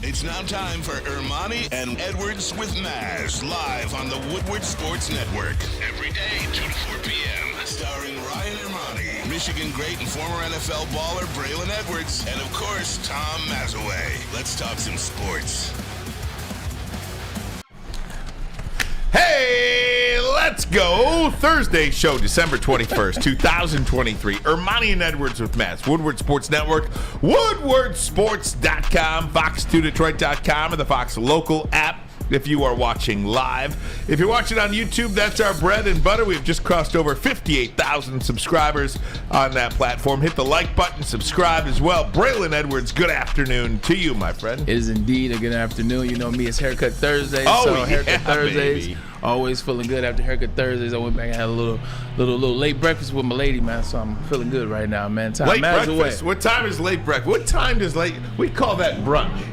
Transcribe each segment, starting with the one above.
It's now time for Ermanni and Edwards with Maz, live on the Woodward Sports Network. Every day, 2 to 4 p.m. Starring Ryan Ermanni, Michigan great and former NFL baller Braylon Edwards, and of course, Tom Mazaway. Let's talk some sports. Hey, let's go. Thursday show, December 21st, 2023. Ermanni and Edwards with Maz. Woodward Sports Network, woodwardsports.com, fox2detroit.com, and the Fox Local app if you are watching live. If you're watching on YouTube, that's our bread and butter. We've just crossed over 58,000 subscribers on that platform. Hit the like button, subscribe as well. Braylon Edwards, good afternoon to you, my friend. It is indeed a good afternoon. You know me, it's Haircut Thursday. Oh, so yeah, Haircut Thursdays, baby. Always feeling good after Haircut Thursdays. I went back and had a little late breakfast with my lady, man, so I'm feeling good right now, man. Time Late breakfast? away. What time is late breakfast? What time does late? We call that brunch.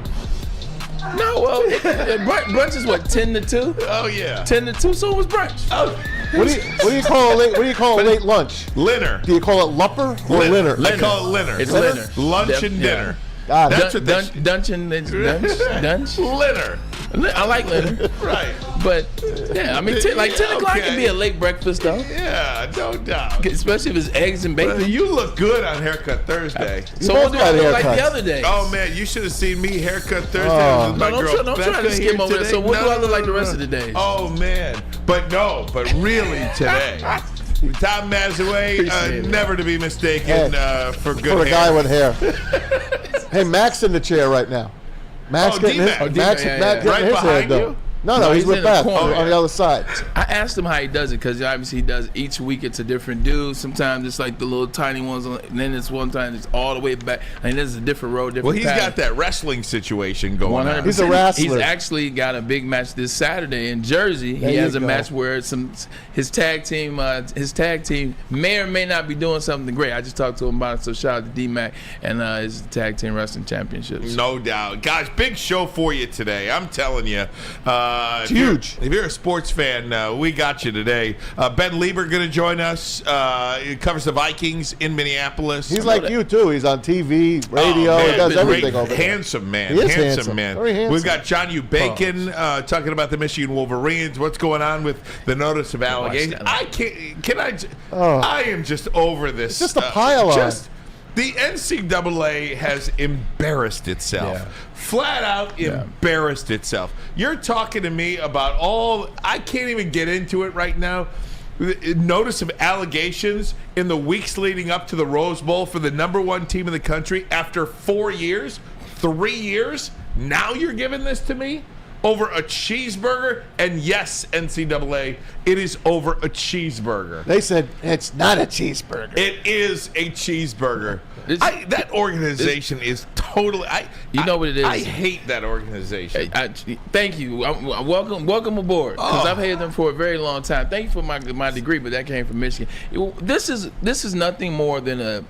No, well, brunch is what, 10 to 2? Oh, yeah. 10 to 2, so it was brunch. Oh. What do you call a late? What do you call a late lunch? Linner. Do you call it lupper or linner? I call it linner. It's linner. Lunch and dinner. Got it. That's what Dunch. Linner. I like linner. Right. But, yeah, I mean, 10 o'clock can be a late breakfast, though. Yeah, no doubt. Especially if it's eggs and bacon. Well, you look good on Haircut Thursday. So both what do got I look like haircuts. the other day? Oh, man, you should have seen me Haircut Thursday. Oh. With my girl Don't try Becca to skim here over that. today. So what do I look like the No. rest of the days? Oh, man. But really today. Tom Mazaway, Appreciate it. never to be mistaken for good For a hair. guy with hair. Hey, Mac's in the chair right now. Mac's Oh, getting his, D-Mac. Oh, Mac's D-Mac, getting Right his hair behind done. you? No, he's he's with in the Beth corner. on the other side. I asked him how he does it because obviously he does each week. It's a different dude. Sometimes it's like the little tiny ones, and then it's one time it's all the way back. And there's a different road, different. Well, he's path. got that wrestling situation going on. He's a wrestler. He's actually got a big match this Saturday in Jersey. There He has you a go. match where his tag team may or may not be doing something great. I just talked to him about it. So shout out to D-Mac and his tag team wrestling championships. No doubt. Guys, big show for you today. I'm telling you. It's huge. If you're a sports fan, we got you today. Ben Leber going to join us. He covers the Vikings in Minneapolis. He's like you, too. He's on TV, radio. Oh, man, he does great, everything over there. handsome man. He is handsome handsome. man. Very handsome. We've got John Bacon talking about the Michigan Wolverines. What's going on with the notice of allegations? I am just over this. It's just a pile on. The NCAA has embarrassed itself. Yeah. Flat out embarrassed itself. You're talking to me about I can't even get into it right now. Notice of allegations in the weeks leading up to the Rose Bowl for the number one team in the country after 4 years, 3 years. Now you're giving this to me over a cheeseburger? And yes, NCAA, it is over a cheeseburger. They said it's not a cheeseburger. It is a cheeseburger. That organization is totally. You know what it is? I hate that organization. Thank you. Welcome aboard. Because I've hated them for a very long time. Thank you for my degree, but that came from Michigan. This is nothing more than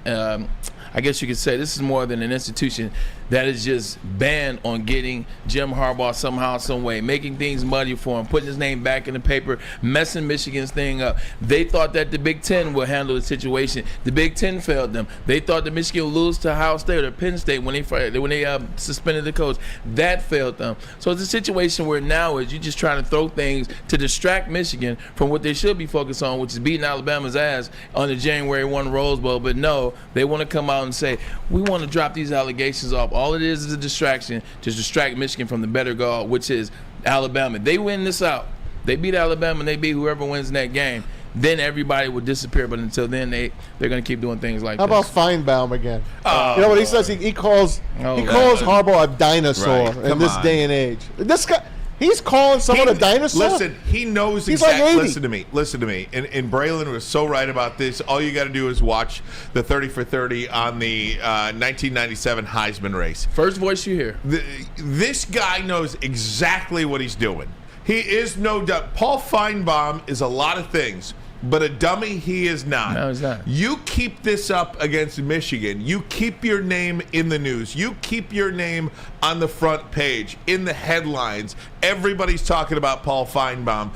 I guess you could say this is more than an institution that is just banned on getting Jim Harbaugh somehow, some way, making things muddy for him, putting his name back in the paper, messing Michigan's thing up. They thought that the Big Ten would handle the situation. The Big Ten failed them. They thought that Michigan would lose to Ohio State or Penn State when they suspended the coach. That failed them. So it's a situation where now you're just trying to throw things to distract Michigan from what they should be focused on, which is beating Alabama's ass on the January 1 Rose Bowl. But no, they want to come out and say, we want to drop these allegations off. All it is a distraction to distract Michigan from the better goal, which is Alabama. They win this out. They beat Alabama and they beat whoever wins in that game. Then everybody will disappear. But until then, they're going to keep doing things like How this. about Feinbaum again? You know what he says? He calls Harbaugh a dinosaur Right. in Come this on. day and age. This guy, he's calling someone a dinosaur? Listen, he knows He's exactly. like 80. Listen to me. And Braylon was so right about this. All you got to do is watch the 30 for 30 on the 1997 Heisman race. First voice you hear. This guy knows exactly what he's doing. He is no dumb. Paul Feinbaum is a lot of things, but a dummy he is not. No, he's not. You keep this up against Michigan. You keep your name in the news. You keep your name on the front page, in the headlines, Everybody's talking about Paul Feinbaum.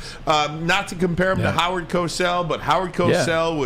Not to compare him to Howard Cosell, but Howard Cosell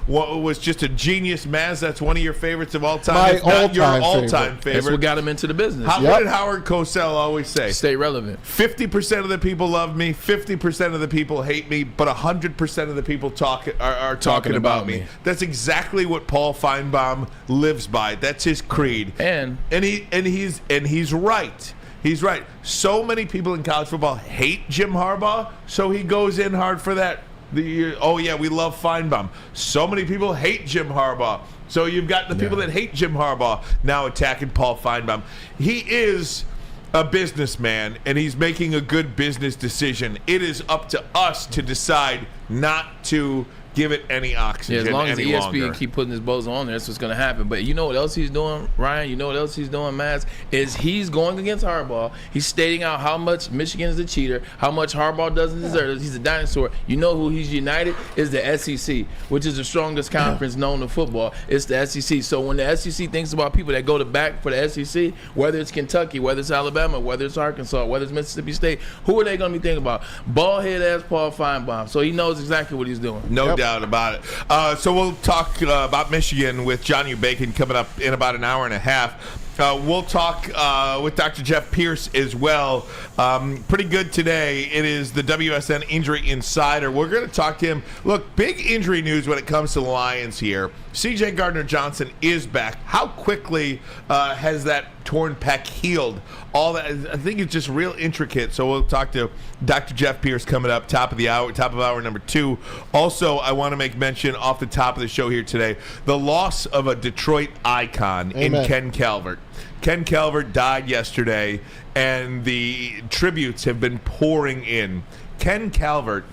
was just a genius. Maz, that's one of your favorites of all time. My If not your all-time favorite. That's what got him into the business. What did Howard Cosell always say? Stay relevant. 50% of the people love me, 50% of the people hate me, but 100% of the people are talking about me. That's exactly what Paul Feinbaum lives by. That's his creed. And he's right. He's right. So many people in college football hate Jim Harbaugh, so he goes in hard for that. We love Feinbaum. So many people hate Jim Harbaugh, so you've got the people that hate Jim Harbaugh now attacking Paul Feinbaum. He is a businessman, and he's making a good business decision. It is up to us to decide not to give it any oxygen. As long as ESPN longer. keep putting his bozo on there, that's what's going to happen. But you know what else he's doing, Ryan? You know what else he's doing, Matt? Is he's going against Harbaugh. He's stating out how much Michigan is a cheater, how much Harbaugh doesn't deserve. He's a dinosaur. You know who he's united is the SEC, which is the strongest conference known in football. It's the SEC. So when the SEC thinks about people that go to bat for the SEC, whether it's Kentucky, whether it's Alabama, whether it's Arkansas, whether it's Mississippi State, who are they going to be thinking about? Bald-head ass Paul Feinbaum. So he knows exactly what he's doing. No doubt about it. So we'll talk about Michigan with John U. Bacon coming up in about an hour and a half. We'll talk with Dr. Jeff Pierce as well. Pretty good today. It is the WSN Injury Insider. We're going to talk to him. Look, big injury news when it comes to the Lions here. C.J. Gardner-Johnson is back. How quickly has that torn pec healed? All that, I think it's just real intricate. So we'll talk to Dr. Jeff Pierce coming up top of hour number 2. Also, I want to make mention off the top of the show here today, the loss of a Detroit icon in Ken Calvert. Ken Calvert died yesterday, and the tributes have been pouring in. Ken Calvert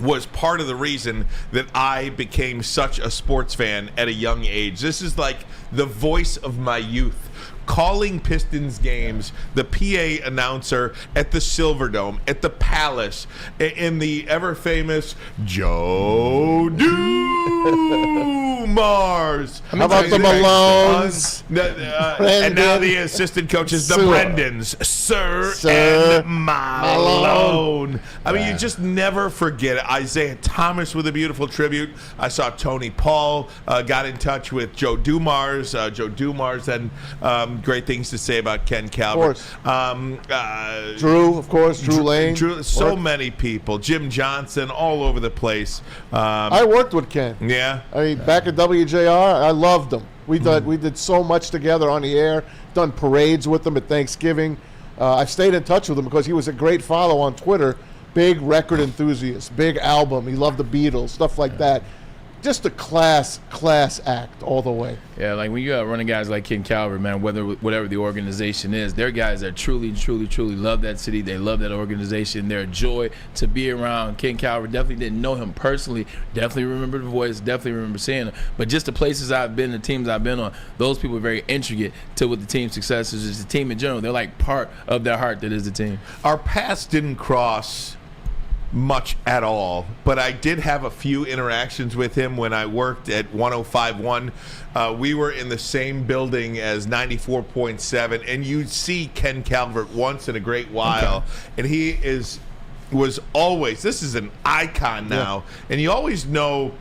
was part of the reason that I became such a sports fan at a young age. This is like the voice of my youth. Calling Pistons games, the PA announcer at the Silverdome, at the Palace, in the ever-famous Joe Dumars. How about the Malones? And now the assistant coaches, the Brendans, Sir and Malone. I mean, you just never forget it. Isaiah Thomas with a beautiful tribute. I saw Tony Paul got in touch with Joe Dumars. Joe Dumars then great things to say about Ken Calvert. Drew, of course, Drew Lane. So many people. Jim Johnson, all over the place. I worked with Ken. Yeah. I mean, back at WJR, I loved him. We did so much together on the air, done parades with him at Thanksgiving. I stayed in touch with him because he was a great follow on Twitter. Big record enthusiast, big album. He loved the Beatles, stuff like that. Just a class act all the way. Yeah, like when you got running guys like Ken Calvert, man, whatever the organization is, they're guys that truly love that city. They love that organization. They're a joy to be around. Ken Calvert, definitely didn't know him personally. Definitely remember the voice. Definitely remember seeing him. But just the places I've been, the teams I've been on, those people are very intricate to what the team's success is. The team in general, they're like part of their heart that is the team. Our paths didn't cross much at all, but I did have a few interactions with him when I worked at 105.1. We were in the same building as 94.7, and you'd see Ken Calvert once in a great while, and he was always, this is an icon now, and you always know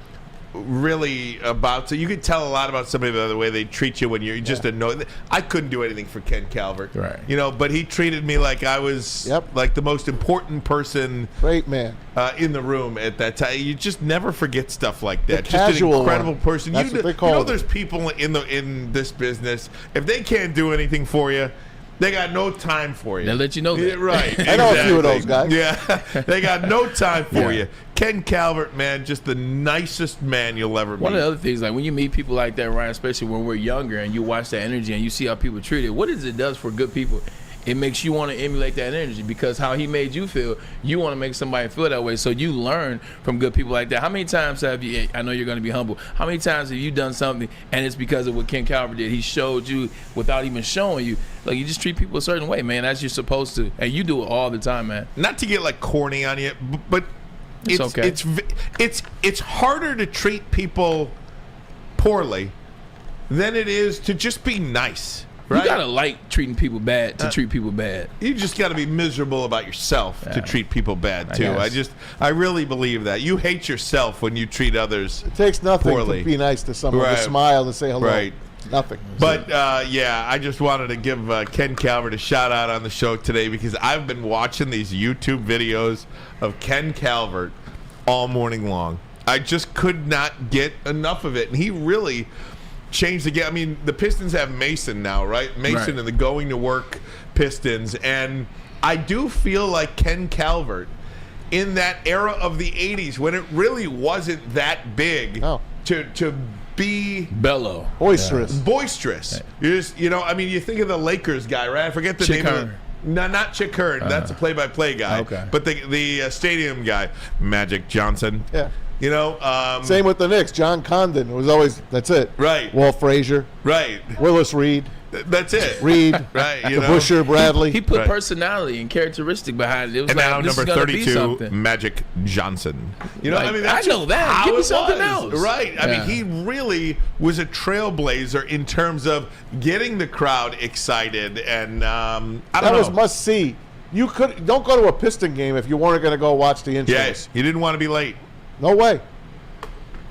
really about, so you could tell a lot about somebody by the way they treat you when you're just annoyed. I couldn't do anything for Ken Calvert, right? You know, but he treated me like I was like the most important person, great man, in the room at that time. You just never forget stuff like that. The just an incredible person. That's what they call it. There's people in this business, if they can't do anything for you, they got no time for you. They'll let you know that. Yeah, right. I know a few of those guys. Yeah. They got no time for you. Ken Calvert, man, just the nicest man you'll ever meet. One of the other things, like when you meet people like that, Ryan, especially when we're younger and you watch that energy and you see how people treat it, what is it does for good people? It makes you want to emulate that energy because how he made you feel, you want to make somebody feel that way. So you learn from good people like that. How many times have you, I know you're going to be humble, how many times have you done something and it's because of what Ken Calvert did? He showed you without even showing you. Like, you just treat people a certain way, man, as you're supposed to. And you do it all the time, man. Not to get like corny on you, but it's okay. It's harder to treat people poorly than it is to just be nice. Right? You gotta like treating people bad to treat people bad. You just got to be miserable about yourself to treat people bad too. guess. I really believe that. You hate yourself when you treat others. It takes nothing poorly. to be nice to someone, Right. to smile and say hello. Right. Nothing. But I just wanted to give Ken Calvert a shout out on the show today because I've been watching these YouTube videos of Ken Calvert all morning long. I just could not get enough of it, and he really changed the game. I mean, the Pistons have Mason now, right? Mason and the Going to Work Pistons, and I do feel like Ken Calvert in that era of the 80s when it really wasn't that big to be Bellow. Boisterous. You just, I mean, you think of the Lakers guy, right? I forget the name of it. No, not Chick Hearn. That's a play-by-play guy. Okay. But the stadium guy, Magic Johnson. Yeah. Same with the Knicks. John Condon was always, that's it. Right. Walt Frazier. Right. Willis Reed. That's it. Reed. Right. Busher Bradley. He put personality and characteristic behind it. It was and like, now this number is gonna 32, be something. Magic Johnson. Like, I mean, I know that. Give me something else. Right. I Yeah. mean, he really was a trailblazer in terms of getting the crowd excited, and I don't know. That was must see. You don't go to a Piston game if you weren't going to go watch the intros. Yes, you didn't want to be late. No way.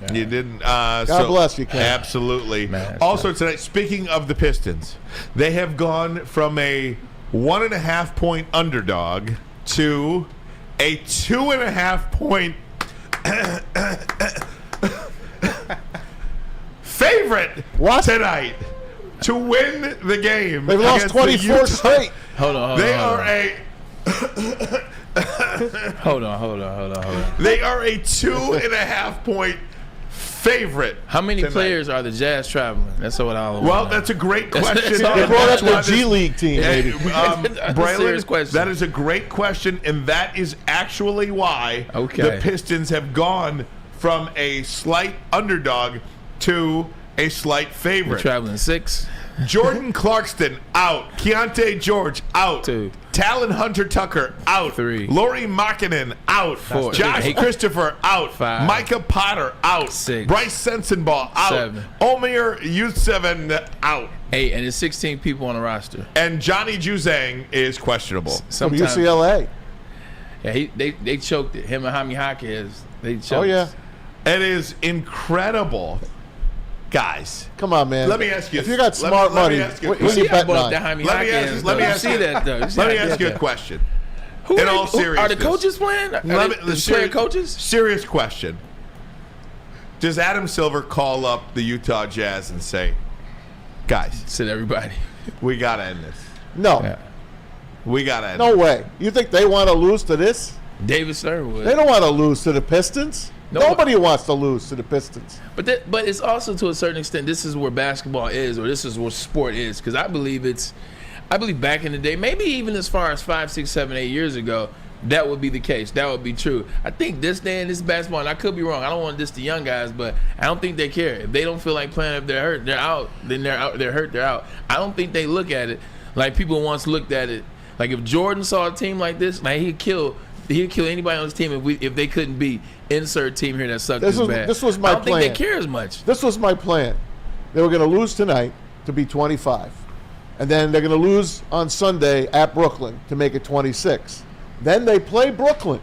Yeah. You didn't. God bless you, Ken. Absolutely. Also tonight, speaking of the Pistons, they have gone from a 1.5 point underdog to a 2.5 point favorite tonight to win the game. They've lost 24 straight. Hold on. Hold on. They are a 2.5 point favorite. How many tonight. players are the Jazz traveling? That's what I want. Well, that's a great question. They brought up the G League team, maybe. Braylon, question. that is a great question, and that is actually why the Pistons have gone from a slight underdog to a slight favorite. We're traveling 6. Jordan Clarkston out. Keontae George out. 2. Talon Hunter Tucker out. 3. Laurie Markkinen out. 4. Josh Christopher out. 5. Micah Potter out. 6. Bryce Sensenball out. 7. Omer Youth7 out. 8. And there's 16 people on the roster. And Johnny Juzang is questionable. From UCLA. Yeah, they choked it. Him and Jaime Jaquez, they choked. Oh, yeah. It is incredible. Guys, come on, man. Let me ask you. If you got smart money, when you bet on. Let me ask you a question. In all seriousness, are the coaches playing? The player coaches? Serious question. Does Adam Silver call up the Utah Jazz and say, "Guys, sit everybody. We gotta end this." No. Yeah. We gotta end. No way. You think they want to lose to this? David Stern would. They don't want to lose to the Pistons. Nobody wants to lose to the Pistons. But it's also, to a certain extent, this is where basketball is, or this is where sport is. Because I believe back in the day, maybe even as far as 5, 6, 7, 8 years ago, that would be the case. That would be true. I think this day in this basketball, and I could be wrong. I don't want to diss the young guys, but I don't think they care. If they don't feel like playing, if they're hurt, they're out. Then they're out. They're hurt, they're out. I don't think they look at it like people once looked at it. Like if Jordan saw a team like this, like he'd kill anybody on his team if they couldn't be insert team here that sucked this bad. This was my plan. I don't think they care as much. This was my plan. They were going to lose tonight to be 25. And then they're going to lose on Sunday at Brooklyn to make it 26. Then they play Brooklyn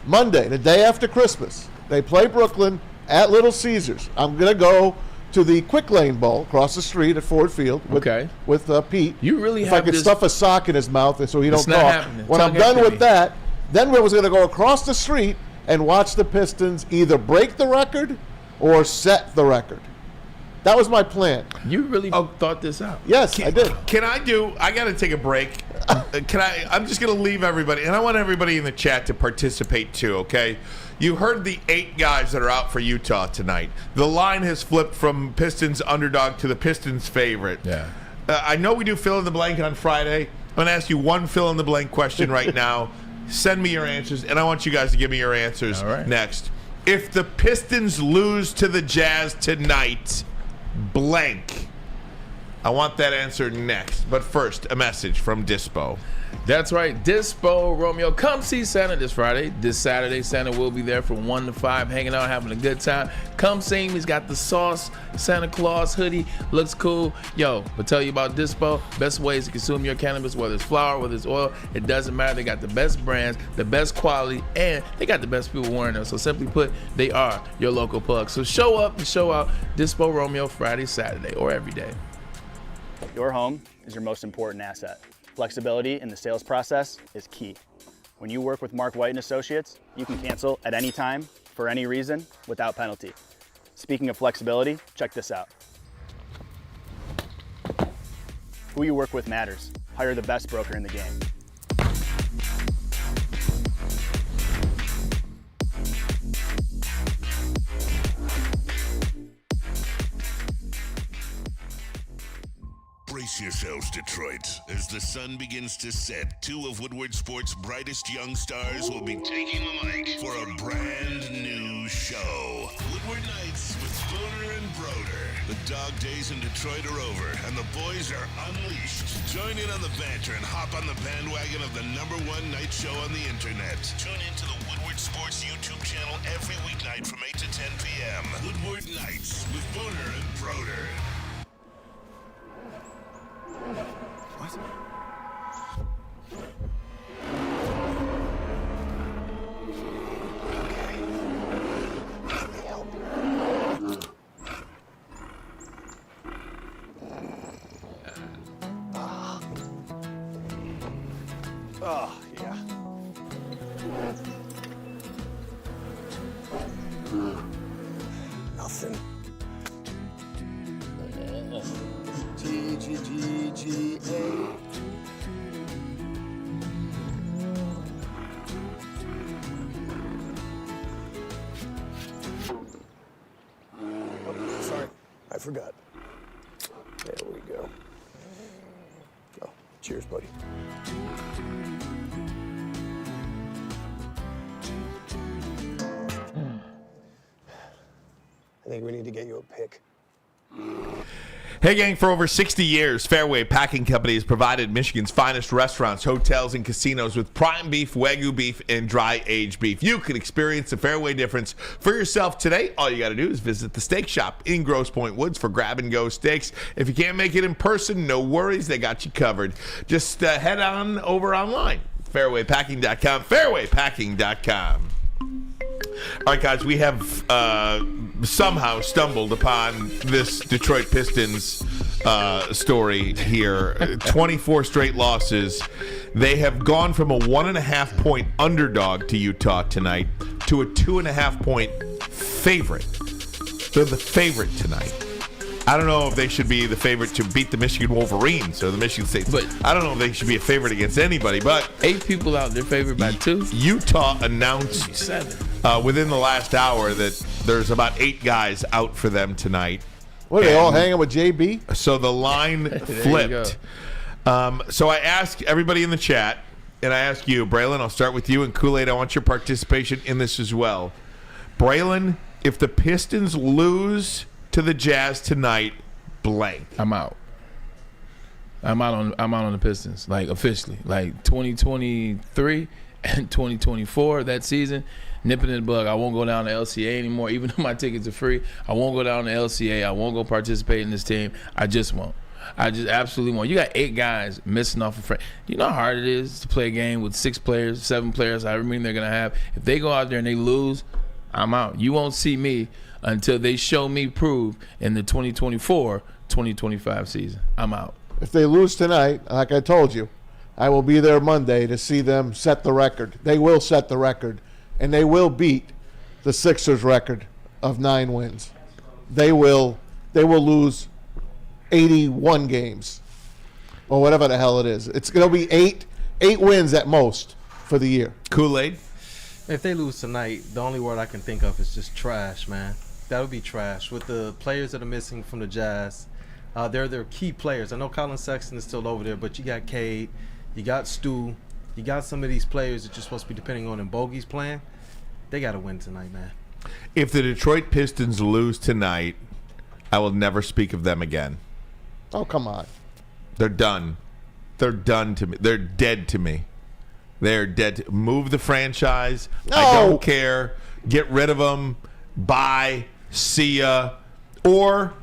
Monday, the day after Christmas. They play Brooklyn at Little Caesars. I'm going to go to the Quick Lane Bowl across the street at Ford Field with Pete. You really if have I could this, stuff a sock in his mouth so he don't not talk. happening. When I'm done with that, then we was going to go across the street and watch the Pistons either break the record or set the record. That was my plan. You really thought this out? Yes, I did. I got to take a break. I'm just going to leave everybody, and I want everybody in the chat to participate too, okay? You heard the 8 guys that are out for Utah tonight. The line has flipped from Pistons underdog to the Pistons favorite. Yeah. I know we do fill in the blank on Friday. I'm going to ask you one fill in the blank question right now. Send me your answers, and I want you guys to give me your answers next. If the Pistons lose to the Jazz tonight, blank. I want that answer next. But first, a message from Dispo. That's right, Dispo Romeo. Come see Santa this Friday. This Saturday, Santa will be there from 1 to 5, hanging out, having a good time. Come see him. He's got the sauce Santa Claus hoodie. Looks cool. Yo, but tell you about Dispo. Best ways to consume your cannabis, whether it's flower, whether it's oil, it doesn't matter. They got the best brands, the best quality, and they got the best people wearing them. So simply put, they are your local plug. So show up and show out. Dispo Romeo Friday, Saturday, or every day. Your home is your most important asset. Flexibility in the sales process is key. When you work with Mark White & Associates, you can cancel at any time, for any reason, without penalty. Speaking of flexibility, check this out. Who you work with matters. Hire the best broker in the game. Brace yourselves, Detroit. As the sun begins to set, two of Woodward Sports' brightest young stars will be taking the mic for a brand new show. Woodward Nights with Spooner and Broder. The dog days in Detroit are over, and the boys are unleashed. Join in on the banter and hop on the bandwagon of the #1 night show on the internet. Tune into the Woodward Sports YouTube channel every weeknight from 8 to 10 p.m. Woodward Nights with Spooner and Broder. What? Oh, yeah. Nothing. G-G-G-G-A. Oh, sorry, I forgot. There we go. Oh, cheers, buddy. I think we need to get you a pick. Hey, gang, for over 60 years, Fairway Packing Company has provided Michigan's finest restaurants, hotels, and casinos with prime beef, Wagyu beef, and dry-aged beef. You can experience the Fairway difference for yourself today. All you got to do is visit the steak shop in Grosse Pointe Woods for grab-and-go steaks. If you can't make it in person, no worries. They got you covered. Just head on over online, fairwaypacking.com, fairwaypacking.com. All right, guys, we have somehow stumbled upon this Detroit Pistons story here. 24 straight losses. They have gone from a 1.5-point underdog to Utah tonight to a 2.5-point favorite. They're the favorite tonight. I don't know if they should be the favorite to beat the Michigan Wolverines or the Michigan State. But I don't know if they should be a favorite against anybody. But 8 people out there favored by 2. Utah announced 7. Within the last hour that there's about 8 guys out for them tonight. What are they all hanging with JB? So the line flipped. So I asked everybody in the chat, and I ask you, Braylon, I'll start with you, and Kool-Aid, I want your participation in this as well. Braylon, if the Pistons lose to the Jazz tonight, blank. I'm out. I'm out on the Pistons, like officially. Like 2023 and 2024, that season, nipping in the bug. I won't go down to LCA anymore, even though my tickets are free. I won't go down to LCA. I won't go participate in this team. I just won't. I just absolutely won't. You got 8 guys missing off a frame. You know how hard it is to play a game with 6 players, 7 players, however many they're going to have. If they go out there and they lose, I'm out. You won't see me until they show me prove in the 2024-2025 season. I'm out. If they lose tonight, like I told you, I will be there Monday to see them set the record. They will set the record, and they will beat the Sixers record of 9 wins. They will lose 81 games or whatever the hell it is. It's going to be 8 wins at most for the year. Kool-Aid? If they lose tonight, the only word I can think of is just trash, man. That would be trash. With the players that are missing from the Jazz, they're their key players. I know Colin Sexton is still over there, but you got Cade, you got Stu, you got some of these players that you're supposed to be depending on in Bogey's plan. They got to win tonight, man. If the Detroit Pistons lose tonight, I will never speak of them again. Oh, come on. They're done. They're done to me. They're dead to me. They're dead. Move the franchise. No. I don't care. Get rid of them. Bye. See ya. Or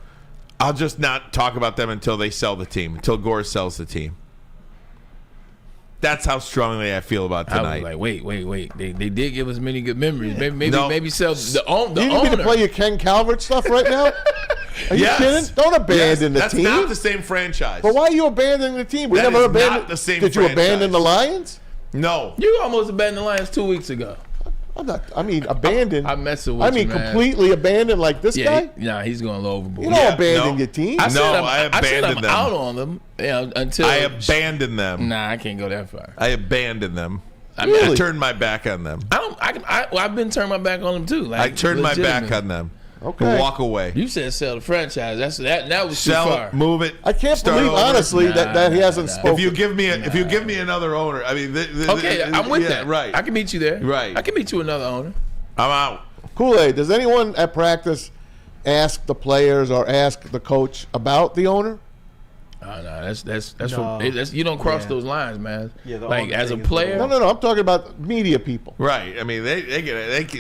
I'll just not talk about them until they sell the team, until Gore sells the team. That's how strongly I feel about tonight. I was like, wait. They did give us many good memories. Maybe sell the Do you need me to owner. play your Ken Calvert stuff right now? Are you kidding? Don't abandon the team. That's not the same franchise. But why are you abandoning the team? We That never is abandoned. not the same Did you franchise. abandon the Lions? No. You almost abandoned the Lions 2 weeks ago. I'm not. I mean, abandoned. I'm messing with I mean, you, man. completely abandoned like this guy. He's going low overboard. You don't Yeah, abandon no. your team. I said I I'm abandoned them. out on them until I abandoned them. Nah, I can't go that far. I abandoned them. I Really? turned my back on them. I've been turning my back on them too. Like, I turned my back legitimately. on them. Okay. Walk away. You said sell the franchise. That was too Sell far. it, move it. I can't start believe, over. honestly, that he hasn't spoken. If you give me another owner, I mean, Okay, I'm with that. Right. I can meet you there. Right. I can meet you another owner. I'm out. Kool-Aid, does anyone at practice ask the players or ask the coach about the owner? Oh, no, that's No. you don't cross Yeah. those lines, man. Yeah, the like owner as a thing is player. No. I'm talking about media people. Right. I mean,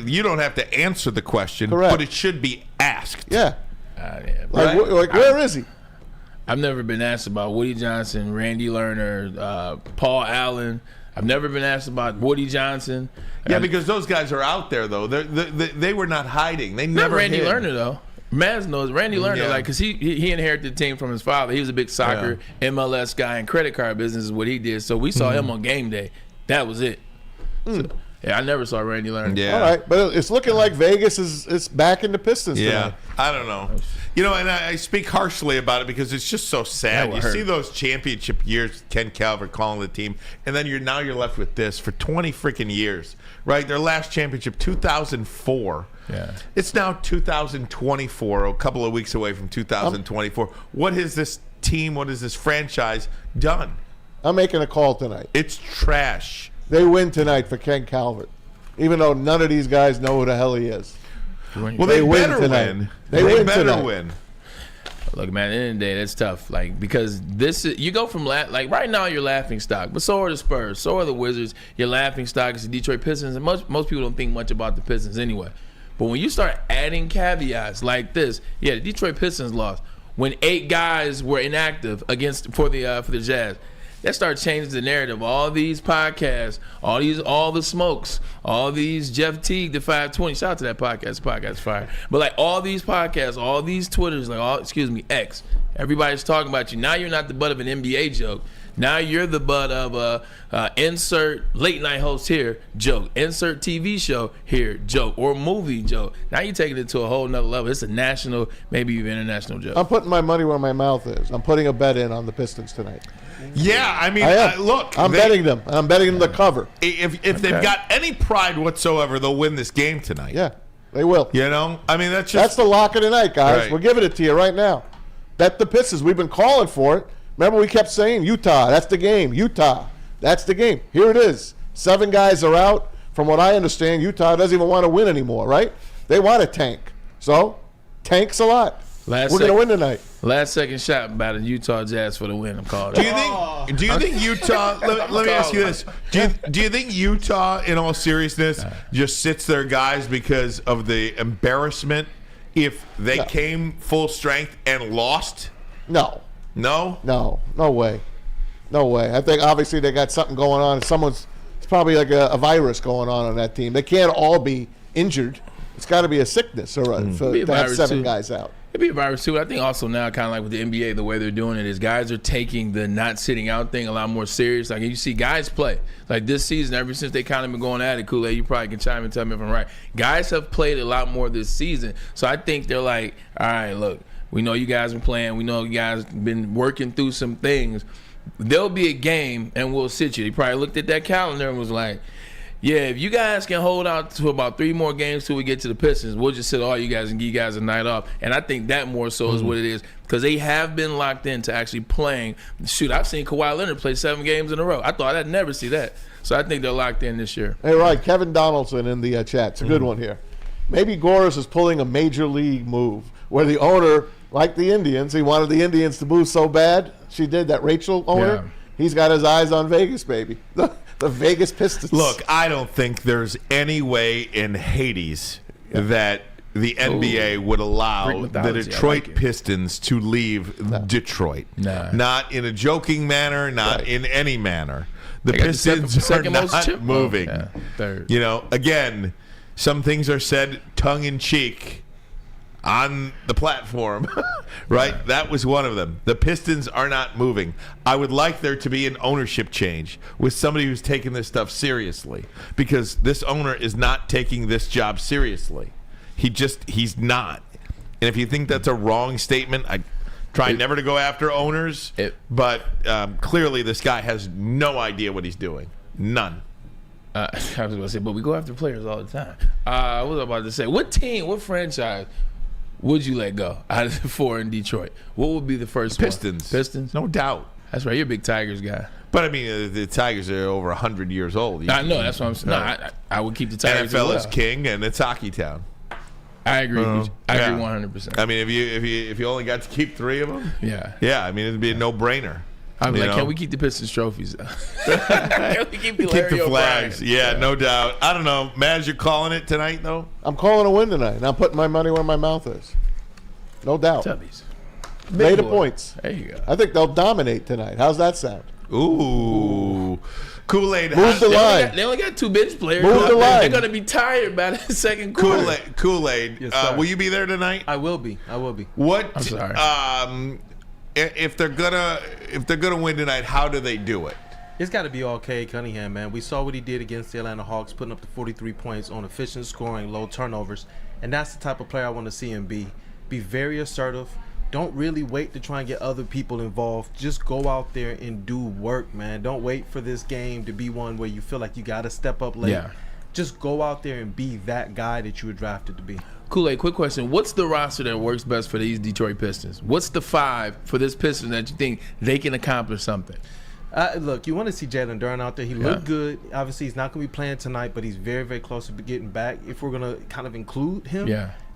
you don't have to answer the question, Correct. but it should be asked. Yeah. Yeah, Like, Right. where is he? I've never been asked about Woody Johnson, Randy Lerner, Paul Allen. I've never been asked about Woody Johnson. Yeah, because those guys are out there, though. They were not hiding. They Not never Randy hid. Lerner though. Maz knows Randy Lerner, Yeah. like, because he inherited the team from his father. He was a big soccer MLS guy, and credit card business is what he did. So we saw him on game day. That was it. So, yeah, I never saw Randy Lerner. Yeah. All right, but it's looking like Vegas is back in the Pistons Yeah, tonight. I don't know. You know, and I speak harshly about it because it's just so sad. That You would see hurt. those championship years, Ken Calvert calling the team, and then you're left with this for 20 freaking years, right? Their last championship, 2004. Yeah. It's now 2024, a couple of weeks away from 2024. What has this team, what has this franchise done? I'm making a call tonight. It's trash. They win tonight for Ken Calvert, even though none of these guys know who the hell he is. Well, They they win better tonight. win. They win better tonight. win. Look, man, at the end of the day, that's tough. Like, because this is, you go from like right now you're laughing stock, but so are the Spurs, so are the Wizards. Your laughing stock is the Detroit Pistons, and most people don't think much about the Pistons anyway. But when you start adding caveats like this, the Detroit Pistons lost when 8 guys were inactive for the Jazz. That started changing the narrative. All these podcasts, all the smokes, all these Jeff Teague, the 520. Shout out to that podcast. Podcast fire. But like all these podcasts, all these Twitters, X. Everybody's talking about you. Now you're not the butt of an NBA joke. Now you're the butt of insert late night host here joke, insert TV show here joke, or movie joke. Now you're taking it to a whole nother level. It's a national, maybe even international joke. I'm putting my money where my mouth is. I'm putting a bet in on the Pistons tonight. Yeah, I mean, I am. look. I'm betting them, and I'm betting them the cover. If they've got any pride whatsoever, they'll win this game tonight. Yeah, they will. You know? I mean, that's That's the lock of the night, guys. Right. We're giving it to you right now. Bet the Pistons. We've been calling for it. Remember, we kept saying Utah. That's the game. Utah. That's the game. Here it is. 7 guys are out. From what I understand, Utah doesn't even want to win anymore, right? They want to tank. So, tanks a lot. We're going to win tonight. Last second shot by the Utah Jazz for the win. I'm calling Do it. you think Utah? Let me ask you this: Do you think Utah, in all seriousness, just sits their guys because of the embarrassment if they No. came full strength and lost? No. No. No way. No way. I think obviously they got something going on. It's probably like a virus going on that team. They can't all be injured. It's got to be a sickness or Be a to have virus, 7 too. guys out. It'd be a virus too. I think also now, kind of like with the NBA, the way they're doing it is guys are taking the not sitting out thing a lot more serious. Like you see guys play like this season, ever since they kind of been going at it. Kool-Aid, you probably can chime in and tell me if I'm right. Guys have played a lot more this season, so I think they're like, all right, look, we know you guys been playing. We know you guys been working through some things. There'll be a game, and we'll sit you. He probably looked at that calendar and was like, yeah, if you guys can hold out to about 3 more games till we get to the Pistons, we'll just sit all you guys and give you guys a night off. And I think that more so is what it is, because they have been locked into actually playing. Shoot, I've seen Kawhi Leonard play 7 games in a row. I thought I'd never see that. So I think they're locked in this year. Hey, right, Kevin Donaldson in the chat. It's a good one here. Maybe Goris is pulling a major league move where the owner like the Indians. He wanted the Indians to move so bad. She did, that Rachel owner. Yeah. He's got his eyes on Vegas, baby. The Vegas Pistons. Look, I don't think there's any way in Hades that the NBA would allow the Detroit Pistons to leave Detroit. Nah. Not in a joking manner, not in any manner. The They got the Pistons second are most not chip- moving. Oh, yeah, third. You know, again, some things are said tongue-in-cheek on the platform, right? Yeah. That was one of them. The Pistons are not moving. I would like there to be an ownership change with somebody who's taking this stuff seriously, because this owner is not taking this job seriously. He's not. And if you think that's a wrong statement, I try never to go after owners, but clearly this guy has no idea what he's doing. None. I was going to say, but we go after players all the time. What was I about to say? What team, what franchise would you let go out of the 4 in Detroit? What would be the first Pistons. one? Pistons? No doubt. That's right. You're a big Tigers guy. But, I mean, the Tigers are over 100 years old. I know. That's what I'm saying. No, I would keep the Tigers NFL as well. is king, and it's hockey town. I agree. I Yeah. agree 100%. I mean, if you only got to keep 3 of them, yeah. I mean, it'd be a no-brainer. I'm You like, know? can we keep the Pistons trophies? Can we keep the Keep Larry the O'Brien? flags. Yeah, no doubt. I don't know. Maz, you're calling it tonight, though? I'm calling a win tonight, and I'm putting my money where my mouth is. No doubt. Tubbies. Lay the points. There you go. I think they'll dominate tonight. How's that sound? Ooh. Kool-Aid. Move the line. They only got 2 bench players. Move the line. They're going to be tired by the second quarter. Kool-Aid. Yes, sir. Will you be there tonight? I will be. What? I'm sorry. If they're gonna win tonight, how do they do it? It's got to be all Cade Cunningham, man. We saw what he did against the Atlanta Hawks, putting up the 43 points on efficient scoring, low turnovers, and that's the type of player I want to see him be. Be very assertive. Don't really wait to try and get other people involved. Just go out there and do work, man. Don't wait for this game to be one where you feel like you got to step up late. Yeah. Just go out there and be that guy that you were drafted to be. Kool-Aid, quick question. What's the roster that works best for these Detroit Pistons? What's the 5 for this Pistons that you think they can accomplish something? Look, you want to see Jalen Duren out there. He looked good. Obviously, he's not going to be playing tonight, but he's very, very close to getting back. If we're going to kind of include him,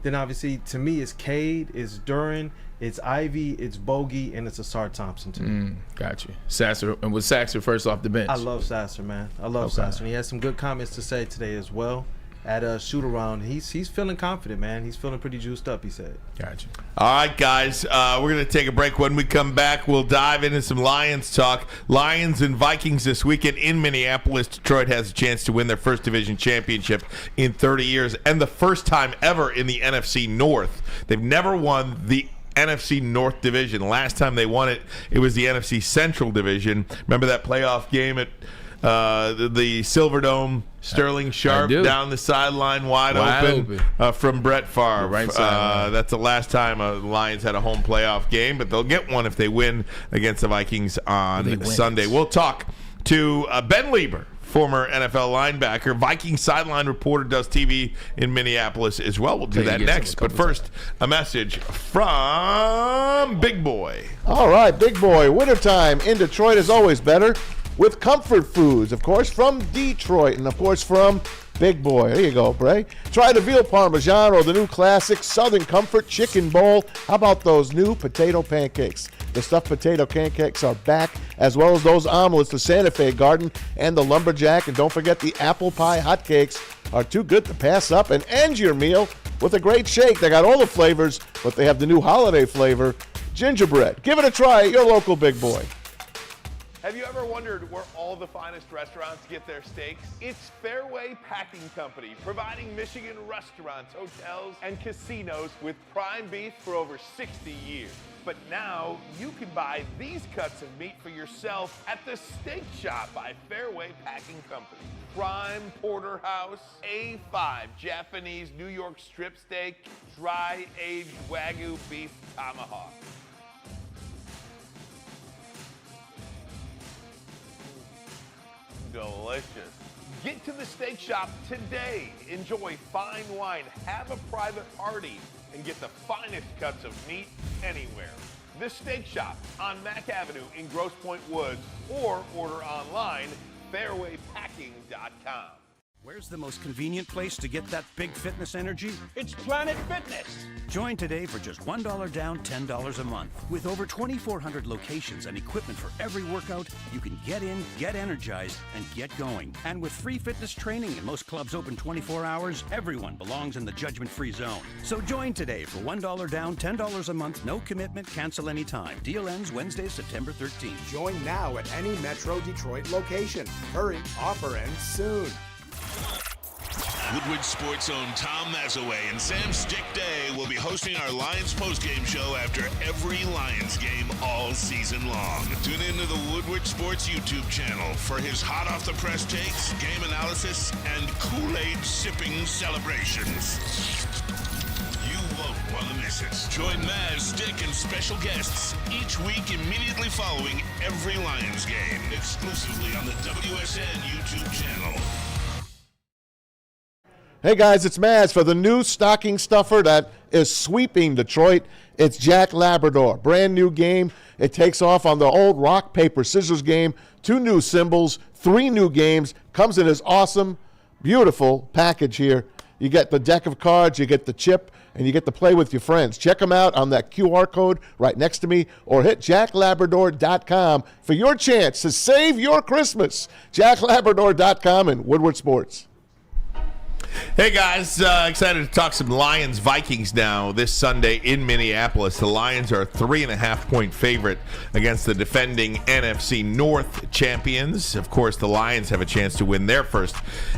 then obviously, to me, it's Cade, it's Duren, it's Ivy, it's Bogey, and it's Asar Thompson to me. Got you. Sasser, and was Sasser first off the bench? I love Sasser, man. I love Sasser. And he has some good comments to say today as well. At a shoot-around, he's feeling confident, man. He's feeling pretty juiced up, he said. Got you. All right, guys, we're going to take a break. When we come back, we'll dive into some Lions talk. Lions and Vikings this weekend in Minneapolis. Detroit has a chance to win their first division championship in 30 years and the first time ever in the NFC North. They've never won the NFC North Division. Last time they won it, it was the NFC Central Division. Remember that playoff game at the Silverdome? Sterling Sharp down the sideline, wide open. From Brett Favre. Right sideline. That's the last time the Lions had a home playoff game, but they'll get one if they win against the Vikings on Sunday. We'll talk to Ben Leber, former NFL linebacker. Vikings Sideline Reporter, does TV in Minneapolis as well. We'll do that next. But first, a message from Big Boy. All right, Big Boy. Wintertime in Detroit is always better with comfort foods, of course, from Detroit, and of course from Big Boy. There you go, Bray. Try the veal parmesan or the new classic Southern Comfort chicken bowl. How about those new potato pancakes? The stuffed potato pancakes are back, as well as those omelets, the Santa Fe Garden and the Lumberjack. And don't forget the apple pie hotcakes are too good to pass up. And end your meal with a great shake. They got all the flavors, but they have the new holiday flavor, gingerbread. Give it a try at your local Big Boy. Have you ever wondered where all the finest restaurants get their steaks? It's Fairway Packing Company, providing Michigan restaurants, hotels, and casinos with prime beef for over 60 years. But now you can buy these cuts of meat for yourself at the Steak Shop by Fairway Packing Company. Prime porterhouse, A5 Japanese New York strip steak, dry aged Wagyu beef tomahawk. Delicious. Get to the Steak Shop today. Enjoy fine wine, have a private party, and get the finest cuts of meat anywhere. The Steak Shop on Mack Avenue in Grosse Pointe Woods, or order online, fairwaypacking.com. Where's the most convenient place to get that big fitness energy? It's Planet Fitness. Join today for just $1 down, $10 a month. With over 2,400 locations and equipment for every workout, you can get in, get energized, and get going. And with free fitness training and most clubs open 24 hours, everyone belongs in the judgment-free zone. So join today for $1 down, $10 a month, no commitment, cancel anytime. Deal ends Wednesday, September 13th. Join now at any Metro Detroit location. Hurry, offer ends soon. Woodward Sports' own Tom Mazaway and Sam Stick Day will be hosting our Lions postgame show after every Lions game all season long. Tune into the Woodward Sports YouTube channel for his hot-off-the-press takes, game analysis, and Kool-Aid sipping celebrations. You won't want to miss it. Join Maz, Stick, and special guests each week immediately following every Lions game, exclusively on the WSN YouTube channel. Hey guys, it's Maz for the new stocking stuffer that is sweeping Detroit. It's Jack Labrador. Brand new game. It takes off on the old rock, paper, scissors game. 2 new symbols, 3 new games. Comes in this awesome, beautiful package here. You get the deck of cards, you get the chip, and you get to play with your friends. Check them out on that QR code right next to me, or hit jacklabrador.com for your chance to save your Christmas. jacklabrador.com and Woodward Sports. Hey guys, excited to talk some Lions Vikings now this Sunday in Minneapolis. The Lions are a 3.5-point favorite against the defending NFC North champions. Of course, the Lions have a chance to win their first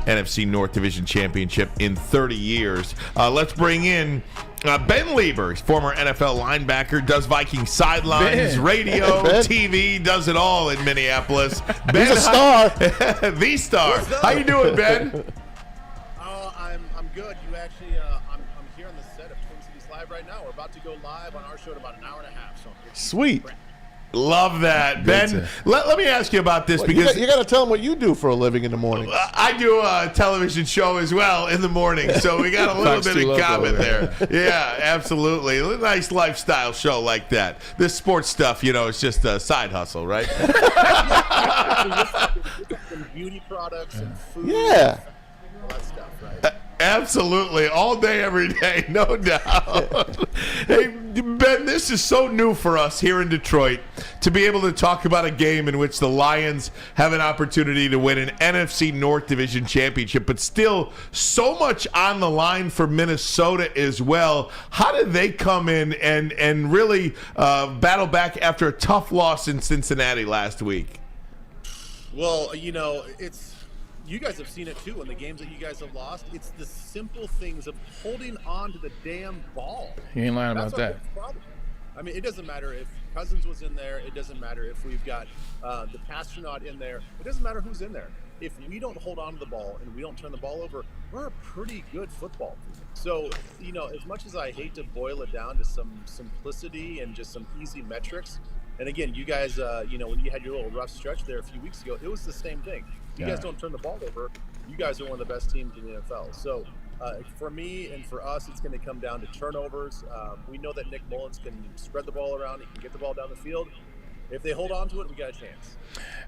NFC North Division championship in 30 years. Let's bring in Ben Leber, former NFL linebacker, does Vikings Sidelines, radio, TV, does it all in Minneapolis. Ben, he's a star. The star. How you doing, Ben? I'm good. You actually, I'm here on the set of Twin Cities Live right now. We're about to go live on our show in about an hour and a half. So sweet. Love that, Ben. Let me ask you about this, because you got to tell them what you do for a living in the morning. I do a television show as well in the morning, so we got a little bit in common there. Yeah, absolutely. A nice lifestyle show like that. This sports stuff, it's just a side hustle, right? Some beauty products and food. Yeah. All that stuff, right? Absolutely. All day, every day, no doubt. Hey, Ben, this is so new for us here in Detroit to be able to talk about a game in which the Lions have an opportunity to win an NFC North Division championship, but still so much on the line for Minnesota as well. How did they come in and really battle back after a tough loss in Cincinnati last week? Well, you guys have seen it too in the games that you guys have lost. It's the simple things of holding on to the damn ball. You ain't lying about that. Problem. I mean, it doesn't matter if Cousins was in there. It doesn't matter if we've got the Pastronaut in there. It doesn't matter who's in there. If we don't hold on to the ball and we don't turn the ball over, we're a pretty good football team. So, as much as I hate to boil it down to some simplicity and just some easy metrics, and again, you guys, when you had your little rough stretch there a few weeks ago, it was the same thing. You guys don't turn the ball over, you guys are one of the best teams in the NFL. So for me and for us, it's going to come down to turnovers. We know that Nick Mullins can spread the ball around. He can get the ball down the field. If they hold on to it, we got a chance.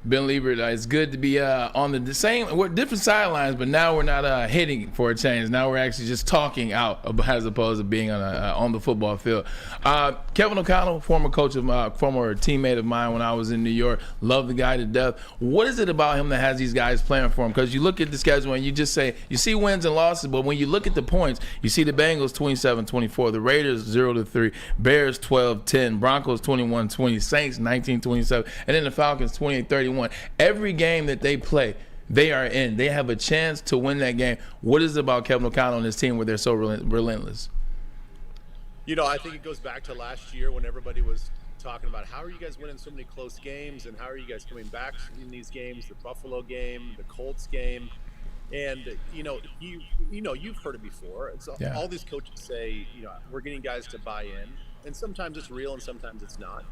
Ben Leber, it's good to be on the same, we're different sidelines, but now we're not hitting for a change. Now we're actually just talking out as opposed to being on the football field. Kevin O'Connell, former teammate of mine when I was in New York, loved the guy to death. What is it about him that has these guys playing for him? Because you look at the schedule and you just say, you see wins and losses, but when you look at the points, you see the Bengals 27-24, the Raiders 0-3, Bears 12-10, Broncos 21-20, Saints 19-27, and then the Falcons 28-31. Every game that they play, they are in. They have a chance to win that game. What is it about Kevin O'Connell and his team where they're so relentless? I think it goes back to last year when everybody was talking about how are you guys winning so many close games and how are you guys coming back in these games, the Buffalo game, the Colts game. And, you've heard it before. All these coaches say, we're getting guys to buy in. And sometimes it's real and sometimes it's not.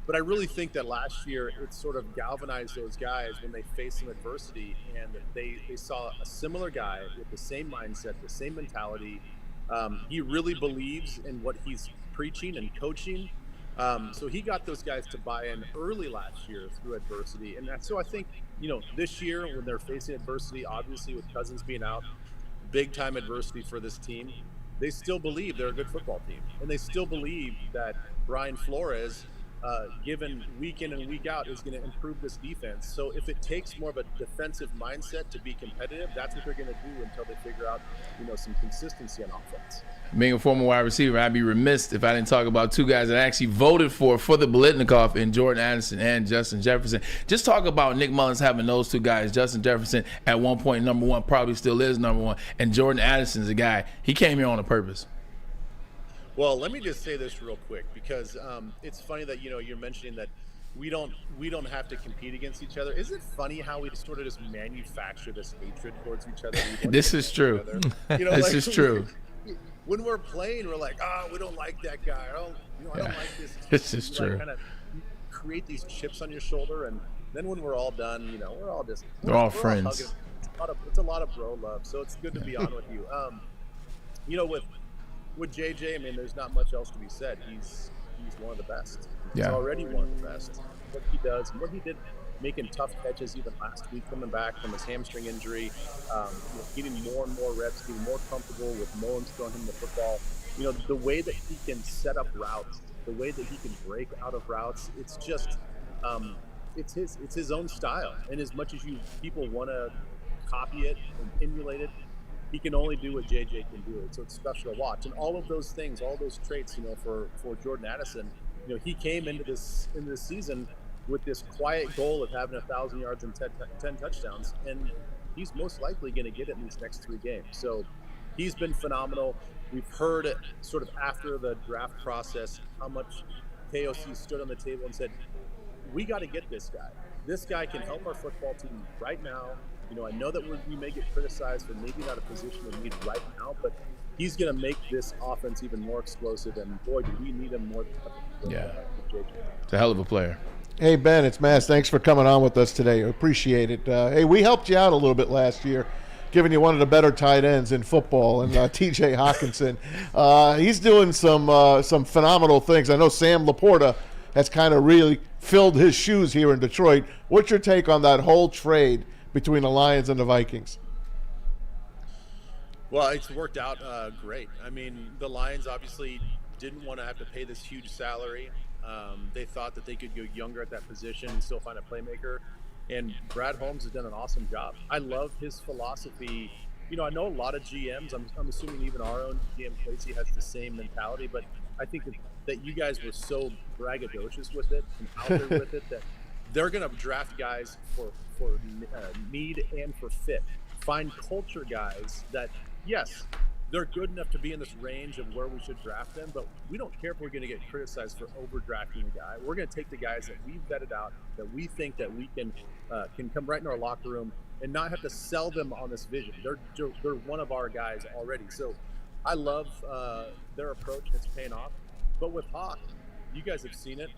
But I really think that last year it sort of galvanized those guys when they faced some adversity and they saw a similar guy with the same mindset, the same mentality. He really believes in what he's preaching and coaching. So he got those guys to buy in early last year through adversity. And so I think, this year when they're facing adversity, obviously with Cousins being out, big time adversity for this team, they still believe they're a good football team. And they still believe that Brian Flores, given week in and week out, is going to improve this defense. So if it takes more of a defensive mindset to be competitive, that's what they're going to do until they figure out, some consistency on offense. Being a former wide receiver, I'd be remiss if I didn't talk about two guys that I actually voted for the Biletnikoff, and Jordan Addison and Justin Jefferson. Just talk about Nick Mullins having those two guys. Justin Jefferson at one point number one, probably still is number one, and Jordan Addison's a guy. He came here on a purpose. Well, let me just say this real quick, because it's funny that you're mentioning that we don't have to compete against each other. Isn't it funny how we sort of just manufacture this hatred towards each other? This is true. This is true. When we're playing, we're like, we don't like that guy. I don't like this. This is true. Kind of create these chips on your shoulder, and then when we're all done, we're all just we're all friends. It's a lot of bro love, so it's good to be on with you. With JJ, I mean, there's not much else to be said. He's one of the best. He's already one of the best. What he does, and what he did, making tough catches even last week, coming back from his hamstring injury, getting more and more reps, getting more comfortable with Mullins throwing him the football. The way that he can set up routes, the way that he can break out of routes, it's just, it's his own style. And as much as people want to copy it and emulate it, he can only do what JJ can do. So it's special to watch. And all of those things, all those traits, for Jordan Addison, he came into this season with this quiet goal of having 1,000 yards and 10 touchdowns, and he's most likely going to get it in these next 3 games. So he's been phenomenal. We've heard it sort of after the draft process how much KOC stood on the table and said, we got to get this guy. This guy can help our football team right now. I know that we may get criticized for maybe not a position we need right now, but he's going to make this offense even more explosive, and boy, do we need him more than JJ. It's a hell of a player. Hey, Ben, it's Maz. Thanks for coming on with us today. I appreciate it. Hey, we helped you out a little bit last year, giving you one of the better tight ends in football, and TJ Hawkinson. He's doing some phenomenal things. I know Sam Laporta has kind of really filled his shoes here in Detroit. What's your take on that whole trade between the Lions and the Vikings? Well, it's worked out great. I mean, the Lions obviously didn't want to have to pay this huge salary. They thought that they could go younger at that position and still find a playmaker. And Brad Holmes has done an awesome job. I love his philosophy. I know a lot of GMs, I'm assuming even our own GM Placey has the same mentality, but I think that you guys were so braggadocious with it and out there with it that they're going to draft guys for need and for fit. Find culture guys that, yes, they're good enough to be in this range of where we should draft them, but we don't care if we're going to get criticized for overdrafting a guy. We're going to take the guys that we've vetted out, that we think that we can come right in our locker room and not have to sell them on this vision. They're one of our guys already. So I love their approach. It's paying off. But with Hawk, you guys have seen it.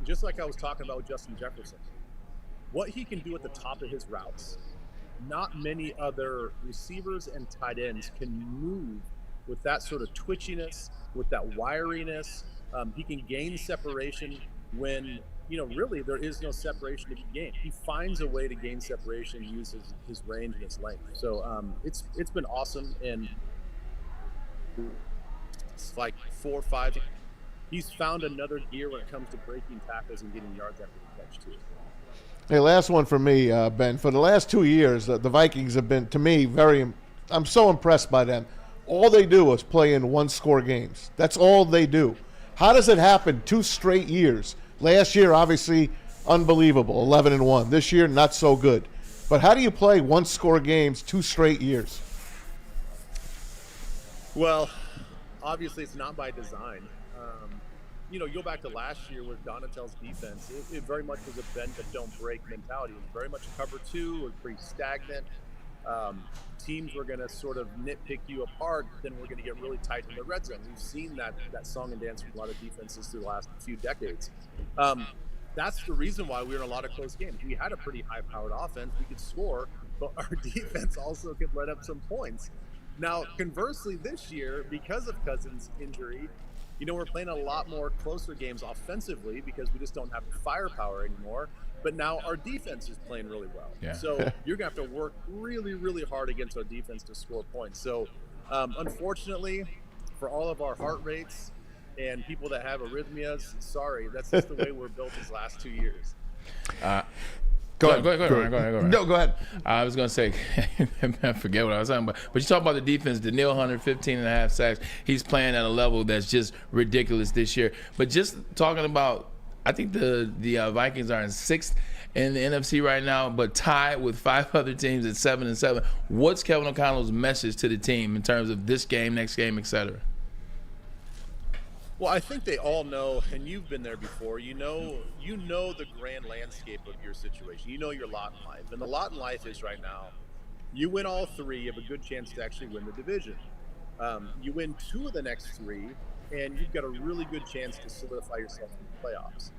Just like I was talking about with Justin Jefferson, what he can do at the top of his routes, not many other receivers and tight ends can move with that sort of twitchiness, with that wiriness. He can gain separation when, really there is no separation to be gained. He finds a way to gain separation and use his range and his length. So it's been awesome. And it's like 4 or 5. He's found another gear when it comes to breaking tackles and getting yards after the catch too. Hey, last one for me, Ben. For the last 2 years, the Vikings have been, to me, I'm so impressed by them. All they do is play in one-score games. That's all they do. How does it happen 2 straight years? Last year, obviously, unbelievable, 11-1. This year, not so good. But how do you play one-score games 2 straight years? Well, obviously, it's not by design. Go back to last year with Donatel's defense. It very much was a bend but don't break mentality. It was very much cover 2, or pretty stagnant. Teams were going to sort of nitpick you apart, then we're going to get really tight in the red zone. We've seen that song and dance from a lot of defenses through the last few decades. That's the reason why we were in a lot of close games. We had a pretty high-powered offense. We could score, but our defense also could let up some points. Now, conversely, this year, because of Cousins' injury, we're playing a lot more closer games offensively because we just don't have the firepower anymore. But now our defense is playing really well. Yeah. So you're going to have to work really, really hard against our defense to score points. So unfortunately, for all of our heart rates and people that have arrhythmias, sorry, that's just the way we're built these last 2 years. Go ahead. No, go ahead. I was going to say, I forget what I was talking about. But you talk about the defense, Danielle Hunter, 15.5 sacks. He's playing at a level that's just ridiculous this year. But just talking about, I think the Vikings are in 6th in the NFC right now, but tied with 5 other teams at 7-7. What's Kevin O'Connell's message to the team in terms of this game, next game, et cetera? Well, I think they all know, and you've been there before, you know the grand landscape of your situation. You know your lot in life. And the lot in life is right now, you win all 3, you have a good chance to actually win the division. You win 2 of the next 3, and you've got a really good chance to solidify yourself in the playoffs.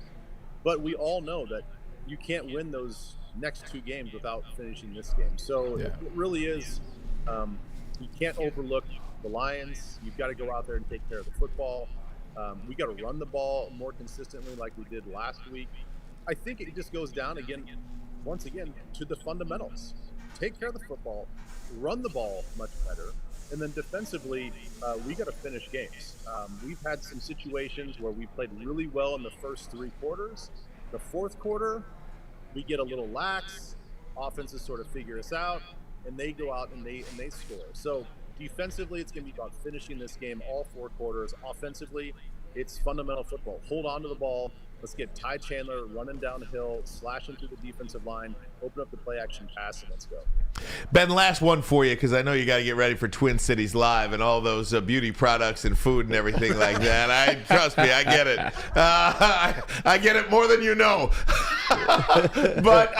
But we all know that you can't win those next 2 games without finishing this game. So it really is, you can't overlook the Lions. You've got to go out there and take care of the football. We got to run the ball more consistently like we did last week. I think it just goes down once again, to the fundamentals. Take care of the football, run the ball much better, and then defensively, we got to finish games. We've had some situations where we played really well in the first 3 quarters. The 4th quarter, we get a little lax. Offenses sort of figure us out, and they go out and they score. So defensively, it's going to be about finishing this game all 4 quarters. Offensively, it's fundamental football. Hold on to the ball. Let's get Ty Chandler running down the hill, slashing through the defensive line, open up the play-action pass, and let's go. Ben, last one for you, because I know you got to get ready for Twin Cities Live and all those beauty products and food and everything like that. Trust me, I get it. I get it more than you know. But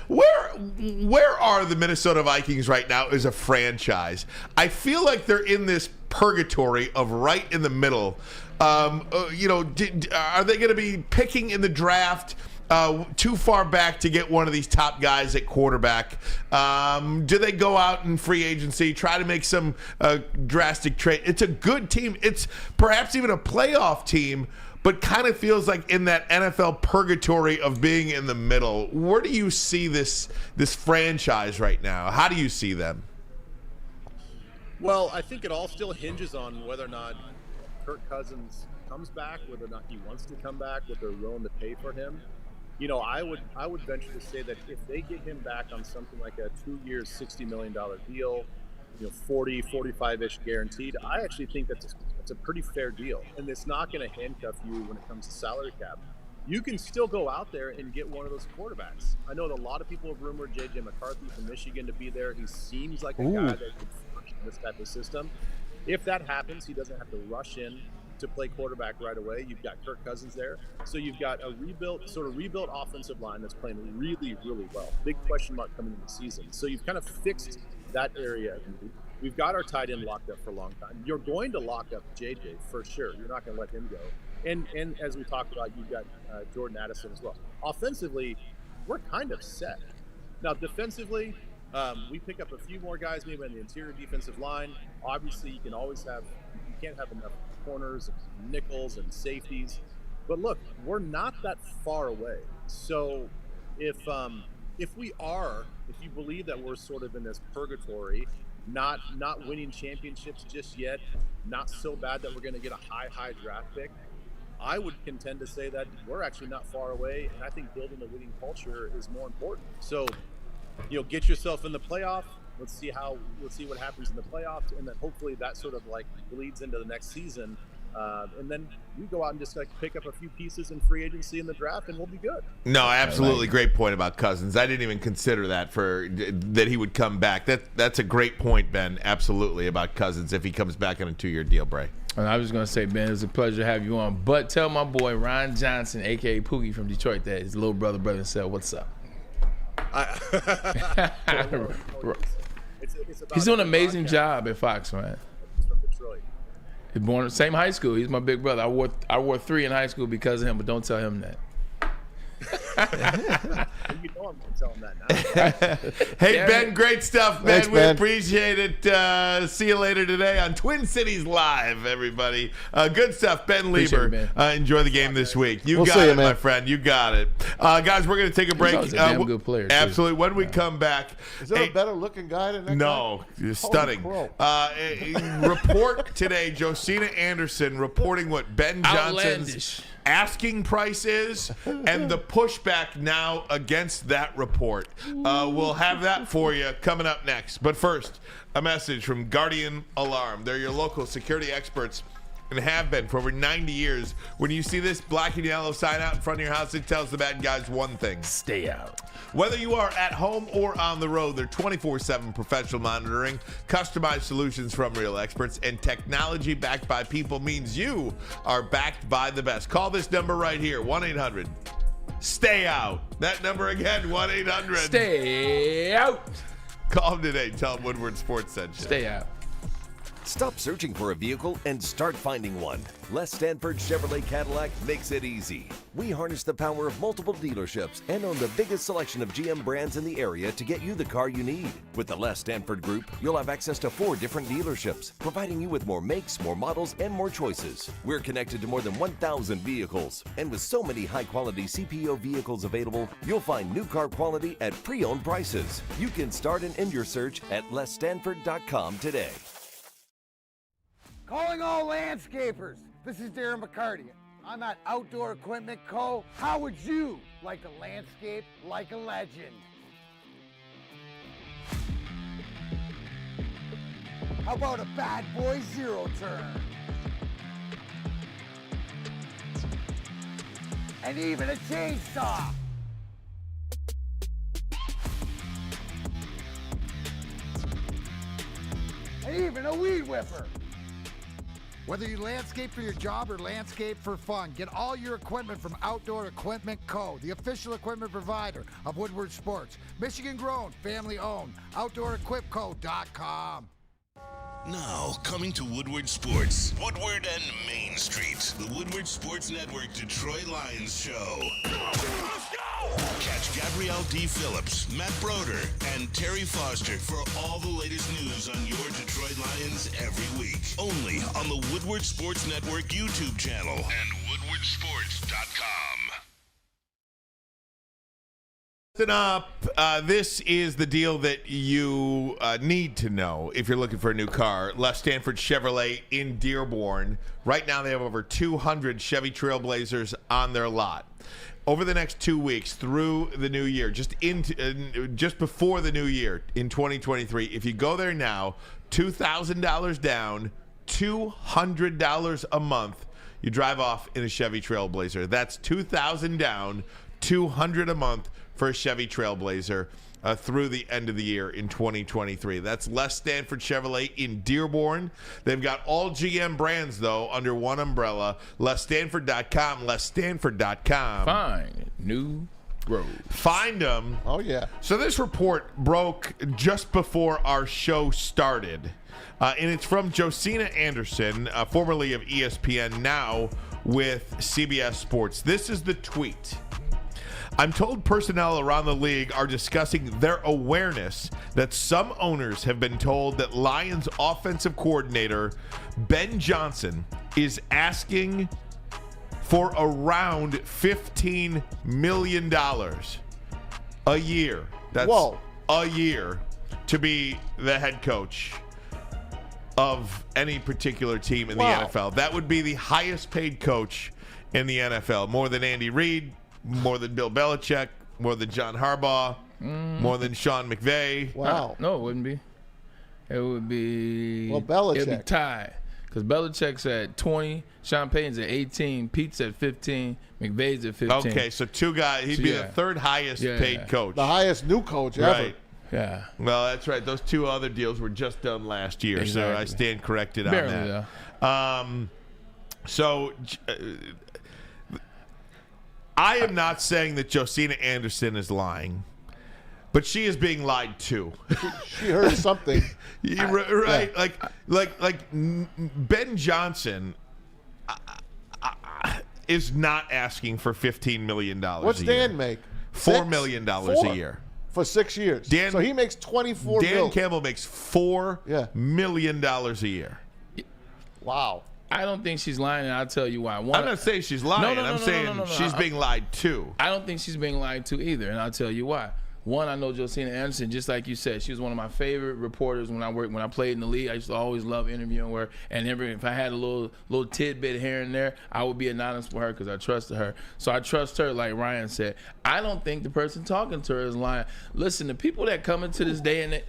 where are the Minnesota Vikings right now as a franchise? I feel like they're in this purgatory of right in the middle. Are they going to be picking in the draft too far back to get one of these top guys at quarterback? Do they go out in free agency, try to make some drastic trade? It's a good team. It's perhaps even a playoff team, but kind of feels like in that NFL purgatory of being in the middle. Where do you see this franchise right now? How do you see them? Well, I think it all still hinges on whether or not Kirk Cousins comes back, whether or not he wants to come back, what they're willing to pay for him. I would venture to say that if they get him back on something like a 2-year, $60 million deal, 40, 45-ish guaranteed, I actually think that's a pretty fair deal. And it's not going to handcuff you when it comes to salary cap. You can still go out there and get one of those quarterbacks. I know that a lot of people have rumored J.J. McCarthy from Michigan to be there. He seems like a guy that could function in this type of system. If that happens, he doesn't have to rush in to play quarterback right away. You've got Kirk Cousins there. So you've got a rebuilt offensive line that's playing really, really well. Big question mark coming into the season. So you've kind of fixed that area. We've got our tight end locked up for a long time. You're going to lock up JJ for sure. You're not going to let him go. And as we talked about, you've got Jordan Addison as well. Offensively, we're kind of set. Now, defensively, we pick up a few more guys maybe on the interior defensive line. Obviously, you can't have enough corners and nickels and safeties. But look, we're not that far away. So if you believe that we're sort of in this purgatory, not winning championships just yet, not so bad that we're going to get a high draft pick, I would contend to say that we're actually not far away, and I think building a winning culture is more important. So, get yourself in the playoff. Let's see what happens in the playoffs, and then hopefully that sort of like bleeds into the next season. And then we go out and just pick up a few pieces in free agency in the draft, and we'll be good. No, absolutely, great point about Cousins. I didn't even consider that that he would come back. That's a great point, Ben. Absolutely, about Cousins if he comes back on a 2-year deal, Bray. And I was going to say, Ben, it was a pleasure to have you on. But tell my boy Ron Johnson, a.k.a. Pookie from Detroit, that his little brother said, what's up? He's doing an amazing job at Fox, man. He's from Detroit. He's born same high school. He's my big brother. I wore 3 in high school because of him, but don't tell him that. You know I'm going to tell him that now. Hey, Ben, great stuff, man. Thanks, we Ben. appreciate it. See you later today on Twin Cities Live, everybody. Good stuff, Ben Leber. Appreciate it, Enjoy the game this week. You We'll got see you, it, man. my friend. You got it. Guys, we're going to take a break. always a damn good player, too. Absolutely. When we come back. Is there a better looking guy than that No, guy? you're stunning. crow. Report today, Josina Anderson reporting what Ben Johnson's Outlandish. asking price is and the pushback now against that report. We'll have that for you coming up next. But first, a message from Guardian Alarm. They're your local security experts and have been for over 90 years. When you see this black and yellow sign out in front of your house, it tells the bad guys one thing. Stay out. Whether you are at home or on the road, they're 24/7 professional monitoring, customized solutions from real experts, and technology backed by people means you are backed by the best. Call this number right here, 1-800-STAY-OUT. That number again, 1-800. Stay out. Call them today. Tell them Woodward Sports sent you. Stay out. Stop searching for a vehicle and start finding one. Les Stanford Chevrolet Cadillac makes it easy. We harness the power of multiple dealerships and own the biggest selection of GM brands in the area to get you the car you need. With the Les Stanford Group, you'll have access to 4 different dealerships, providing you with more makes, more models, and more choices. We're connected to more than 1,000 vehicles. And with so many high-quality CPO vehicles available, you'll find new car quality at pre-owned prices. You can start and end your search at lesstanford.com today. Calling all landscapers. This is Darren McCarty. I'm at Outdoor Equipment Co. How would you like to landscape like a legend? How about a bad boy zero turn? And even a chainsaw. And even a weed whipper. Whether you landscape for your job or landscape for fun, get all your equipment from Outdoor Equipment Co., the official equipment provider of Woodward Sports. Michigan grown, family owned. OutdoorEquipCo.com. Now, coming to Woodward Sports, Woodward and Main Street, the Woodward Sports Network Detroit Lions show. Let's go! Catch Gabrielle D. Phillips, Matt Broder, and Terry Foster for all the latest news on your Detroit Lions every week. Only on the Woodward Sports Network YouTube channel and woodwardsports.com. Listen up. This is the deal that you need to know if you're looking for a new car. Les Stanford Chevrolet in Dearborn. Right now they have over 200 Chevy Trailblazers on their lot. Over the next 2 weeks through the new year, just before the new year in 2023, if you go there now, $2,000 down, $200 a month, you drive off in a Chevy Trailblazer. That's $2,000 down, $200 a month for a Chevy Trailblazer through the end of the year in 2023. That's Les Stanford Chevrolet in Dearborn. They've got all GM brands, though, under one umbrella. LesStanford.com, LesStanford.com. Fine. New road. Find them. Oh, yeah. So this report broke just before our show started. And it's from Josina Anderson, formerly of ESPN, now with CBS Sports. This is the tweet. I'm told personnel around the league are discussing their awareness that some owners have been told that Lions offensive coordinator Ben Johnson is asking for around $15 million a year. That's a year to be the head coach of any particular team in the NFL. That would be the highest paid coach in the NFL, more than Andy Reid, more than Bill Belichick, more than John Harbaugh, more than Sean McVay. Wow. No, it wouldn't be. It would be. Well, Belichick. It'd be tied. Because Belichick's at 20, Sean Payton's at 18, Pete's at 15, McVay's at 15. Okay, so two guys. He'd be the third highest paid coach. The highest new coach ever. Right. Yeah. Well, that's right. Those two other deals were just done last year, so I stand corrected on Barely, that. So I am not saying that Josina Anderson is lying, but she is being lied to. She heard something. Right? Yeah. Like Ben Johnson is not asking for $15 million. What's Dan make? $4 million a year. For 6 years. So he makes $24 million. Dan Campbell makes $4 million a year. Wow. I don't think she's lying, and I'll tell you why. One, I'm not saying she's lying. I'm saying she's being lied to. I don't think she's being lied to either, and I'll tell you why. One, I know Josina Anderson, just like you said, she was one of my favorite reporters when I played in the league. I used to always love interviewing her, and if I had a little tidbit here and there, I would be anonymous for her because I trusted her. So I trust her, like Ryan said. I don't think the person talking to her is lying. Listen, the people that come into this day and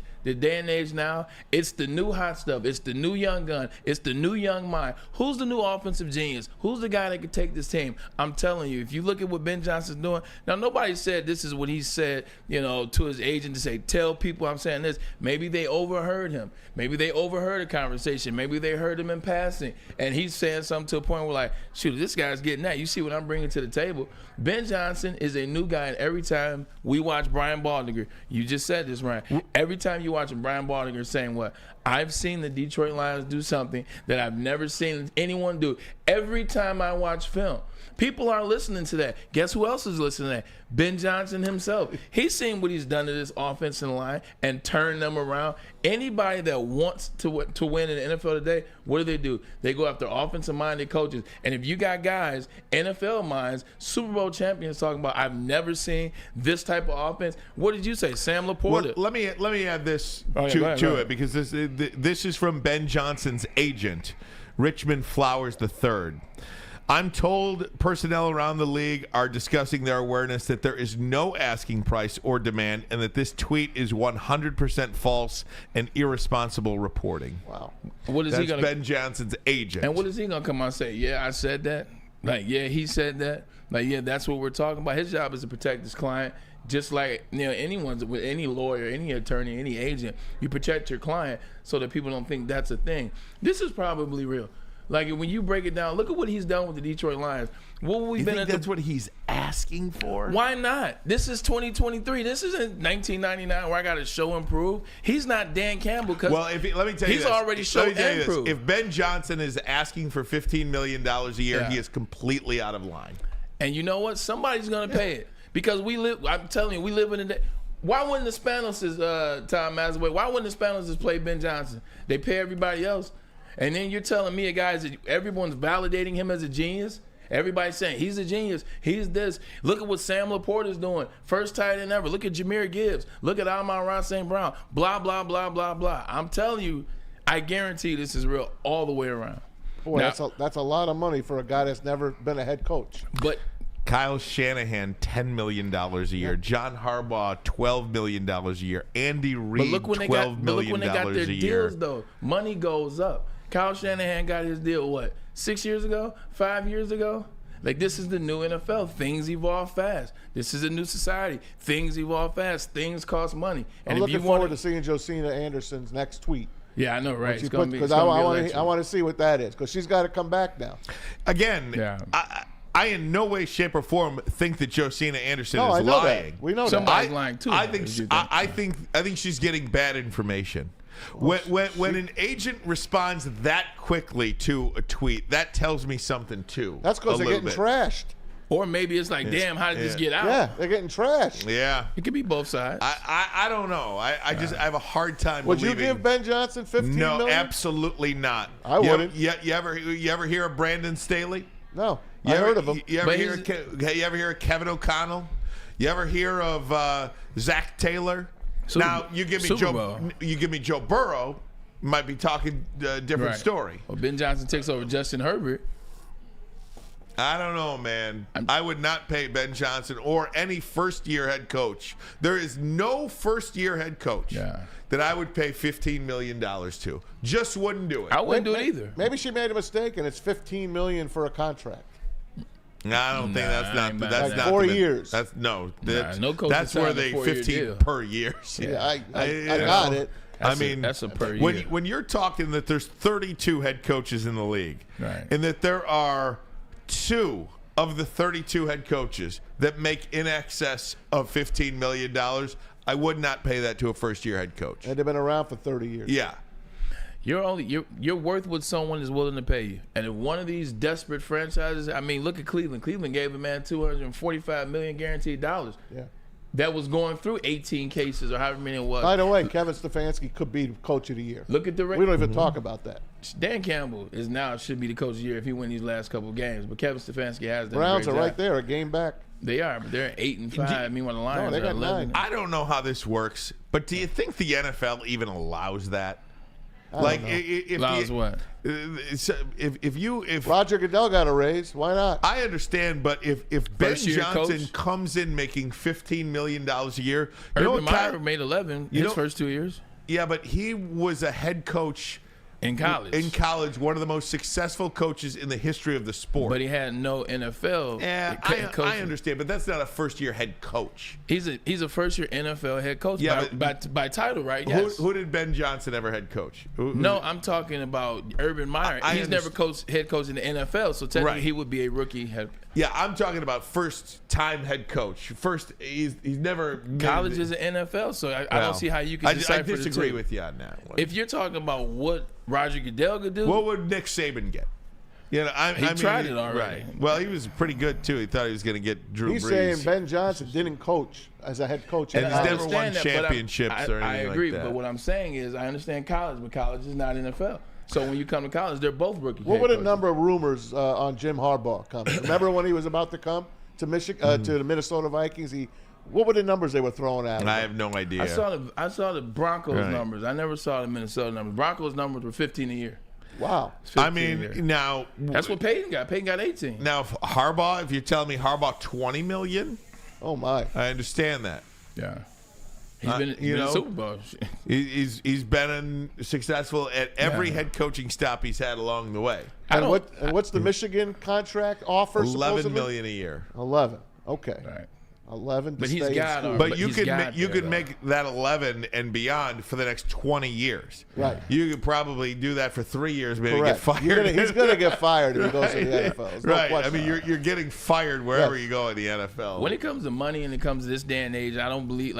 age now, it's the new hot stuff. It's the new young gun. It's the new young mind. Who's the new offensive genius? Who's the guy that could take this team? I'm telling you, if you look at what Ben Johnson's doing, now nobody said this is what he said, to his agent to say, tell people I'm saying this. Maybe they overheard him. Maybe they overheard a conversation. Maybe they heard him in passing. And he's saying something to a point where, like, shoot, this guy's getting that. You see what I'm bringing to the table? Ben Johnson is a new guy, and every time we watch Brian Baldinger, you just said this, Ryan, every time you watching Brian Baldinger saying what? I've seen the Detroit Lions do something that I've never seen anyone do. Every time I watch film, people are listening to that. Guess who else is listening to that? Ben Johnson himself. He's seen what he's done to this offensive line and turned them around. Anybody that wants to win in the NFL today, what do? They go after offensive-minded coaches. And if you got guys, NFL minds, Super Bowl champions talking about, I've never seen this type of offense. What did you say, Sam Laporta? Well, let me add this to it because this is from Ben Johnson's agent, Richmond Flowers III. I'm told personnel around the league are discussing their awareness that there is no asking price or demand and that this tweet is 100% false and irresponsible reporting. Wow. That's Ben Johnson's agent. And what is he going to come out and say? Yeah, I said that. Like, yeah, he said that. Like, yeah, that's what we're talking about. His job is to protect his client. Just like anyone's, with any lawyer, any attorney, any agent, you protect your client so that people don't think that's a thing. This is probably real. Like, when you break it down, look at what he's done with the Detroit Lions. You think that's what he's asking for? Why not? This is 2023. This isn't 1999 where I got to show and prove. He's not Dan Campbell because let me tell you he's already shown and proved. If Ben Johnson is asking for $15 million a year, he is completely out of line. And you know what? Somebody's going to pay it because I'm telling you, we live in a day. Why wouldn't the Spanos, Tom Mazaway, why wouldn't the Spanos play Ben Johnson? They pay everybody else. And then you're telling me, guys, that everyone's validating him as a genius? Everybody's saying he's a genius. He's this. Look at what Sam Laporta's doing. First tight end ever. Look at Jahmyr Gibbs. Look at Amon-Ra St. Brown. Blah, blah, blah, blah, blah. I'm telling you, I guarantee this is real all the way around. Boy, that's a lot of money for a guy that's never been a head coach. But Kyle Shanahan, $10 million a year. John Harbaugh, $12 million a year. Andy Reid, $12 million a year. Deals, though, money goes up. Kyle Shanahan got his deal, 6 years ago? 5 years ago? Like, this is the new NFL. Things evolve fast. This is a new society. Things evolve fast. Things cost money. And I'm looking forward to seeing Josina Anderson's next tweet. Yeah, I know, right? Because I want to see what that is because she's got to come back now. Again, I in no way, shape, or form think that Josina Anderson is lying. That. We know somebody's lying too. I think she's getting bad information. When an agent responds that quickly to a tweet, that tells me something too. That's because they're getting trashed. Or maybe it's like, damn, how did this get out? Yeah, they're getting trashed. Yeah, it could be both sides. I don't know. I have a hard time. Would believing. you give Ben Johnson $15 million? No, absolutely not. I wouldn't. You ever hear of Brandon Staley? No, I heard of him. You ever hear of Kevin O'Connell? You ever hear of Zach Taylor? Now you give me Joe Burrow, might be talking a different story. Well, Ben Johnson takes over Justin Herbert. I don't know, man. I would not pay Ben Johnson or any first-year head coach. There is no first-year head coach that I would pay $15 million to. Just wouldn't do it. I wouldn't do it either. Maybe she made a mistake and it's $15 million for a contract. No, I don't think that's not 4 years. That's no coach. That's where they 15 per year. Yeah, I got it. That's a per year. When you're talking that there's 32 head coaches in the league, and that there are 2 of the 32 head coaches that make in excess of $15 million, I would not pay that to a first-year head coach. And they've been around for 30 years. Yeah. You're worth what someone is willing to pay you. And if one of these desperate franchises, look at Cleveland. Cleveland gave a man $245 million guaranteed dollars. Yeah. that was going through 18 cases or however many it was. By the way, Kevin Stefanski could be Coach of the Year. Look at the We don't even talk about that. Dan Campbell should be the Coach of the Year if he wins these last couple of games. But Kevin Stefanski has done Browns a are great right job. there, a game back. They are, but they're 8-5. Meanwhile, the Lions they are got 11. 9. I don't know how this works, but do you think the NFL even allows that? Like, allows what? If Roger Goodell got a raise, why not? I understand, but if Ben Johnson coach? comes in making $15 million a year, Urban Meyer made 11 his first 2 years. Yeah, but he was a head coach in college. One of the most successful coaches in the history of the sport. But he had no NFL. Yeah, I understand, but that's not a first-year head coach. He's a first-year NFL head coach. Yeah, by title, right? Yes. Who did Ben Johnson ever head coach? No, I'm talking about Urban Meyer. He's never head coach in the NFL, so technically he would be a rookie head. Yeah, I'm talking about first-time head coach. He's never college is an NFL, so I don't see how you can decipher the two. I disagree with you on that one. If you're talking about what Roger Goodell could do, what would Nick Saban get? You know, he tried it already. Right. Well, he was pretty good too. He thought he was going to get Drew Brees. He's saying Ben Johnson didn't coach as a head coach, and he's never won championships or anything I agree, like that. But what I'm saying is, I understand college, but college is not NFL. So when you come to college, they're both rookie. What were the number of rumors on Jim Harbaugh coming? Remember when he was about to come to Michigan to the Minnesota Vikings? What were the numbers they were throwing at him? I have no idea. I saw the Broncos numbers. I never saw the Minnesota numbers. Broncos numbers were 15 a year. Wow. I mean, now that's what Peyton got. Peyton got 18. Now, if you're telling me Harbaugh $20 million, oh my, I understand that. Yeah. He's been in Super Bowl. He's been successful at every head coaching stop he's had along the way. And what's the Michigan contract offer? $11 million a year. 11. Okay. Right. 11. But he's got it. But you could make that 11 and beyond for the next 20 years. Right. You could probably do that for 3 years, maybe get fired. He's going to get fired if he goes to the NFL. Right. I mean, you're getting fired wherever you go in the NFL. When it comes to money and it comes to this day and age, I don't believe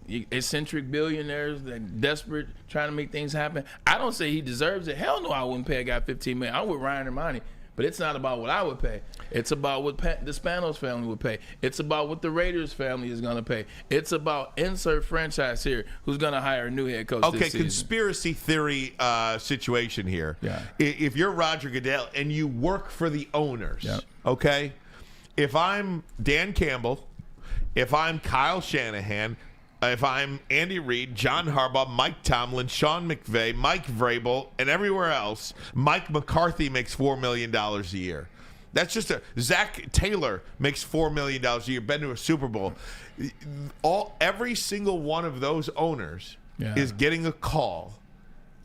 eccentric billionaires that desperate trying to make things happen. I don't say he deserves it. Hell no, I wouldn't pay a guy $15 million. I'm with Ryan Ermanni. But it's not about what I would pay. It's about what the Spanos family would pay. It's about what the Raiders family is going to pay. It's about insert franchise here who's going to hire a new head coach this season. Conspiracy theory situation here. Yeah. If you're Roger Goodell and you work for the owners, okay? If I'm Dan Campbell, if I'm Kyle Shanahan, if I'm Andy Reid, John Harbaugh, Mike Tomlin, Sean McVay, Mike Vrabel, and everywhere else, Mike McCarthy makes $4 million a year. That's just Zach Taylor makes $4 million a year, been to a Super Bowl. Every single one of those owners is getting a call,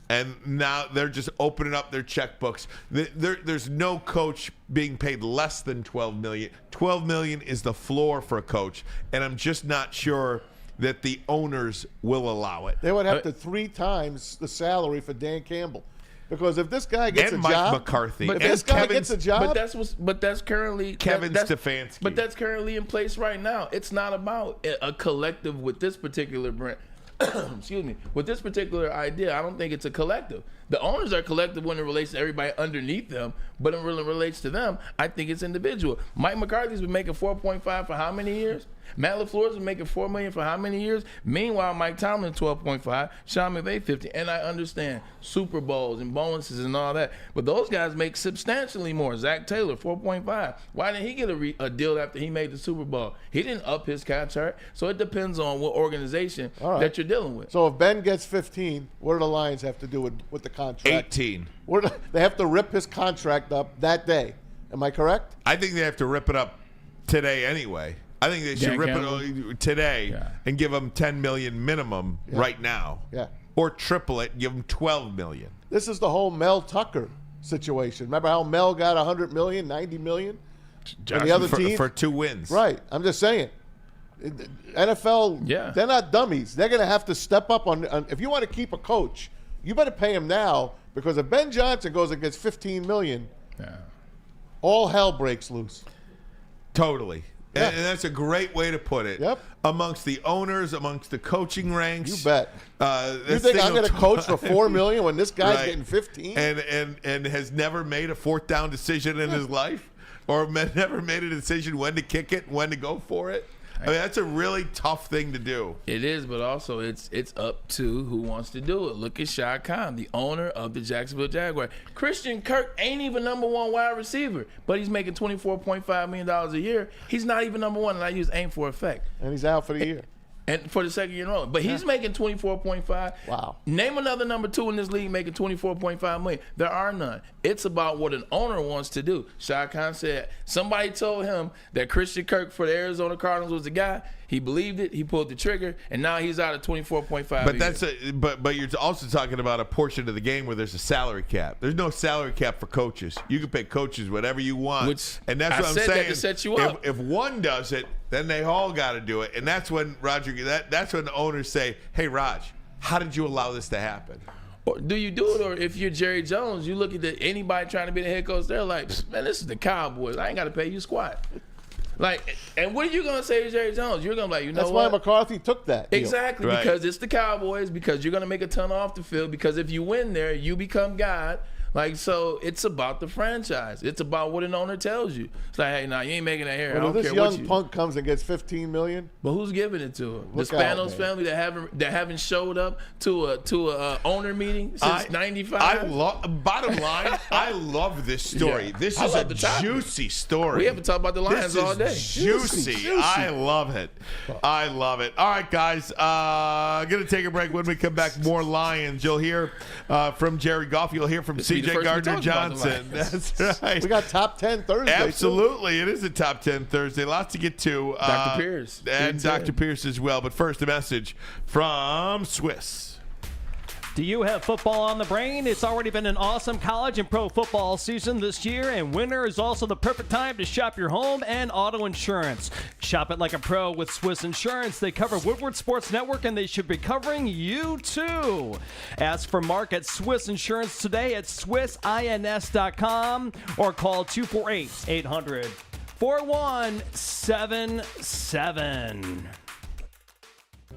and now they're just opening up their checkbooks. There's no coach being paid less than $12 million. $12 million is the floor for a coach, and I'm just not sure that the owners will allow it. They would have to 3 times the salary for Dan Campbell, because if this guy gets and a Mike job, McCarthy, but and this guy gets a job, but that's currently Kevin Stefanski. But that's currently in place right now. It's not about a collective with this particular brand. Excuse me. With this particular idea, I don't think it's a collective. The owners are collective when it relates to everybody underneath them, but when it relates to them, I think it's individual. Mike McCarthy's been making 4.5 for how many years? Matt LaFleur's been making $4 million for how many years? Meanwhile, Mike Tomlin 12.5, Sean McVay 50, and I understand Super Bowls and bonuses and all that, but those guys make substantially more. Zach Taylor 4.5. Why didn't he get a deal after he made the Super Bowl? He didn't up his contract, so it depends on what organization that you're dealing with. So if Ben gets 15, what do the Lions have to do with the contract? 18. They have to rip his contract up that day. Am I correct? I think they have to rip it up today anyway. I think they should rip it today and give him $10 million minimum right now. Yeah. Or triple it and give him $12 million. This is the whole Mel Tucker situation. Remember how Mel got $100 million, $90 million? And the other team? For 2 wins. Right. I'm just saying. NFL, they're not dummies. They're going to have to step up on if you want to keep a coach, you better pay him now, because if Ben Johnson goes and gets $15 million, all hell breaks loose. Totally. And that's a great way to put it. Yep. Amongst the owners, amongst the coaching ranks. You bet. You think I'm going to coach for $4 million when this guy's getting 15? And has never made a 4th down decision in his life, or never made a decision when to kick it, when to go for it. I mean, that's a really tough thing to do. It is, but also it's up to who wants to do it. Look at Shad Khan, the owner of the Jacksonville Jaguars. Christian Kirk ain't even #1 wide receiver, but he's making $24.5 million a year. He's not even #1, and I use ain't for effect. And he's out for the year. And for the second year in a row. But he's making $24.5. Wow. Name another #2 in this league making $24.5 million. There are none. It's about what an owner wants to do. Shad Khan said somebody told him that Christian Kirk for the Arizona Cardinals was the guy. He believed it. He pulled the trigger, and now he's out at $24.5. But you're also talking about a portion of the game where there's a salary cap. There's no salary cap for coaches. You can pay coaches whatever you want, and that's what I'm saying. That to set you up. If one does it, then they all got to do it, and that's when that's when the owners say, "Hey, Raj, how did you allow this to happen?" Or do you do it, or if you're Jerry Jones, you look at anybody trying to be the head coach, they're like, man, this is the Cowboys. I ain't got to pay you squat. Like, and what are you gonna say to Jerry Jones? You're gonna be like, you know That's what? why McCarthy took that deal. Exactly, Right. because it's the Cowboys, because you're gonna make a ton off the field, because if you win there, you become God. Like, so it's about the franchise. It's about what an owner tells you. It's like, hey, nah, you ain't making that here. I But don't if care this what young you. punk comes and gets $15 million, But who's giving it to him? The Look out, Spanos man. family that haven't showed up to a owner meeting since '95. Bottom line, I love this story. Yeah. This I is love a the topic. juicy story. We haven't talked about the Lions This all is day. Juicy. I love it. I love it. All right, guys. Going to take a break. When we come back, more Lions. You'll hear from Jerry Goff. You'll hear from This will be the C.J. first we talk about the Gardner-Johnson. Lions. That's right. we got top 10 Thursday. too. Absolutely. It is a top 10 Thursday. Lots to get to. Dr. Pierce. And Dr. Pierce as well. But first, a message from Swiss. Do you have football on the brain? It's already been an awesome college and pro football season this year, and winter is also the perfect time to shop your home and auto insurance. Shop it like a pro with Swiss Insurance. They cover Woodward Sports Network, and they should be covering you too. Ask for Mark at Swiss Insurance today at SwissINS.com or call 248-800-4177.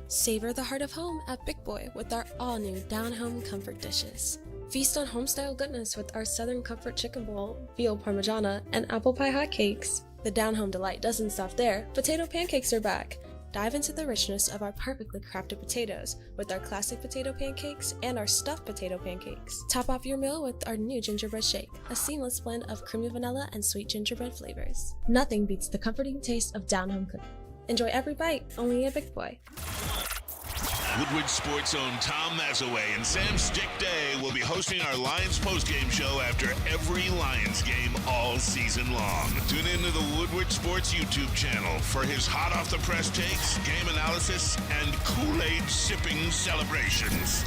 Savor the heart of home at Big Boy with our all-new Down Home Comfort dishes. Feast on home-style goodness with our Southern Comfort Chicken Bowl, veal parmigiana, and apple pie hotcakes. The Down Home delight doesn't stop there. Potato pancakes are back. Dive into the richness of our perfectly crafted potatoes with our classic potato pancakes and our stuffed potato pancakes. Top off your meal with our new gingerbread shake, a seamless blend of creamy vanilla and sweet gingerbread flavors. Nothing beats the comforting taste of Down Home cooking. Enjoy every bite, only at Big Boy. Woodward Sports' own Tom Mazaway and Sam Stick Day will be hosting our Lions postgame show after every Lions game all season long. Tune into the Woodward Sports YouTube channel for his hot off the press takes, game analysis, and Kool-Aid sipping celebrations.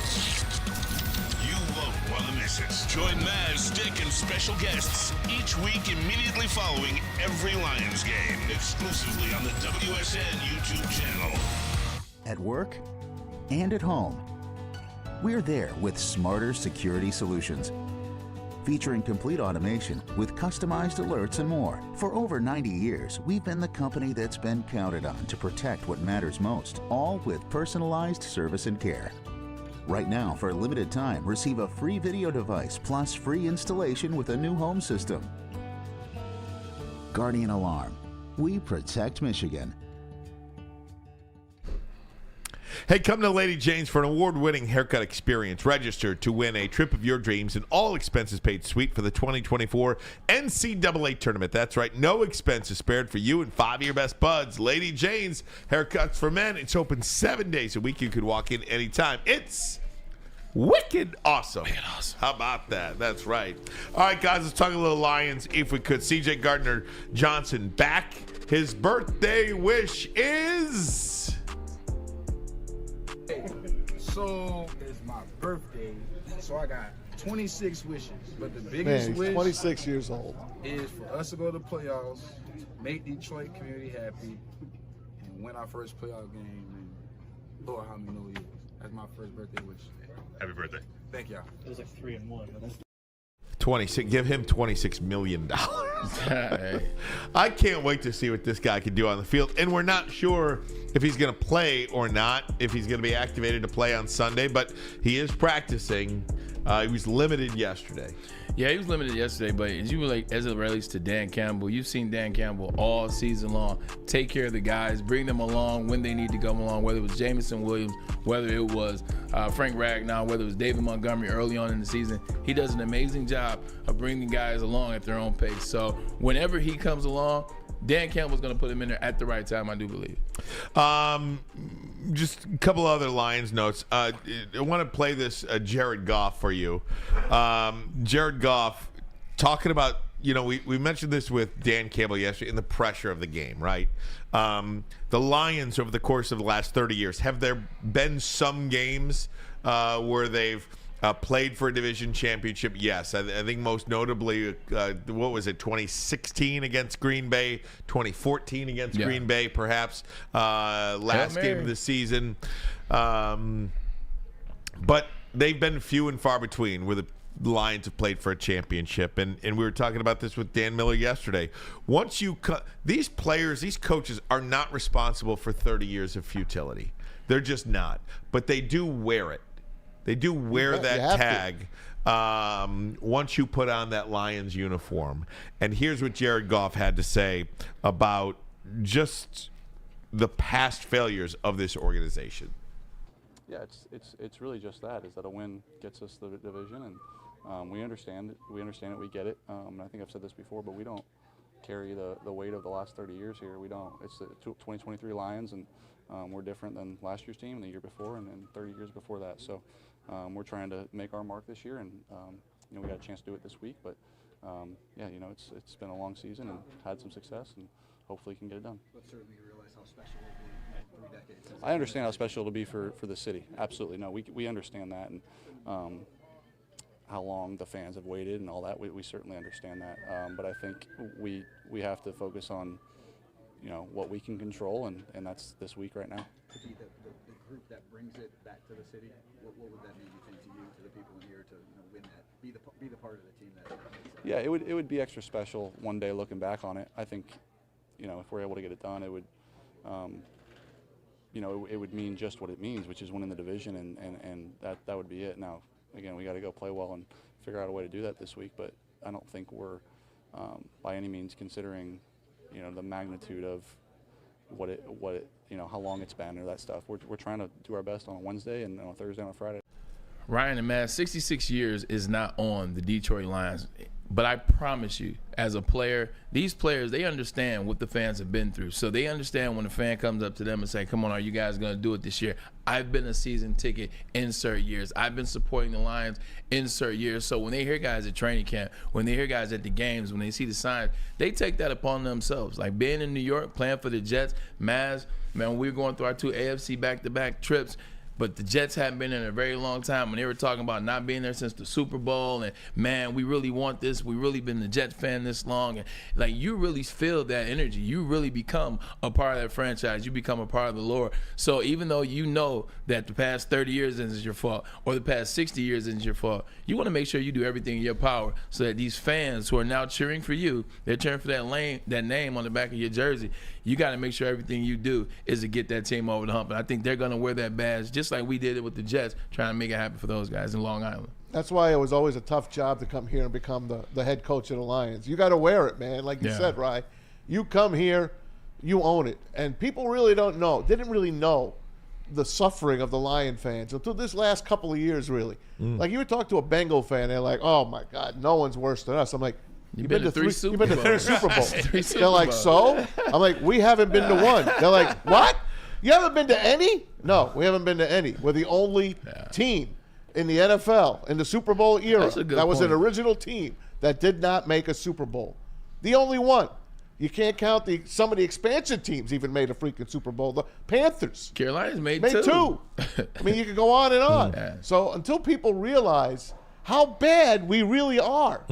You won't want to miss it. Join Maz, Stick, and special guests each week immediately following every Lions game, exclusively on the WSN YouTube channel. At work and at home, we're there with smarter security solutions. Featuring complete automation with customized alerts and more. For over 90 years, we've been the company that's been counted on to protect what matters most, all with personalized service and care. Right now, for a limited time, receive a free video device plus free installation with a new home system. Guardian Alarm. We protect Michigan. Hey, come to Lady Jane's for an award-winning haircut experience. Register to win a trip of your dreams and all expenses paid suite for the 2024 NCAA tournament. That's right, no expenses spared for you and 5 of your best buds. Lady Jane's Haircuts for Men. It's open 7 days a week. You could walk in anytime. It's wicked awesome. Wicked awesome. How about that? That's right. All right, guys, let's talk a little Lions if we could. C.J. Gardner-Johnson back. His birthday wish is... So it's my birthday, so I got 26 wishes, but the biggest Man, he's wish 26 years old. is for us to go to the playoffs, make Detroit community happy, and win our first playoff game, and Lord, how many know years. That's my first birthday wish. Happy birthday. Thank y'all. It was like 3-1, but that's 26. Give him $26 million. I can't wait to see what this guy can do on the field. And we're not sure if he's going to play or not, if he's going to be activated to play on Sunday, but he is practicing. He was limited yesterday. Yeah, he was limited yesterday, but as it relates to Dan Campbell, you've seen Dan Campbell all season long take care of the guys, bring them along when they need to come along, whether it was Jamison Williams, whether it was Frank Ragnow, whether it was David Montgomery early on in the season. He does an amazing job of bringing guys along at their own pace. So whenever he comes along, Dan Campbell's going to put him in there at the right time, I do believe. Just a couple other Lions notes. I want to play this Jared Goff for you. Jared Goff talking about, we mentioned this with Dan Campbell yesterday in the pressure of the game, right? The Lions over the course of the last 30 years, have there been some games where they've played for a division championship? Yes. I think most notably, 2016 against Green Bay, 2014 against Green Bay, perhaps last game of the season. But they've been few and far between where the Lions have played for a championship. And we were talking about this with Dan Miller yesterday. Once you these players, these coaches are not responsible for 30 years of futility. They're just not. But they do wear it. They do wear that tag once you put on that Lions uniform. And here's what Jared Goff had to say about just the past failures of this organization. Yeah, it's really just that, is that a win gets us the division, and we understand it. We get it. And I think I've said this before, but we don't carry the weight of the last 30 years here. We don't. It's the 2023 Lions, and we're different than last year's team, the year before, and 30 years before that. So we're trying to make our mark this year, and we got a chance to do it this week. But it's been a long season and had some success, and hopefully can get it done. But certainly you realize how special it will be 3 decades. I understand how special it'll be for the city. Absolutely, no, we understand that, and how long the fans have waited and all that. We certainly understand that, but I think we have to focus on what we can control, and that's this week right now. To be the group that brings it back to the city, what would that mean, you think, to you, to the people in here, to win that, be the part of the team that makes that? Yeah, it would be extra special one day looking back on it. I think, if we're able to get it done, it would, it would mean just what it means, which is winning the division, and that would be it. Now, again, we got to go play well and figure out a way to do that this week, but I don't think we're by any means considering, the magnitude of what it how long it's been or that stuff. We're trying to do our best on a Wednesday and on a Thursday and a Friday. Ryan and Matt, 66 years is not on the Detroit Lions. But I promise you, as a player, these players, they understand what the fans have been through. So they understand when a fan comes up to them and say, come on, are you guys going to do it this year? I've been a season ticket, insert years. I've been supporting the Lions, insert years. So when they hear guys at training camp, when they hear guys at the games, when they see the signs, they take that upon themselves. Like being in New York, playing for the Jets, Maz, man, we were going through our 2 AFC back-to-back trips. But the Jets hadn't been in a very long time when they were talking about not being there since the Super Bowl. And, man, we really want this. We really been the Jets fan this long. And, like, you really feel that energy. You really become a part of that franchise. You become a part of the lore. So even though you know that the past 30 years isn't your fault or the past 60 years isn't your fault, you want to make sure you do everything in your power so that these fans who are now cheering for you, they're cheering for that name on the back of your jersey. You got to make sure everything you do is to get that team over the hump. And I think they're going to wear that badge just like we did it with the Jets, trying to make it happen for those guys in Long Island. That's why it was always a tough job to come here and become the head coach of the Lions. You got to wear it, man. Like you said, Ryan. You come here, you own it. And people really didn't really know the suffering of the Lion fans until this last couple of years, really. Like you would talk to a Bengal fan, they're like, oh, my God, no one's worse than us. I'm like, You've been to 3 Super Bowls. You've been to 3 Super Bowls. They're like, so? I'm like, we haven't been to one. They're like, what? You haven't been to any? No, we haven't been to any. We're the only team in the NFL in the Super Bowl era that was an original team that did not make a Super Bowl. The only one. You can't count some of the expansion teams even made a freaking Super Bowl. The Panthers. Carolina's made 2. I mean, you could go on and on. So until people realize how bad we really are,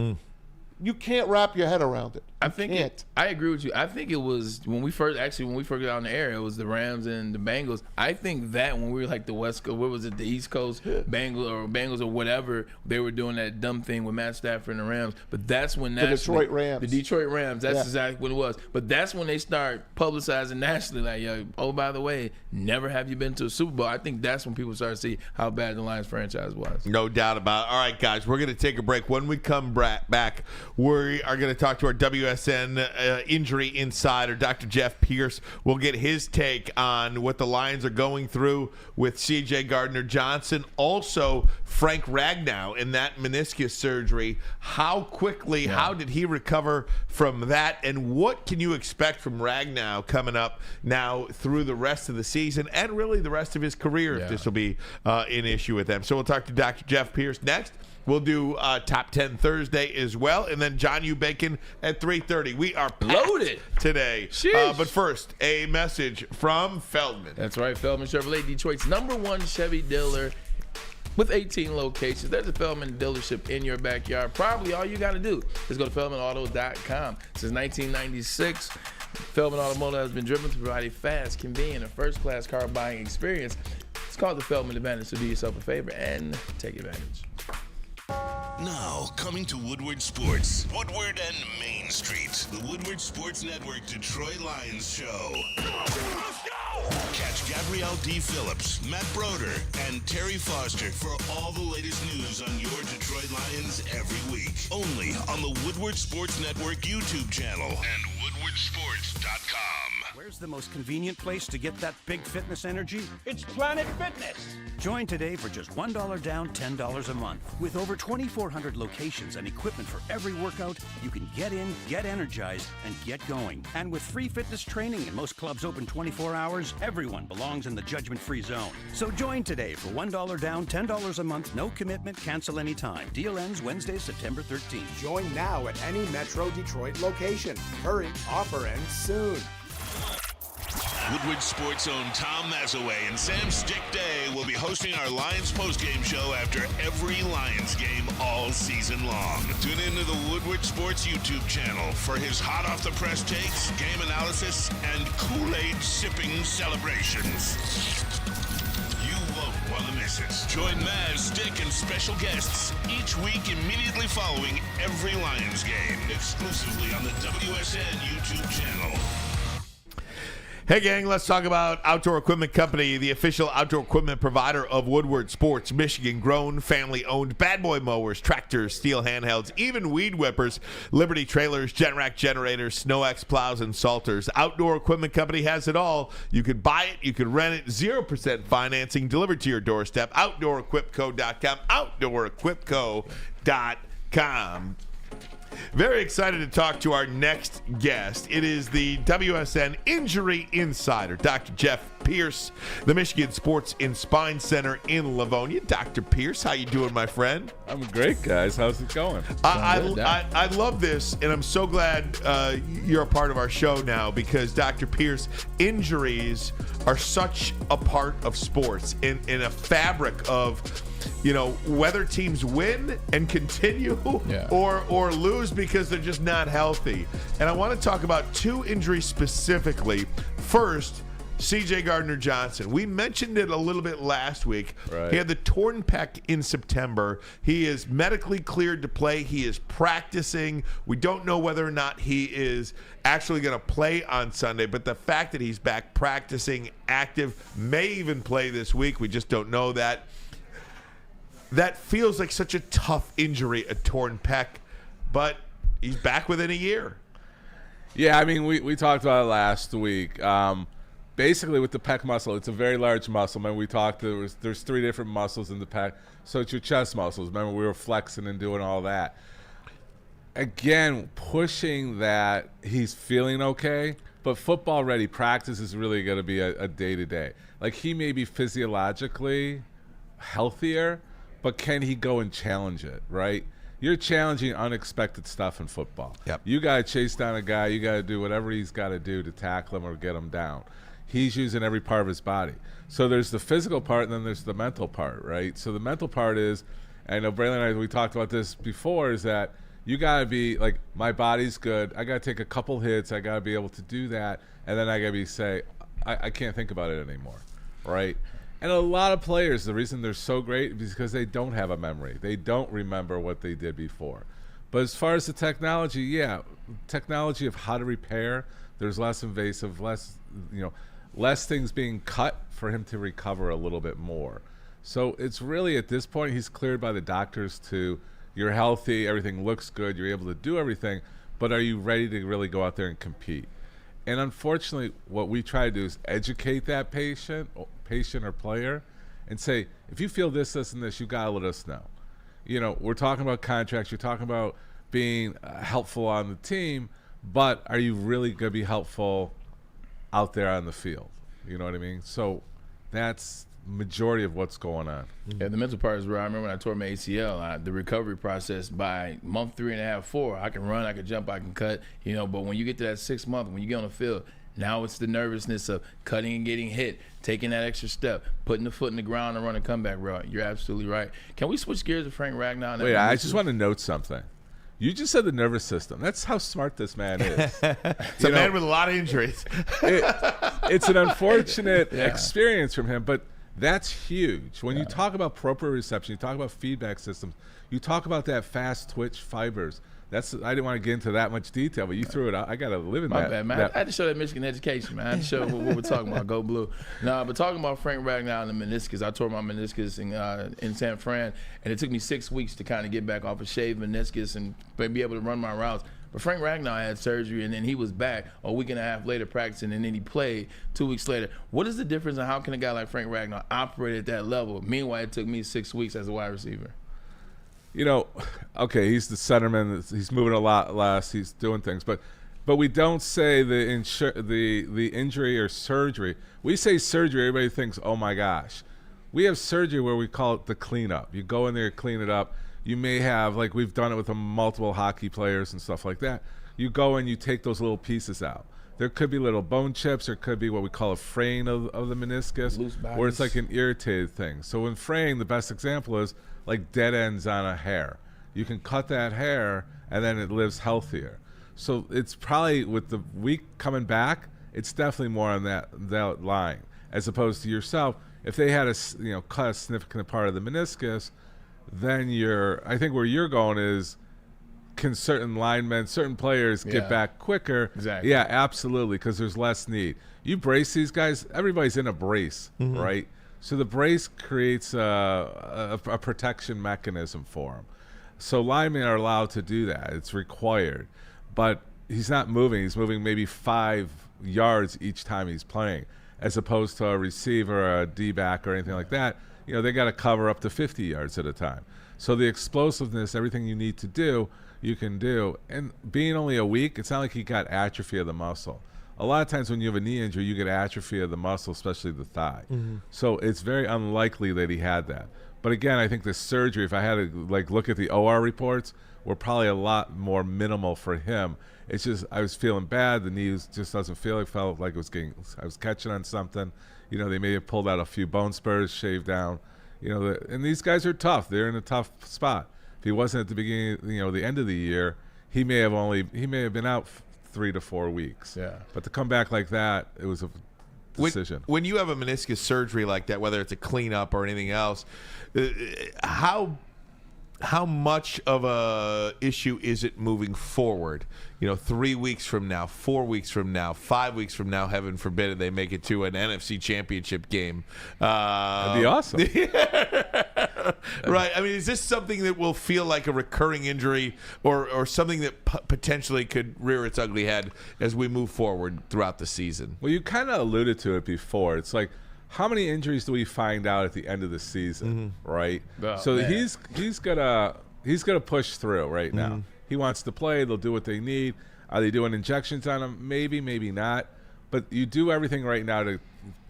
you can't wrap your head around it. I think I agree with you. I think it was when we first got on the air, it was the Rams and the Bengals. I think that when we were like the West Coast, what was it, the East Coast Bengals or whatever, they were doing that dumb thing with Matt Stafford and the Rams. But that's when The Detroit Rams. That's exactly what it was. But that's when they start publicizing nationally, like, yo, oh, by the way, never have you been to a Super Bowl. I think that's when people started to see how bad the Lions franchise was. No doubt about it. All right, guys, we're going to take a break. When we come back, we are going to talk to our WSN injury insider, Dr. Jeff Pierce. We'll get his take on what the Lions are going through with C.J. Gardner-Johnson. Also, Frank Ragnow in that meniscus surgery. How quickly, how did he recover from that? And what can you expect from Ragnow coming up now through the rest of the season and really the rest of his career if this will be an issue with them? So we'll talk to Dr. Jeff Pierce next. We'll do Top 10 Thursday as well. And then John U. Bacon at 3:30. We are loaded today. But first, a message from Feldman. That's right. Feldman Chevrolet, Detroit's #1 Chevy dealer with 18 locations. There's a Feldman dealership in your backyard. Probably all you got to do is go to feldmanauto.com. Since 1996, Feldman Automotive has been driven to provide a fast, convenient, and first-class car buying experience. It's called the Feldman Advantage, so do yourself a favor and take advantage. Now, coming to Woodward Sports, Woodward and Main Street, the Woodward Sports Network Detroit Lions Show. Catch Gabrielle D. Phillips, Matt Broder, and Terry Foster for all the latest news on your Detroit Lions every week. Only on the Woodward Sports Network YouTube channel and woodwardsports.com. Where's the most convenient place to get that big fitness energy? It's Planet Fitness. Join today for just $1 down, $10 a month. With over 2,400 locations and equipment for every workout, you can get in, get energized, and get going. And with free fitness training and most clubs open 24 hours, everyone belongs in the judgment-free zone. So join today for $1 down, $10 a month, no commitment, cancel anytime. Deal ends Wednesday, September 13th. Join now at any Metro Detroit location. Hurry, offer ends soon. Woodward Sports' own Tom Mazaway and Sam Stick Day will be hosting our Lions postgame show after every Lions game all season long. Tune into the Woodward Sports YouTube channel for his hot-off-the-press takes, game analysis, and Kool-Aid sipping celebrations. You won't want to miss it. Join Maz, Stick, and special guests each week immediately following every Lions game, exclusively on the WSN YouTube channel. Hey, gang, let's talk about Outdoor Equipment Company, the official outdoor equipment provider of Woodward Sports. Michigan-grown, family-owned bad boy mowers, tractors, steel handhelds, even weed whippers, Liberty trailers, Generac generators, SnowX plows, and salters. Outdoor Equipment Company has it all. You could buy it, you could rent it, 0% financing, delivered to your doorstep. OutdoorEquipCo.com, OutdoorEquipCo.com. Very excited to talk to our next guest. It is the WSN Injury Insider, Dr. Jeff Pierce, the Michigan Sports and Spine Center in Livonia. Dr. Pierce, how you doing, my friend? I'm great, guys. How's it going? I love this, and I'm so glad you're a part of our show now because, Dr. Pierce, injuries are such a part of sports in a fabric of, whether teams win and continue or lose because they're just not healthy. And I want to talk about two injuries specifically. First, C.J. Gardner-Johnson. We mentioned it a little bit last week. Right. He had the torn pec in September. He is medically cleared to play. He is practicing. We don't know whether or not he is actually going to play on Sunday, but the fact that he's back practicing, active, may even play this week, we just don't know that. That feels like such a tough injury, a torn pec, but he's back within a year. Yeah, I mean, we talked about it last week. Basically, with the pec muscle, it's a very large muscle. Remember, we talked, there's three different muscles in the pec. So it's your chest muscles. Remember, we were flexing and doing all that. Again, pushing that he's feeling okay, but football-ready practice is really going to be a day-to-day. Like, he may be physiologically healthier, but can he go and challenge it, right? You're challenging unexpected stuff in football. Yep. You got to chase down a guy. You got to do whatever he's got to do to tackle him or get him down. He's using every part of his body. So there's the physical part, and then there's the mental part, right? So the mental part is, I know Braylon and I, we talked about this before, is that You got to be like, my body's good. I got to take a couple hits. I got to be able to do that. And then I got to say, I can't think about it anymore, right? And a lot of players, the reason they're so great is because they don't have a memory. They don't remember what they did before. But as far as the technology, technology of how to repair, there's less invasive, less things being cut for him to recover a little bit more. So it's really, at this point, he's cleared by the doctors to, you're healthy, everything looks good, you're able to do everything, but are you ready to really go out there and compete? And unfortunately, what we try to do is educate that patient or player and say, if you feel this, and this, you got to let us know. We're talking about contracts, you're talking about being helpful on the team, but are you really going to be helpful out there on the field? You know what I mean? So that's majority of what's going on. Yeah, the mental part is where I remember when I tore my ACL, the recovery process by month 3.5, 4, I can run, I can jump, I can cut, but when you get to that 6th month, when you get on the field, now it's the nervousness of cutting and getting hit, taking that extra step, putting the foot in the ground and running a comeback route. You're absolutely right. Can we switch gears to Frank Ragnow? Wait, I just want to note something. You just said the nervous system. That's how smart this man is. It's a man with a lot of injuries. It's an unfortunate experience from him, but that's huge. When you talk about proprioception, you talk about feedback systems, you talk about that fast twitch fibers. I didn't want to get into that much detail, but you threw it out. I got to live in that. My bad, man. I had to show that Michigan education, man. I had to show what we're talking about. Go Blue. No, but talking about Frank Ragnow and the meniscus, I tore my meniscus in San Fran, and it took me 6 weeks to kind of get back off a shaved meniscus and be able to run my routes. But Frank Ragnow had surgery, and then he was back a week and a half later practicing, and then he played 2 weeks later. What is the difference, and how can a guy like Frank Ragnow operate at that level? Meanwhile, it took me 6 weeks as a wide receiver. Okay, he's the centerman. He's moving a lot less. He's doing things, but we don't say the injury or surgery. We say surgery. Everybody thinks, oh my gosh. We have surgery where we call it the cleanup. You go in there, clean it up. You may have, like we've done it with multiple hockey players and stuff like that. You go and you take those little pieces out. There could be little bone chips, or could be what we call a fraying of the meniscus, where it's like an irritated thing. So in fraying, the best example is like dead ends on a hair. You can cut that hair and then it lives healthier. So it's probably, with the week coming back, it's definitely more on that line, as opposed to yourself. If they had cut a significant part of the meniscus, then I think where you're going is, can certain linemen, certain players get back quicker? Exactly. Yeah, absolutely, because there's less need. You brace these guys, everybody's in a brace, right? So the brace creates a protection mechanism for them. So linemen are allowed to do that. It's required. But he's not moving. He's moving maybe 5 yards each time he's playing, as opposed to a receiver or a D-back or anything like that. They got to cover up to 50 yards at a time. So the explosiveness, everything you need to do, you can do. And being only a week, it's not like he got atrophy of the muscle. A lot of times when you have a knee injury, you get atrophy of the muscle, especially the thigh. So it's very unlikely that he had that. But again, I think the surgery, if I had to look at the OR reports, were probably a lot more minimal for him. It's just, I was feeling bad. The knee just doesn't feel like, felt like I was catching on something. They may have pulled out a few bone spurs, shaved down. And these guys are tough. They're in a tough spot. If he wasn't at the beginning, the end of the year, he may have been out 3 to 4 weeks. Yeah. But to come back like that, it was a decision. When you have a meniscus surgery like that, whether it's a cleanup or anything else, how much of a issue is it moving forward? 3 weeks from now, 4 weeks from now, 5 weeks from now, heaven forbid they make it to an NFC championship game. That'd be awesome. Right. I mean, is this something that will feel like a recurring injury, or something that potentially could rear its ugly head as we move forward throughout the season? Well, you kind of alluded to it before. It's like, how many injuries do we find out at the end of the season, right? Oh, so man. he's gonna push through right now. He wants to play. They'll do what they need. Are they doing injections on him? Maybe, maybe not. But you do everything right now to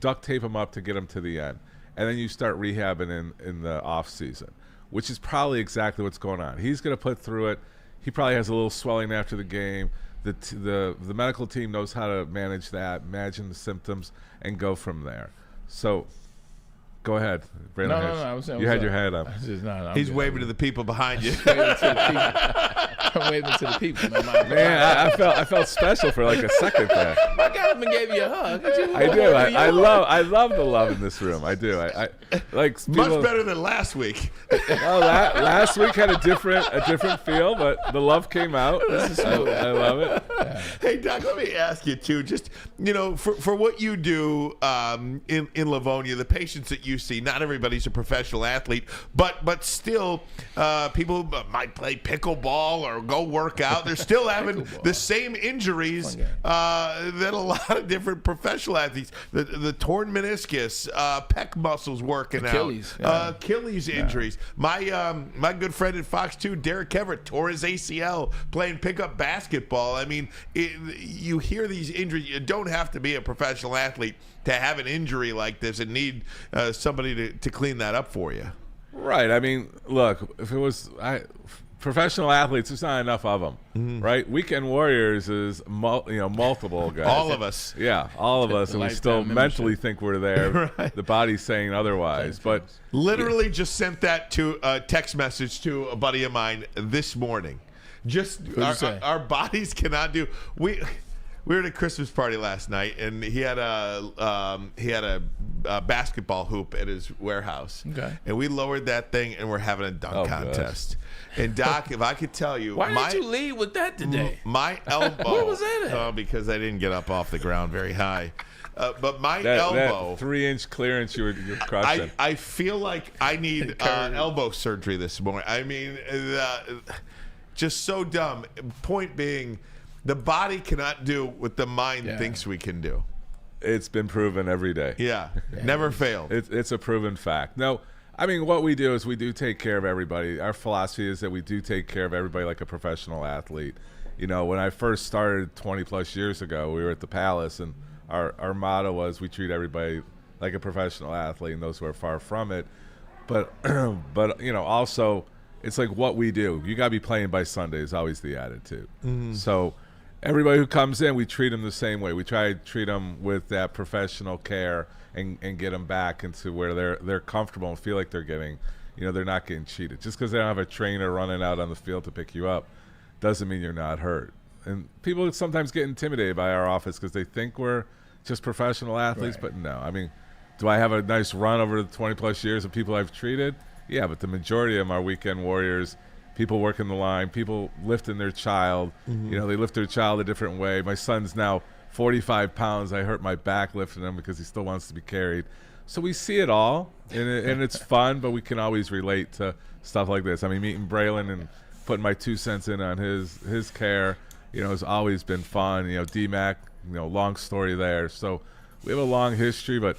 duct tape him up to get him to the end, and then you start rehabbing in the off season, which is probably exactly what's going on. He's gonna put through it. He probably has a little swelling after the game. The medical team knows how to manage that, imagine the symptoms, and go from there. So, go ahead, Braylon. No. I was saying, you had your head up. He's waving to the people behind you. I'm waving to the people. Man, I felt special for like a second there. I got up and gave you a hug. I do. I love the love in this room. I do. I like people, much better than last week. Oh, last week had a different feel, but the love came out. I love it. Hey, Doc, let me ask you too. Just for what you do in Livonia, the patients that you see. Not everybody's a professional athlete, but still, people might play pickleball or go work out. They're still having the same injuries that a lot of different professional athletes. The torn meniscus, pec muscles working Achilles, out, Achilles injuries. My good friend at Fox 2, Derek Everett, tore his ACL playing pickup basketball. I mean, you hear these injuries. You don't have to be a professional athlete to have an injury like this and need somebody to clean that up for you. Right. I mean, look, if it was professional athletes, there's not enough of them, right? Weekend Warriors is multiple guys. All of us. Yeah, all of us, and we still mentally think we're there. Right. The body's saying otherwise. But literally just sent that to a text message to a buddy of mine this morning. Just our bodies cannot do. We were at a Christmas party last night, and he had a basketball hoop at his warehouse. Okay. And we lowered that thing, and we're having a dunk contest. And Doc, if I could tell you, why did you lead with that today? My elbow. Where was that at? Oh, because I didn't get up off the ground very high. But my elbow, that 3-inch clearance, you're crushing. I feel like I need elbow surgery this morning. I mean, just so dumb. Point being, the body cannot do what the mind thinks we can do. It's been proven every day. Yeah. Never failed. It's a proven fact. No, I mean, what we do is we do take care of everybody. Our philosophy is that we do take care of everybody like a professional athlete. When I first started 20-plus years ago, we were at the Palace, and our motto was we treat everybody like a professional athlete and those who are far from it. But also it's like what we do. You got to be playing by Sunday is always the attitude. Mm-hmm. So everybody who comes in, we treat them the same way. We try to treat them with that professional care and get them back into where they're comfortable and feel like they're getting, they're not getting cheated. Just because they don't have a trainer running out on the field to pick you up doesn't mean you're not hurt. And people sometimes get intimidated by our office because they think we're just professional athletes, but no. I mean, do I have a nice run over the 20-plus years of people I've treated? Yeah, but the majority of them are weekend warriors, people working the line, people lifting their child. Mm-hmm. They lift their child a different way. My son's now 45 pounds. I hurt my back lifting him because he still wants to be carried. So we see it all, and it's fun, but we can always relate to stuff like this. I mean, meeting Braylon and putting my 2 cents in on his care, has always been fun. D-Mac, long story there. So we have a long history, but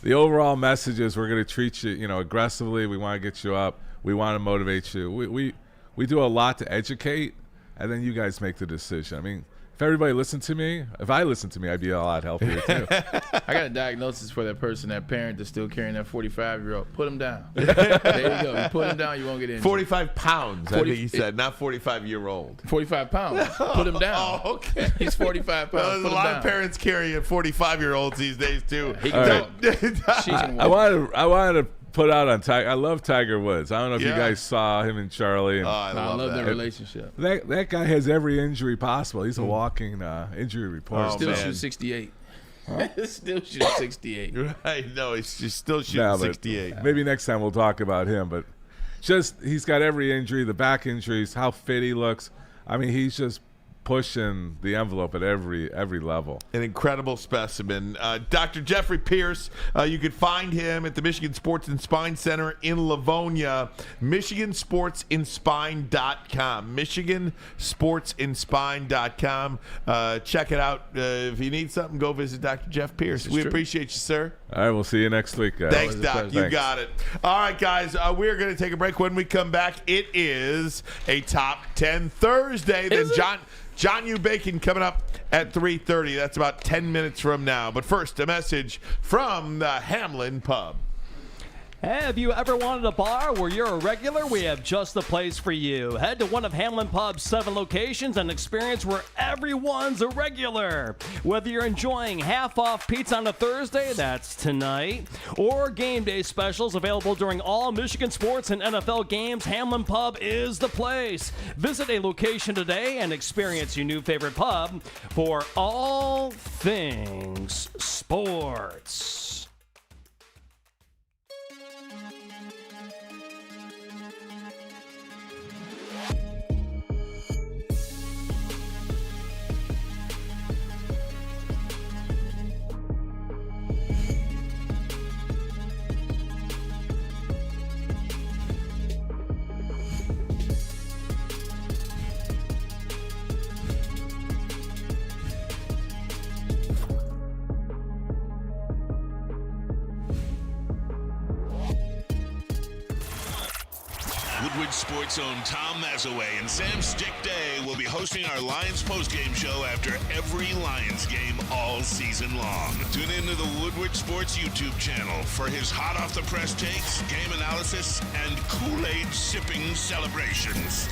the overall message is we're going to treat you, aggressively. We want to get you up. We want to motivate you. We do a lot to educate, and then you guys make the decision. I mean, if everybody listened to me, if I listened to me, I'd be a lot healthier too. I got a diagnosis for that person, that parent that's still carrying that 45-year-old. Put him down. There you go. You put him down, you won't get injured. 45 pounds, I think he said, not 45-year-old. 45 pounds. Put him down. Oh, okay. He's 45 pounds. There's a lot of parents carrying 45-year-olds these days too. He can I wanted to put out on Tiger. I love Tiger Woods. I don't know if you guys saw him and Charlie. And I love their relationship. That guy has every injury possible. He's a walking injury report. Still shoots 68. Huh? Still shoots 68. Right. No, he's still shooting 68. Maybe next time we'll talk about him. But he's got every injury, the back injuries, how fit he looks. I mean, he's just pushing the envelope at every level. An incredible specimen. Dr. Jeffrey Pierce, you can find him at the Michigan Sports and Spine Center in Livonia. MichiganSportsAndSpine.com. MichiganSportsAndSpine.com. Check it out. If you need something, go visit Dr. Jeff Pierce. We appreciate you, sir. All right, we'll see you next week, guys. Thanks, Doc. You got it. All right, guys, we're going to take a break. When we come back, it is a Top 10 Thursday. Then John U. Bacon coming up at 3:30. That's about 10 minutes from now. But first, a message from the Hamlin Pub. Have you ever wanted a bar where you're a regular? We have just the place for you. Head to one of Hamlin Pub's 7 locations and experience where everyone's a regular. Whether you're enjoying half-off pizza on a Thursday, that's tonight, or game day specials available during all Michigan sports and NFL games, Hamlin Pub is the place. Visit a location today and experience your new favorite pub for all things sports. Woodward Sports' own Tom Mazaway and Sam Stick Day will be hosting our Lions postgame show after every Lions game all season long. Tune into the Woodward Sports YouTube channel for his hot-off-the-press takes, game analysis, and Kool-Aid sipping celebrations.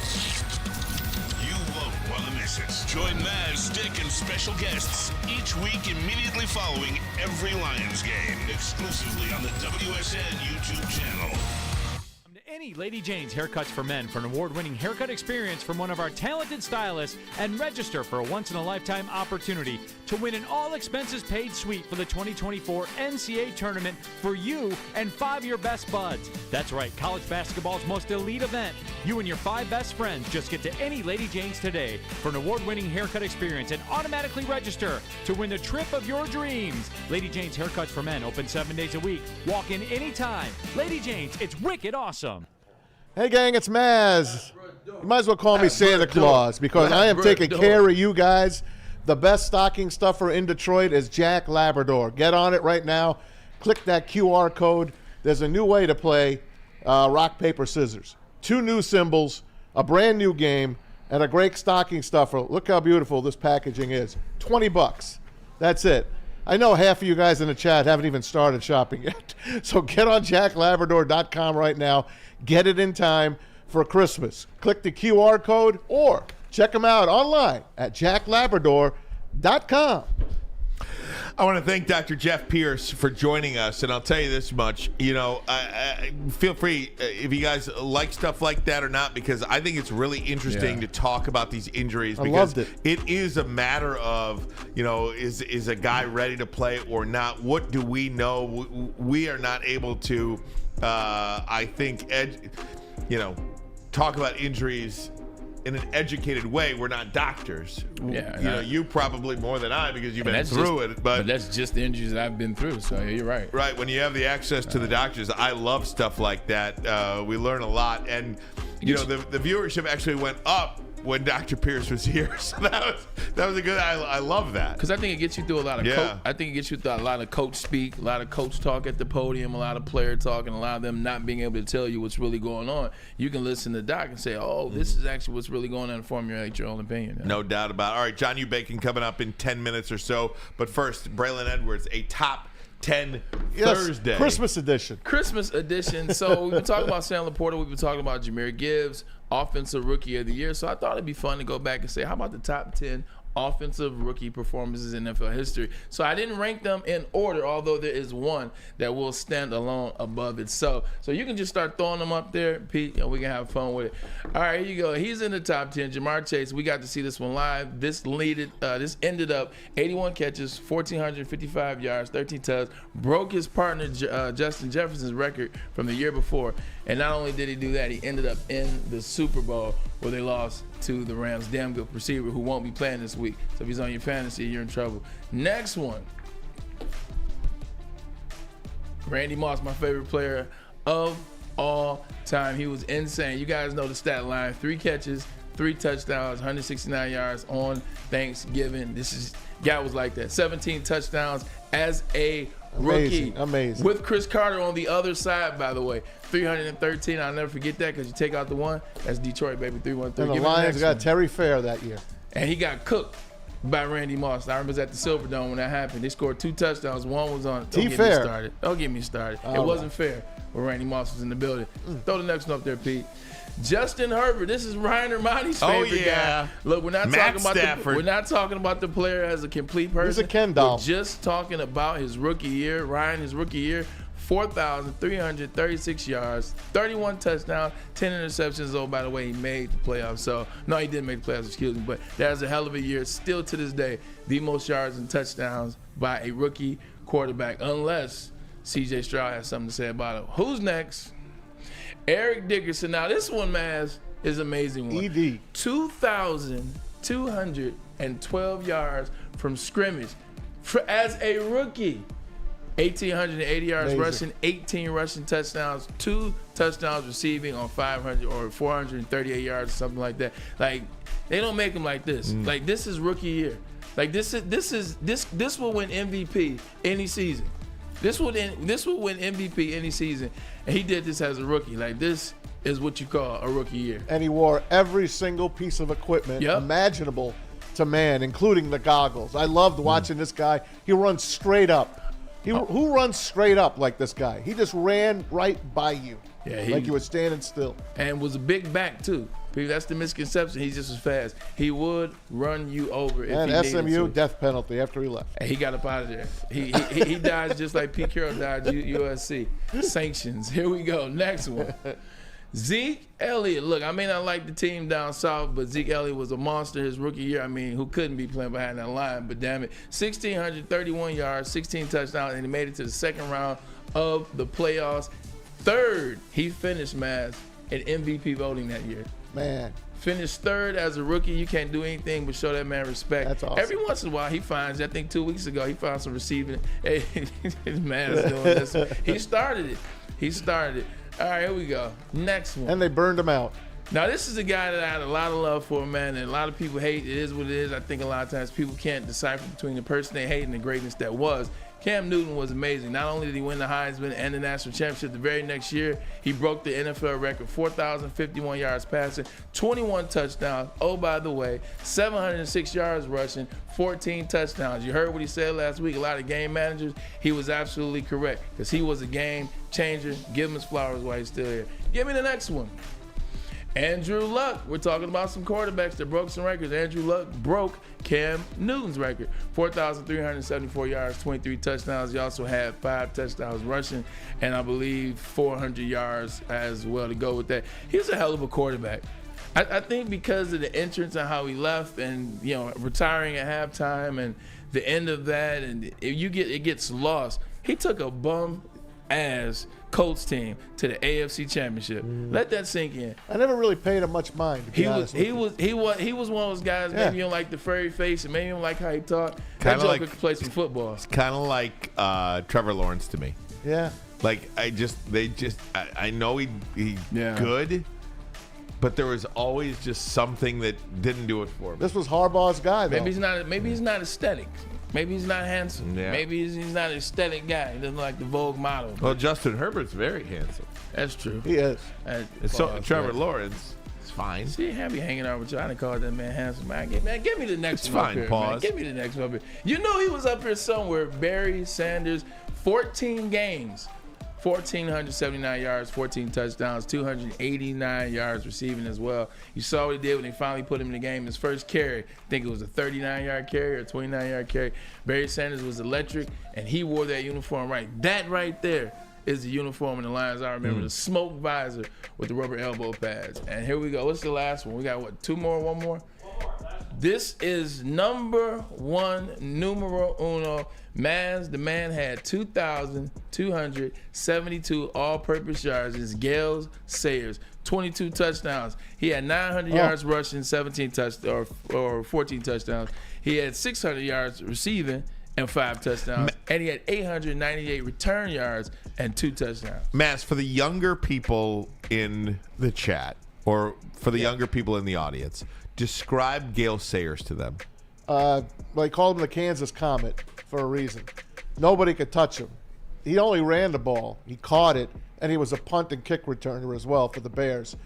You won't want to miss it. Join Maz, Stick, and special guests each week immediately following every Lions game, exclusively on the WSN YouTube channel. Any Lady Jane's Haircuts for Men for an award-winning haircut experience from one of our talented stylists, and register for a once-in-a-lifetime opportunity to win an all-expenses-paid suite for the 2024 NCAA tournament for you and 5 of your best buds. That's right, college basketball's most elite event. You and your 5 best friends just get to any Lady Jane's today for an award-winning haircut experience and automatically register to win the trip of your dreams. Lady Jane's Haircuts for Men, open 7 days a week. Walk in anytime. Lady Jane's, it's wicked awesome. Hey, gang, it's Maz. You might as well call me Santa Claus because I am taking care of you guys. The best stocking stuffer in Detroit is Jack Labrador. Get on it right now. Click that QR code. There's a new way to play rock, paper, scissors. 2 new symbols, a brand new game, and a great stocking stuffer. Look how beautiful this packaging is. $20. That's it. I know half of you guys in the chat haven't even started shopping yet. So get on jacklabrador.com right now. Get it in time for Christmas. Click the QR code or check them out online at jacklabrador.com. I want to thank Dr. Jeff Pierce for joining us, and I'll tell you this much. You know, I feel free if you guys like stuff like that or not, because I think it's really interesting to talk about these injuries. Because loved it. It is a matter of, you know, is a guy ready to play or not? What do we know? We are not able to, I think, talk about injuries in an educated way. We're not doctors. Yeah, you probably more than I because you've been through it. But that's just the injuries that I've been through. So you're right. Right. When you have the access to the doctors, I love stuff like that. We learn a lot, and the viewership actually went up when Dr. Pierce was here. So that was a good. I love that because I think it gets you through a lot of. I think it gets you through a lot of coach speak, a lot of coach talk at the podium, a lot of player talk, and a lot of them not being able to tell you what's really going on. You can listen to Doc and say, "Oh, this is actually what's really going on," and formulate your own opinion. No doubt about it. All right, John U. Bacon coming up in 10 minutes or so. But first, Braylon Edwards, a top 10 Thursday. Christmas edition. Christmas edition. So we've been talking about Sam Laporta. We've been talking about Jahmyr Gibbs, Offensive Rookie of the Year. So I thought it'd be fun to go back and say, how about the top 10 offensive rookie performances in NFL history? So I didn't rank them in order, although there is one that will stand alone above it. So you can just start throwing them up there, Pete, and we can have fun with it. All right, here you go. He's in the top 10. Jamar Chase, we got to see this one live. This ended up 81 catches, 1,455 yards, 13 touchdowns, broke his partner Justin Jefferson's record from the year before. And not only did he do that, he ended up in the Super Bowl where they lost to the Rams. Damn good receiver who won't be playing this week. So if he's on your fantasy, you're in trouble. Next one. Randy Moss, my favorite player of all time. He was insane. You guys know the stat line. 3 catches, 3 touchdowns, 169 yards on Thanksgiving. Guy was like that. 17 touchdowns as a rookie. Amazing. With Chris Carter on the other side, by the way. 313. I'll never forget that because you take out the one. That's Detroit, baby. 313. And the Lions got Terry Fair that year. And he got cooked. by Randy Moss. I remember it was at the Silverdome when that happened. They scored 2 touchdowns. One was on. Don't get me started. Don't get me started. It wasn't fair when Randy Moss was in the building. Throw the next one up there, Pete. Justin Herbert. This is Ryan Ermanni's favorite guy. Look, we're not talking about the player as a complete person. He's a Ken doll. We're just talking about his rookie year. Ryan, his rookie year, 4,336 yards, 31 touchdowns, 10 interceptions. Oh, by the way, he made the playoffs. So, no, he didn't make the playoffs, excuse me. But that was a hell of a year. Still to this day, the most yards and touchdowns by a rookie quarterback, unless C.J. Stroud has something to say about it. Who's next? Eric Dickerson. Now, this one, Maz, is an amazing one. ED. 2,212 yards from scrimmage as a rookie. 1,880 yards rushing, 18 rushing touchdowns, 2 touchdowns receiving on 500 or 438 yards or something like that. Like, they don't make them like this. Like, this is rookie year. Like, this will win MVP any season. This will win MVP any season, and he did this as a rookie. Like, this is what you call a rookie year. And he wore every single piece of equipment imaginable to man, including the goggles. I loved watching this guy. He runs straight up. Who runs straight up like this guy? He just ran right by you, like he was standing still. And was a big back, too. That's the misconception. He just was fast. He would run you over if he needed to. And SMU death penalty after he left. And he got up out of there. He died just like Pete Carroll died USC. Sanctions. Here we go. Next one. Zeke Elliott. Look, I may not like the team down south, but Zeke Elliott was a monster his rookie year. I mean, who couldn't be playing behind that line? But damn it, 1,631 yards, 16 touchdowns, and he made it to the second round of the playoffs. Third, he finished, Maz, in MVP voting that year. Man. Finished third as a rookie. You can't do anything but show that man respect. That's awesome. Every once in a while, he finds, I think 2 weeks ago, he found some receiving. Hey, his man's doing this. He started it. All right, here we go. Next one. And they burned him out. Now, this is a guy that I had a lot of love for, man, and a lot of people hate. It is what it is. I think a lot of times people can't decipher between the person they hate and the greatness that was. Cam Newton was amazing. Not only did he win the Heisman and the national championship the very next year, he broke the NFL record, 4,051 yards passing, 21 touchdowns. Oh, by the way, 706 yards rushing, 14 touchdowns. You heard what he said last week. A lot of game managers, he was absolutely correct because he was a game changer. Give him his flowers while he's still here. Give me the next one. Andrew Luck. We're talking about some quarterbacks that broke some records. Andrew Luck broke Cam Newton's record. 4,374 yards, 23 touchdowns. He also had 5 touchdowns rushing and I believe 400 yards as well to go with that. He's a hell of a quarterback. I think because of the entrance and how he left and, retiring at halftime and the end of that, and it gets lost. He took a bum-ass Colts team to the AFC Championship. Let that sink in. I never really paid him much mind. He was one of those guys. Maybe you don't like the furry face, and maybe you don't like how he talked. That joker could play some football. It's kind of like Trevor Lawrence to me. Yeah. Like I know he good, but there was always just something that didn't do it for him. This was Harbaugh's guy, though. Maybe he's not aesthetic. Maybe he's not handsome. Yeah. Maybe he's not an aesthetic guy. He doesn't like the Vogue model. Well, Justin Herbert's very handsome. That's true. He is. So Trevor Lawrence is fine. See, happy hanging out with you. I didn't call that man handsome. Man, give me the next it's one fine, up here. pause. Man. Give me the next one up here. You know he was up here somewhere. Barry Sanders, 14 games. 1,479 yards, 14 touchdowns, 289 yards receiving as well. You saw what he did when they finally put him in the game. His first carry, I think it was a 39-yard carry or 29-yard carry. Barry Sanders was electric, and he wore that uniform right. That right there is the uniform in the Lions. I remember the smoke visor with the rubber elbow pads. And here we go. What's the last one? We got, what, 2 more, 1 more? This is number 1, numero uno. The man had 2,272 all-purpose yards. It's Gales Sayers, 22 touchdowns. He had 900 yards rushing, 17 touchdowns or 14 touchdowns. He had 600 yards receiving and 5 touchdowns, and he had 898 return yards and 2 touchdowns. Mass, for the younger people in the chat or for the younger people in the audience, describe Gale Sayers to them. They called him the Kansas Comet for a reason. Nobody could touch him. He only ran the ball. He caught it, and he was a punt and kick returner as well for the Bears.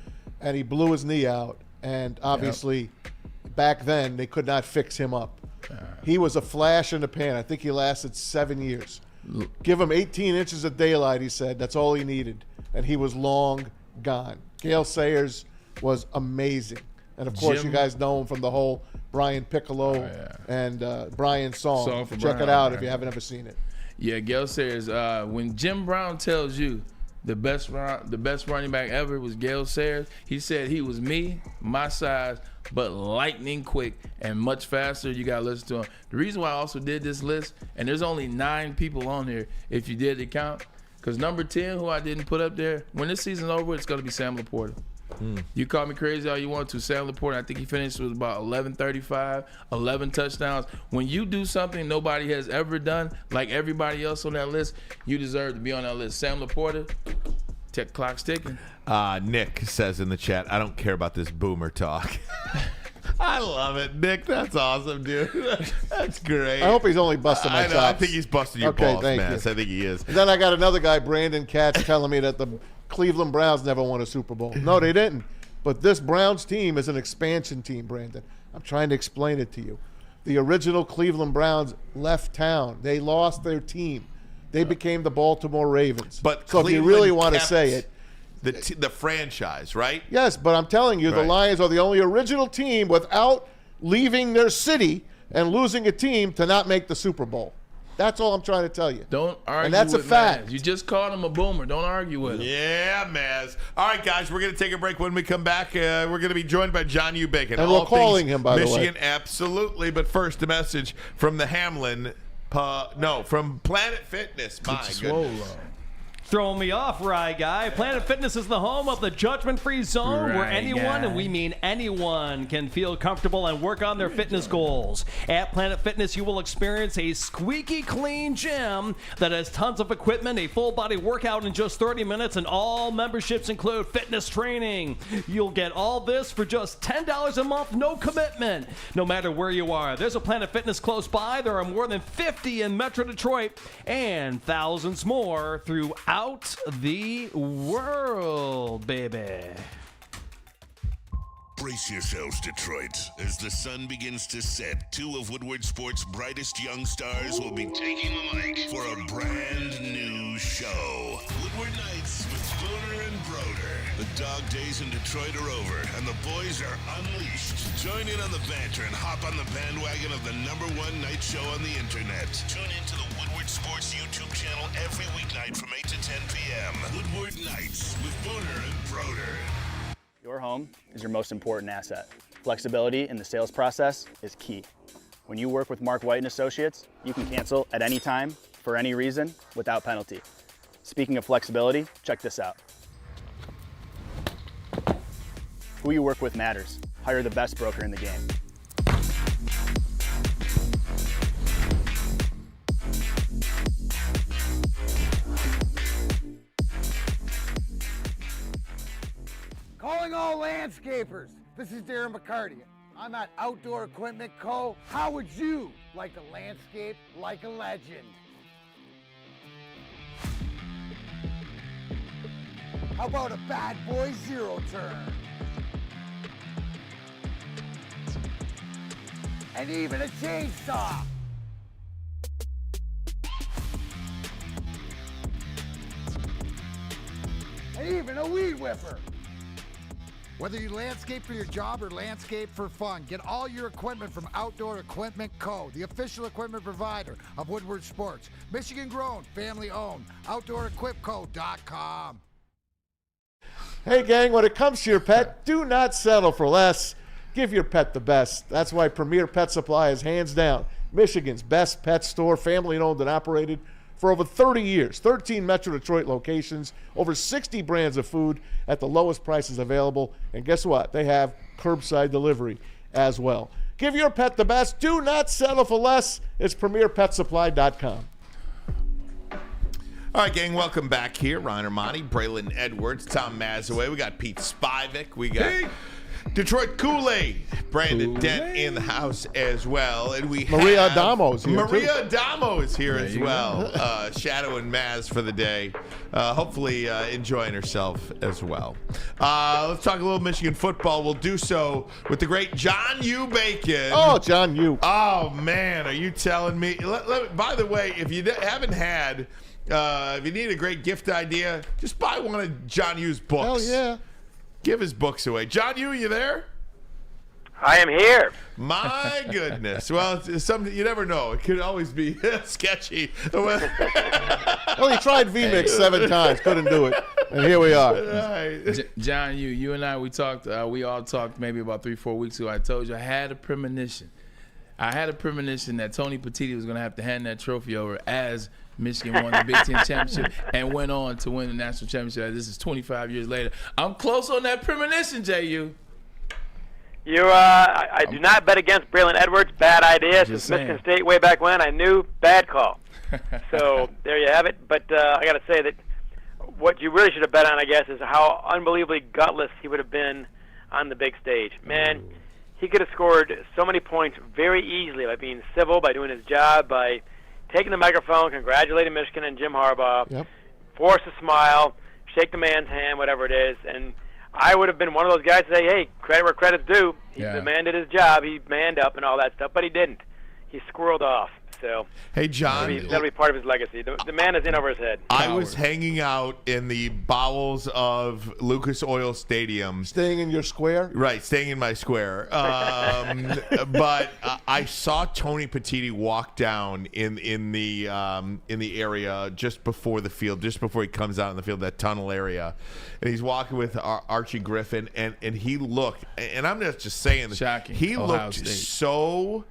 And he blew his knee out, and obviously back then they could not fix him up. He was a flash in the pan. I think he lasted 7 years. Give him 18 inches of daylight, he said. That's all he needed. And he was long gone. Gale Sayers was amazing. And, of course, you guys know him from the whole Brian Piccolo and Brian song. Check it out if you haven't ever seen it. Yeah, Gale Sayers. When Jim Brown tells you the best running back ever was Gale Sayers, he said he was me, my size, but lightning quick and much faster. You got to listen to him. The reason why I also did this list, and there's only 9 people on here if you did the count, because number 10, who I didn't put up there, when this season's over, it's going to be Sam Laporta. You call me crazy all you want to. Sam Laporta, I think he finished with about 1135, 11 touchdowns. When you do something nobody has ever done, like everybody else on that list, you deserve to be on that list. Sam Laporta, clock's ticking. Nick says in the chat, I don't care about this boomer talk. I love it, Nick. That's awesome, dude. That's great. I hope he's only busting my chops. I think he's busting your balls, man. I think he is. And then I got another guy, Brandon Katz, telling me that the Cleveland Browns never won a Super Bowl. No, they didn't. But this Browns team is an expansion team, Brandon. I'm trying to explain it to you. The original Cleveland Browns left town. They lost their team. They became the Baltimore Ravens. But so Cleveland if you really want to say it, the franchise, right? Yes, but I'm telling you, the Lions are the only original team without leaving their city and losing a team to not make the Super Bowl. That's all I'm trying to tell you. Don't argue and that's with a fact. Maz. You just called him a boomer. Don't argue with him. Yeah, Maz. All right, guys, we're going to take a break. When we come back, we're going to be joined by John U. Bacon. And we're calling him, by the way. Michigan, absolutely. But first, a message from the Hamlin. From Planet Fitness. My goodness. Throwing me off, right, guy? Planet Fitness is the home of the judgment-free zone where anyone, and we mean anyone, can feel comfortable and work on their fitness goals. At Planet Fitness, you will experience a squeaky clean gym that has tons of equipment, a full-body workout in just 30 minutes, and all memberships include fitness training. You'll get all this for just $10 a month, no commitment, no matter where you are. There's a Planet Fitness close by. There are more than 50 in Metro Detroit and thousands more throughout the world, baby. Brace yourselves, Detroit. As the sun begins to set, 2 of Woodward Sports' brightest young stars will be taking the mic for a brand new show. Woodward Nights with Spooner and Broder. The dog days in Detroit are over, and the boys are unleashed. Join in on the banter and hop on the bandwagon of the #1 night show on the internet. Tune in to the Woodward Sports YouTube channel every weeknight from 8 to 10 p.m. Woodward Nights with Spooner and Broder. Your home is your most important asset. Flexibility in the sales process is key. When you work with Mark White and Associates, you can cancel at any time, for any reason, without penalty. Speaking of flexibility, check this out. Who you work with matters. Hire the best broker in the game. Calling all landscapers. This is Darren McCarty. I'm at Outdoor Equipment Co. How would you like to landscape like a legend? How about a bad boy zero turn? And even a chainsaw. And even a weed whipper. Whether you landscape for your job or landscape for fun, get all your equipment from Outdoor Equipment Co., the official equipment provider of Woodward Sports. Michigan grown, family owned. OutdoorEquipCo.com. Hey, gang, when it comes to your pet, do not settle for less. Give your pet the best. That's why Premier Pet Supply is hands down Michigan's best pet store, family owned and operated for over 30 years. 13 Metro Detroit locations, over 60 brands of food at the lowest prices available. And guess what? They have curbside delivery as well. Give your pet the best. Do not settle for less. It's PremierPetSupply.com. All right, gang, welcome back here. Ryan Ermanni, Braylon Edwards, Tom Mazaway. We got Pete Spivak. We got Detroit Kool-Aid, Brandon Dent in the house as well. And we Maria have Adamo's here, Maria too. Adamo is here There as you well. Shadow and Maz for the day. Hopefully enjoying herself as well. Let's talk a little Michigan football. We'll do so with the great John U. Bacon. Oh, John U. Oh, man, are you telling me? By the way, if you haven't had, if you need a great gift idea, just buy one of John U's books. Hell yeah. Give his books away. John Yu, you there? I am here. My goodness. Well, it's something you never know. It could always be sketchy. Well, he tried VMix 7 times, couldn't do it, and here we are. John, you and I, we talked. We all talked maybe about 3-4 weeks ago. I told you I had a premonition. that Tony Petitti was going to have to hand that trophy over as Michigan won the Big Ten championship and went on to win the national championship. This is 25 years later. I'm close on that premonition, J.U. I do not bet against Braylon Edwards. Bad idea. Just Since Michigan State way back when, I knew. Bad call. So there you have it. But I got to say that what you really should have bet on, I guess, is how unbelievably gutless he would have been on the big stage. Man, he could have scored so many points very easily by being civil, by doing his job, by taking the microphone, congratulating Michigan and Jim Harbaugh, force a smile, shake the man's hand, whatever it is. And I would have been one of those guys to say, hey, credit where credit's due. The man did his job. He manned up and all that stuff, but he didn't. He squirreled off. So, hey, John, that'll be part of his legacy. The man is in over his head. I was hanging out in the bowels of Lucas Oil Stadium. Staying in your square? Right, staying in my square. But I saw Tony Petitti walk down in the area just before the field, just before he comes out in the field, that tunnel area. And he's walking with Archie Griffin, and he looked, and I'm not just saying this, shocking. He Ohio looked State. so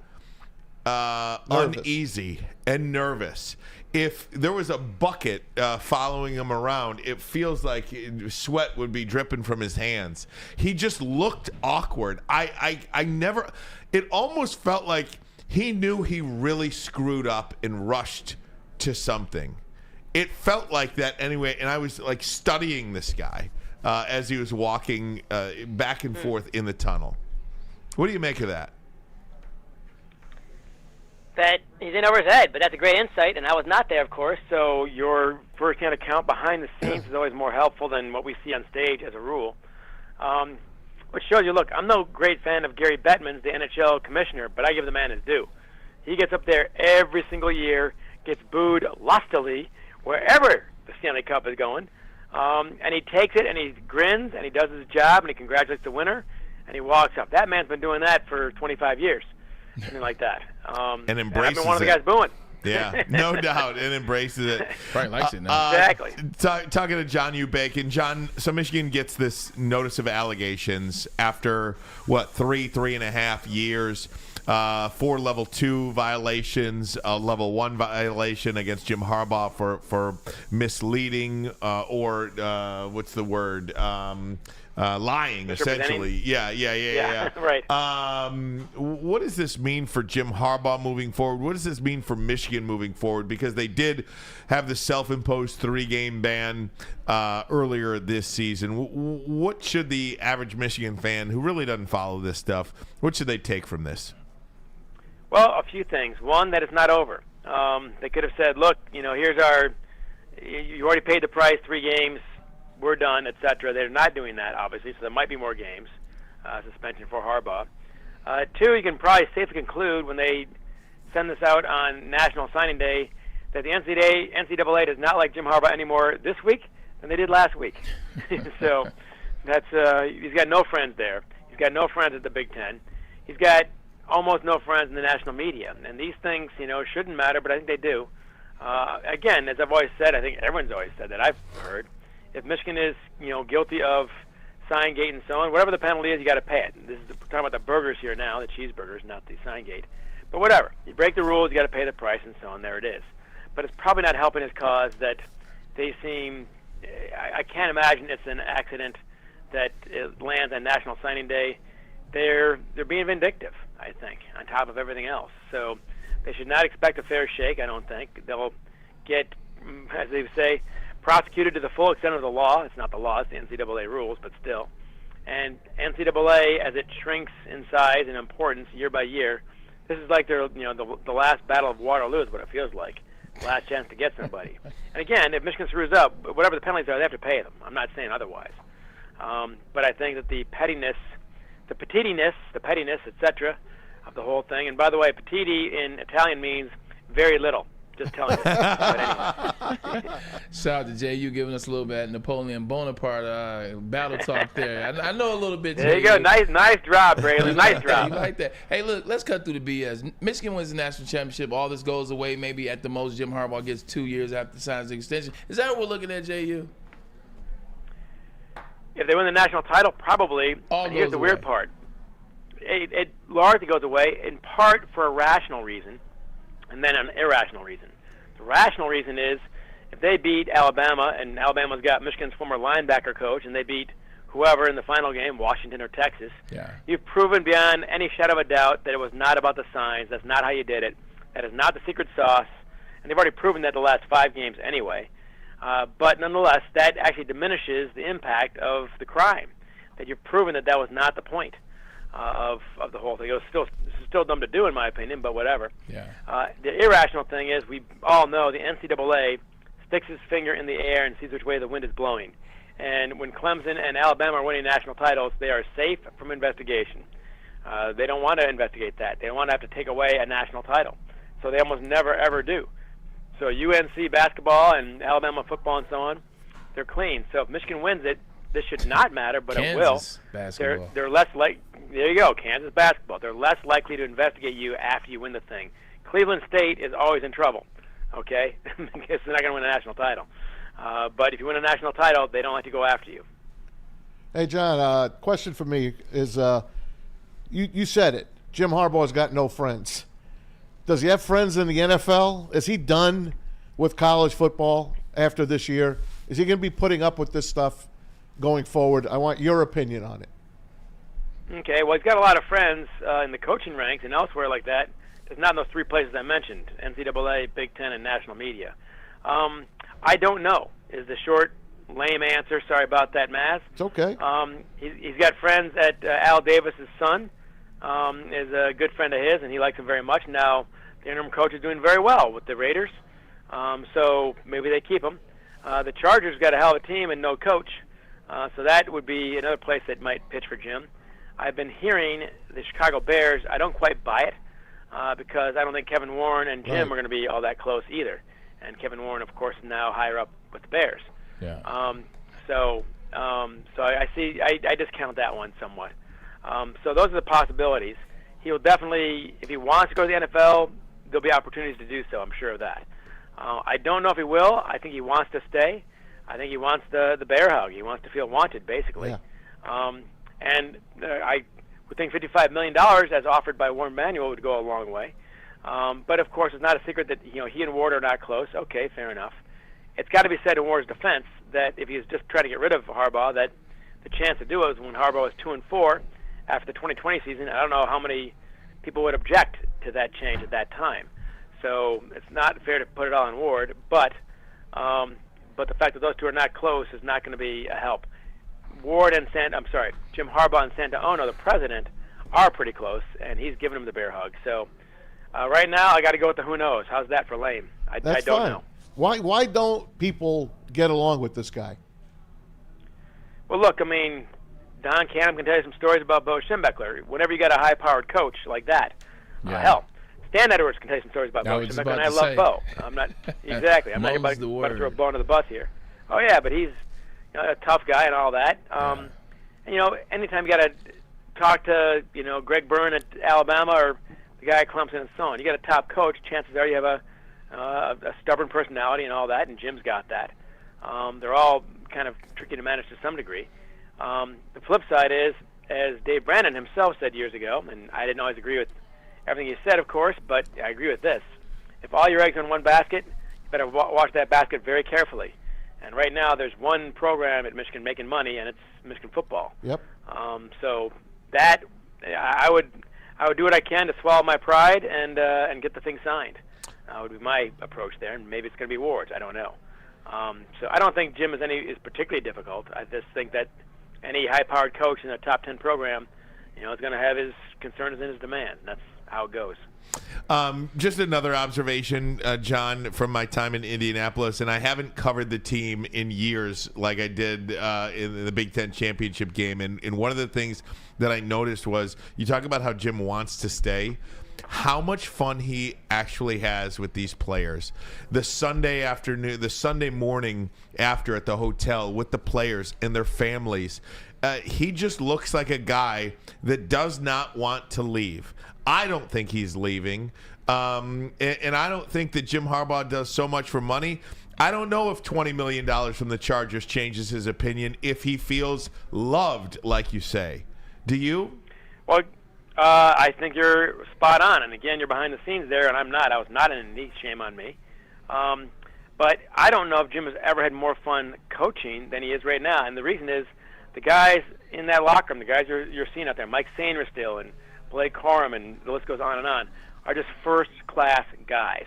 uneasy and nervous. If there was a bucket following him around, it feels like sweat would be dripping from his hands. He just looked awkward. I never. It almost felt like he knew he really screwed up and rushed to something. It felt like that anyway, and I was like studying this guy as he was walking back and forth in the tunnel. What do you make of that? That he's in over his head, but that's a great insight, and I was not there, of course, so your first-hand account behind the scenes is always more helpful than what we see on stage as a rule. Which shows you, look, I'm no great fan of Gary Bettman's, the NHL commissioner, but I give the man his due. He gets up there every single year, gets booed lustily wherever the Stanley Cup is going, and he takes it, and he grins, and he does his job, and he congratulates the winner, and he walks up. That man's been doing that for 25 years. Something like that. And embraces I've been one of the it. guys booing. Yeah, no doubt, and embraces it. Probably likes it now. Exactly. Talking to John U. Bacon. John, so Michigan gets this notice of allegations after, 3.5 years, 4 level 2 violations, a level 1 violation against Jim Harbaugh for misleading or what's the word? Lying, essentially. Yeah. Right. What does this mean for Jim Harbaugh moving forward? What does this mean for Michigan moving forward? Because they did have the self-imposed 3-game ban earlier this season. What should the average Michigan fan who really doesn't follow this stuff, what should they take from this? Well, a few things. One, that it's not over. They could have said, look, here's you already paid the price, 3 games. We're done, etc. They're not doing that, obviously, so there might be more games, suspension for Harbaugh. 2, you can probably safely conclude when they send this out on National Signing Day that the NCAA does not like Jim Harbaugh anymore this week than they did last week. So that's he's got no friends there. He's got no friends at the Big Ten. He's got almost no friends in the national media. And these things, shouldn't matter, but I think they do. Again, as I've always said, I think everyone's always said that, I've heard, if Michigan is, guilty of sign gate and so on, whatever the penalty is, you got to pay it. This is we're talking about the burgers here now, the cheeseburgers, not the sign gate. But whatever, you break the rules, you got to pay the price and so on. There it is. But it's probably not helping his cause that they seem. I can't imagine it's an accident that it lands on National Signing Day. They're being vindictive, I think, on top of everything else. So they should not expect a fair shake. I don't think they'll get, as they say, prosecuted to the full extent of the law. It's not the law, it's the NCAA rules, but still. And NCAA, as it shrinks in size and importance year by year, this is like their, the last battle of Waterloo is what it feels like. Last chance to get somebody. And again, if Michigan screws up, whatever the penalties are, they have to pay them. I'm not saying otherwise. But I think that the pettiness, etc., of the whole thing. And by the way, petiti in Italian means very little. Just telling you. But anyway. Shout out to Jay, you giving us a little bit of Napoleon Bonaparte battle talk there. I know a little bit. There you go. Nice drop, Braylon. Nice drop. You like that? Hey, look, let's cut through the BS. Michigan wins the national championship. All this goes away. Maybe at the most, Jim Harbaugh gets 2 years after signs the extension. Is that what we're looking at, JU? If they win the national title, probably. Here's the weird part. It largely goes away, in part for a rational reason, and then an irrational reason. The rational reason is if they beat Alabama, and Alabama's got Michigan's former linebacker coach, and they beat whoever in the final game, Washington or Texas, you've proven beyond any shadow of a doubt that it was not about the signs. That's not how you did it. That is not the secret sauce. And they've already proven that the last 5 games anyway. But nonetheless, that actually diminishes the impact of the crime, that you've proven that that was not the point of the whole thing. This is still dumb to do, in my opinion, but whatever. The irrational thing is we all know the NCAA sticks its finger in the air and sees which way the wind is blowing. And when Clemson and Alabama are winning national titles, they are safe from investigation. They don't want to investigate that. They don't want to have to take away a national title. So they almost never, ever do. So UNC basketball and Alabama football and so on, they're clean. So if Michigan wins it, this should not matter, but it will. Basketball. They're less there you go, Kansas basketball. They're less likely to investigate you after you win the thing. Cleveland State is always in trouble, okay? Because they're not going to win a national title. But if you win a national title, they don't like to go after you. Hey, John, question for me is you said it. Jim Harbaugh's got no friends. Does he have friends in the NFL? Is he done with college football after this year? Is he going to be putting up with this stuff going forward? I want your opinion on it. Okay, well, he's got a lot of friends in the coaching ranks and elsewhere like that. There's not in those 3 places I mentioned, NCAA, Big Ten, and national media. I don't know is the short, lame answer. Sorry about that, Maz. It's okay. He's got friends at Al Davis's son is a good friend of his, and he likes him very much. Now, the interim coach is doing very well with the Raiders, so maybe they keep him. The Chargers got a hell of a team and no coach, so that would be another place that might pitch for Jim. I've been hearing the Chicago Bears. I don't quite buy it because I don't think Kevin Warren and Jim are going to be all that close either. And Kevin Warren, of course, is now higher up with the Bears. So I see. I discount that one somewhat. So those are the possibilities. He'll definitely, if he wants to go to the NFL, there'll be opportunities to do so. I'm sure of that. I don't know if he will. I think he wants to stay. I think he wants the bear hug. He wants to feel wanted, basically. And I would think $55 million, as offered by Warren Manuel, would go a long way. But of course, it's not a secret that he and Ward are not close. Okay, fair enough. It's got to be said in Ward's defense that if he's just trying to get rid of Harbaugh, that the chance to do it was when Harbaugh was 2-4 after the 2020 season. I don't know how many people would object to that change at that time. So it's not fair to put it all on Ward, but the fact that those two are not close is not going to be a help. Jim Harbaugh and Santaono, the president, are pretty close, and he's giving him the bear hug. So right now, I got to go with the who knows. How's that for lame? I don't know. Why don't people get along with this guy? Well, look, I mean, Don Canham can tell you some stories about Bo Schembechler. Whenever you got a high-powered coach like that, hell, Stan Edwards can tell you some stories about Bo Schembechler, and I love Bo. I'm not exactly. I'm not about to throw a Bo under the bus here. Oh yeah, but he's a tough guy and all that. And anytime you got to talk to Greg Byrne at Alabama or the guy at Clemson and so on, you got a top coach. Chances are you have a stubborn personality and all that, and Jim's got that. They're all kind of tricky to manage to some degree. The flip side is, as Dave Brandon himself said years ago, and I didn't always agree with everything he said, of course, but I agree with this. If all your eggs are in one basket, you better watch that basket very carefully. And right now there's one program at Michigan making money, and it's Michigan football. Yep. So that I would do what I can to swallow my pride and get the thing signed. Would be my approach there, and maybe it's going to be Ward's. I don't know. So I don't think Jim is particularly difficult. I just think that any high-powered coach in a top 10 program, is going to have his concerns and his demand. That's how it goes. Just another observation, John, from my time in Indianapolis, and I haven't covered the team in years like I did in the Big Ten championship game. And one of the things that I noticed was, you talk about how Jim wants to stay, how much fun he actually has with these players. The Sunday afternoon, the Sunday morning after at the hotel with the players and their families, he just looks like a guy that does not want to leave. I don't think he's leaving. And I don't think that Jim Harbaugh does so much for money. I don't know if $20 million from the Chargers changes his opinion if he feels loved, like you say. Do you? Well, I think you're spot on. And again, you're behind the scenes there, and I'm not. I was not in Indy. Shame on me. But I don't know if Jim has ever had more fun coaching than he is right now. And the reason is the guys in that locker room, the guys you're seeing out there, Mike Sainristil and Blake Corum, and the list goes on, are just first-class guys.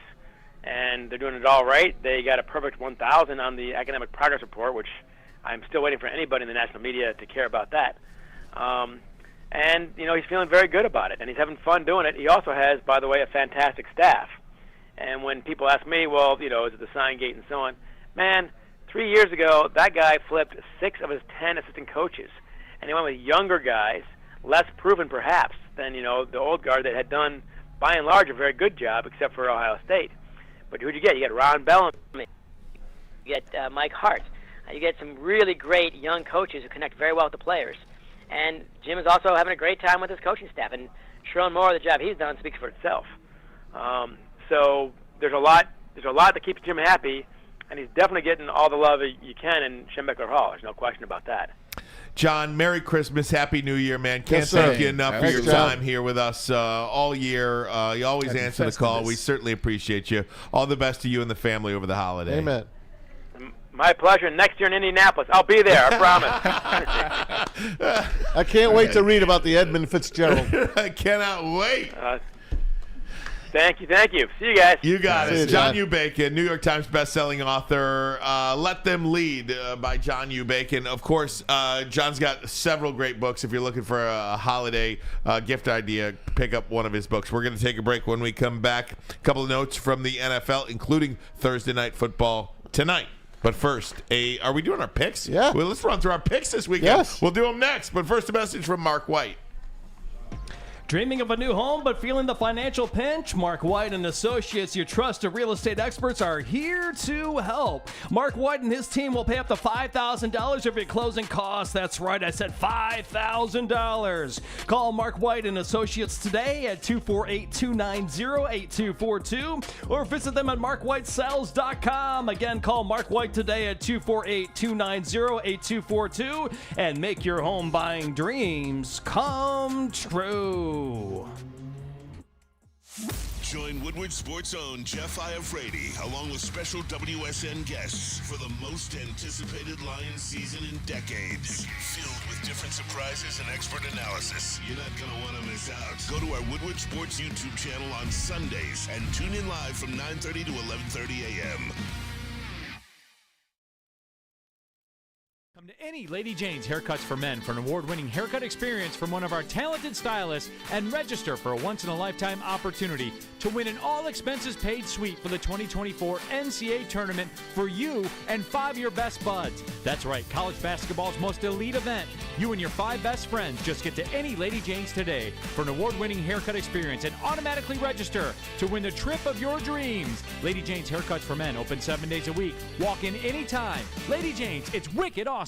And they're doing it all right. They got a perfect 1,000 on the academic progress report, which I'm still waiting for anybody in the national media to care about that. And, he's feeling very good about it, and he's having fun doing it. He also has, by the way, a fantastic staff. And when people ask me, well, is it the sign gate and so on, man, 3 years ago, that guy flipped 6 of his 10 assistant coaches. And he went with younger guys, less proven perhaps than, the old guard that had done, by and large, a very good job, except for Ohio State. But who'd you get? You get Ron Bellamy. You get Mike Hart. You get some really great young coaches who connect very well with the players. And Jim is also having a great time with his coaching staff. And Sherrone Moore, the job he's done, speaks for itself. So there's a lot that keeps Jim happy, and he's definitely getting all the love you can in Schembechler Hall. There's no question about that. John, Merry Christmas, Happy New Year, man. Can't thank you enough for your time here with us all year. You always answer the call. We certainly appreciate you. All the best to you and the family over the holiday. Amen. My pleasure. Next year in Indianapolis, I'll be there. I promise. I can't wait to read about the Edmund Fitzgerald. I cannot wait. Thank you. See you guys. You got it. John U. Bacon, New York Times bestselling author. Let Them Lead by John U. Bacon. Of course, John's got several great books. If you're looking for a holiday gift idea, pick up one of his books. We're going to take a break. When we come back, a couple of notes from the NFL, including Thursday Night Football tonight. But first, are we doing our picks? Yeah. Well, let's run through our picks this weekend. Yes. We'll do them next. But first, a message from Mark White. Dreaming of a new home but feeling the financial pinch? Mark White and Associates, your trusted real estate experts, are here to help. Mark White and his team will pay up to $5,000 of your closing costs. That's right, I said $5,000. Call Mark White and Associates today at 248-290-8242 or visit them at markwhitesells.com. Again, call Mark White today at 248-290-8242 and make your home buying dreams come true. Join Woodward Sports' own Jeff Iafrate along with special WSN guests for the most anticipated Lions season in decades. Filled with different surprises and expert analysis. You're not going to want to miss out. Go to our Woodward Sports YouTube channel on Sundays and tune in live from 9:30 to 11:30 a.m. Come to any Lady Jane's Haircuts for Men for an award-winning haircut experience from one of our talented stylists and register for a once-in-a-lifetime opportunity to win an all-expenses-paid suite for the 2024 NCAA tournament for you and 5 of your best buds. That's right, college basketball's most elite event. You and your 5 best friends just get to any Lady Jane's today for an award-winning haircut experience and automatically register to win the trip of your dreams. Lady Jane's Haircuts for Men open 7 days a week. Walk in anytime. Lady Jane's, it's wicked awesome.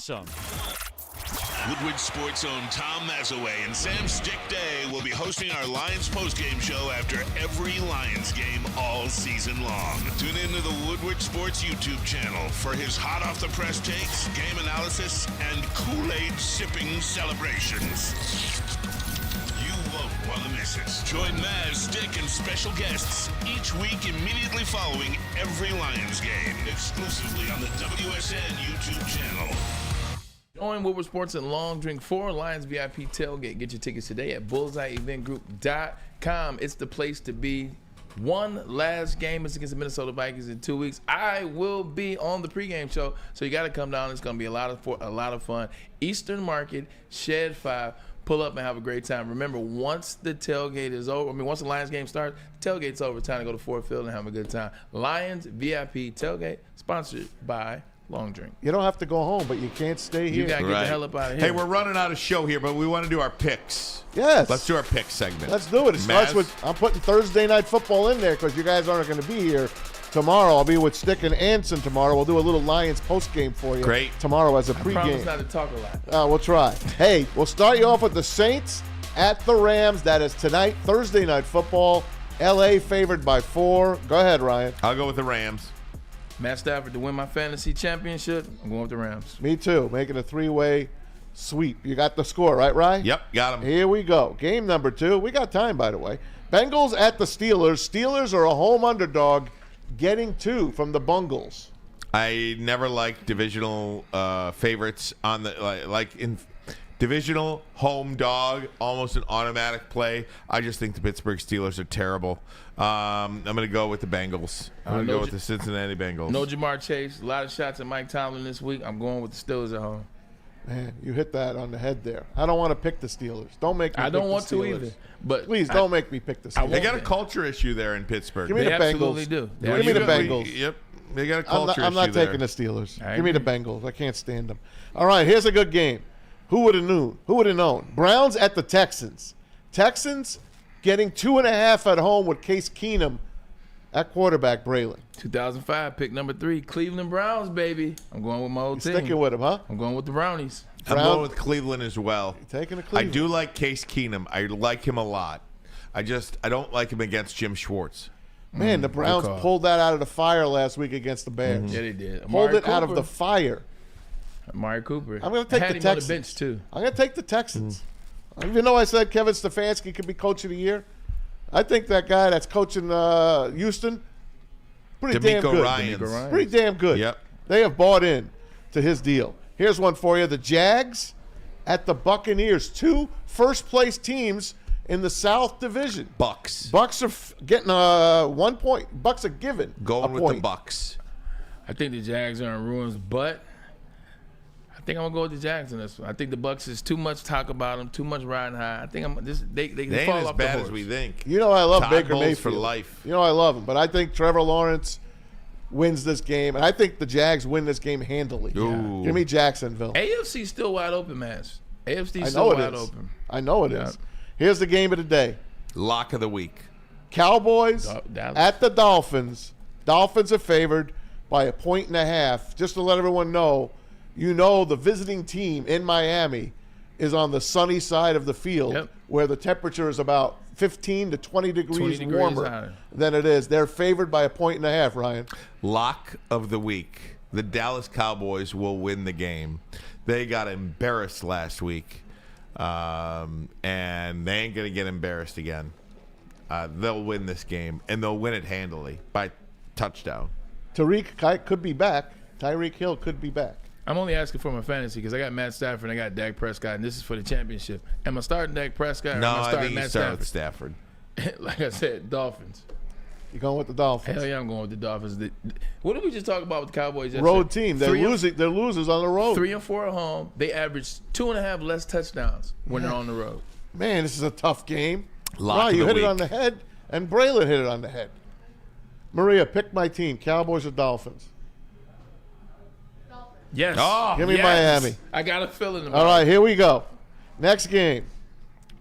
Woodward Sports' own Tom Mazaway and Sam Stick Day will be hosting our Lions postgame show after every Lions game all season long. Tune into the Woodward Sports YouTube channel for his hot-off-the-press takes, game analysis, and Kool-Aid sipping celebrations. You won't want to miss it. Join Maz, Stick, and special guests each week immediately following every Lions game, exclusively on the WSN YouTube channel. Join Woodward Sports and Long Drink 4 Lions VIP Tailgate. Get your tickets today at bullseyeeventgroup.com. It's the place to be. One last game is against the Minnesota Vikings in 2 weeks. I will be on the pregame show, so you got to come down. It's going to be a lot of fun. Eastern Market, Shed 5. Pull up and have a great time. Remember, once the tailgate is over, once the Lions game starts, tailgate's over. Time to go to Ford Field and have a good time. Lions VIP tailgate, sponsored by Long Drink. You don't have to go home, but you can't stay here. You got to get the hell up out of here. Hey, we're running out of show here, but we want to do our picks. Yes. Let's do our pick segment. Let's do it. It starts with, I'm putting Thursday Night Football in there because you guys aren't going to be here tomorrow. I'll be with Stick and Anson tomorrow. We'll do a little Lions postgame for you. Great. Tomorrow as a I pregame. promise not to talk a lot. We'll try. Hey, we'll start you off with the Saints at the Rams. That is tonight, Thursday Night Football. L.A. favored by 4. Go ahead, Ryan. I'll go with the Rams. Matt Stafford to win my fantasy championship. I'm going with the Rams. Me too. Making a 3-way sweep. You got the score, right, Ryan? Yep, got him. Here we go. Game number 2. We got time, by the way. Bengals at the Steelers. Steelers are a home underdog, getting 2 from the Bungles. I never liked divisional favorites on the like in divisional home dog, almost an automatic play. I just think the Pittsburgh Steelers are terrible. I'm going to go with the Bengals. I'm going to go with the Cincinnati Bengals. No Jamar Chase. A lot of shots at Mike Tomlin this week. I'm going with the Steelers at home. Man, you hit that on the head there. I don't want to pick the Steelers. Don't make me I pick don't the want to Steelers. either. But please don't make me pick the Steelers. They got a culture issue there in Pittsburgh. Give me They the absolutely Bengals. do. Give me the Bengals. Yep. They got a culture issue I'm not there. taking the Steelers. I Give me the agree. Bengals. I can't stand them. All right, here's a good game. Who would have known? Who would have known? Browns at the Texans. Texans getting 2.5 at home with Case Keenum at quarterback. Braylon. 2005, pick number 3, Cleveland Browns, baby. I'm going with my old team. Sticking with him, huh? I'm going with the Brownies. I'm going with Cleveland as well. Taking a I Cleveland. do like Case Keenum. I like him a lot. I don't like him against Jim Schwartz. Man, the Browns call. pulled that out of the fire last week against the Bears. Yeah, they did. Pulled Amari it out of Cooper. the fire. Amari Cooper. I'm going to take I had the him on Texans. the bench, too. I'm going to take the Texans. Even though I said Kevin Stefanski could be coach of the year, I think that guy that's coaching Houston, pretty damn DeMeco good. Ryans. Pretty damn good. Yep. They have bought in to his deal. Here's one for you. The Jags at the Buccaneers. 2 first-place teams in the South Division. Bucks. Bucks are getting 1 point. Bucks are given Going a with point. the Bucks. I think the Jags are in ruins, but I think I'm gonna go with the Jags in this one. I think the Bucks is too much talk about them, too much riding high. I think they They fall ain't as off bad the as horse. we think. You know I love Todd Baker Bowles Mayfield. for life. You know I love him, but I think Trevor Lawrence wins this game, and I think the Jags win this game handily. Ooh. Give me Jacksonville. AFC's still wide open, man. AFC's I still know it wide is. open. I know it is. Here's the game of the day. Lock of the week. Cowboys Dallas. at the Dolphins. Dolphins are favored by 1.5. Just to let everyone know, you know the visiting team in Miami is on the sunny side of the field where the temperature is about 15 to 20 degrees warmer higher. than it is. They're favored by 1.5, Ryan. Lock of the week. The Dallas Cowboys will win the game. They got embarrassed last week, and they ain't going to get embarrassed again. They'll win this game, and they'll win it handily by touchdown. Tyreek could be back. Tyreek Hill could be back. I'm only asking for my fantasy because I got Matt Stafford and I got Dak Prescott, and this is for the championship. Am I starting Dak Prescott or No, am I I starting think you Matt start Stafford? with Stafford. Like I said, Dolphins. You going with the Dolphins? Hell yeah, I'm going with the Dolphins. What did we just talk about with the Cowboys yesterday? Road team. They're losing. They're losers on the road. 3 and 4 at home. They average 2.5 less touchdowns when they're on the road. Man, this is a tough game. Lock Wow, of you the hit it week. on the head, and Braylon hit it on the head. Maria, pick my team. Cowboys or Dolphins? Yes. Oh, Give me yes. Miami. I got a feeling about All right, here we go. Next game,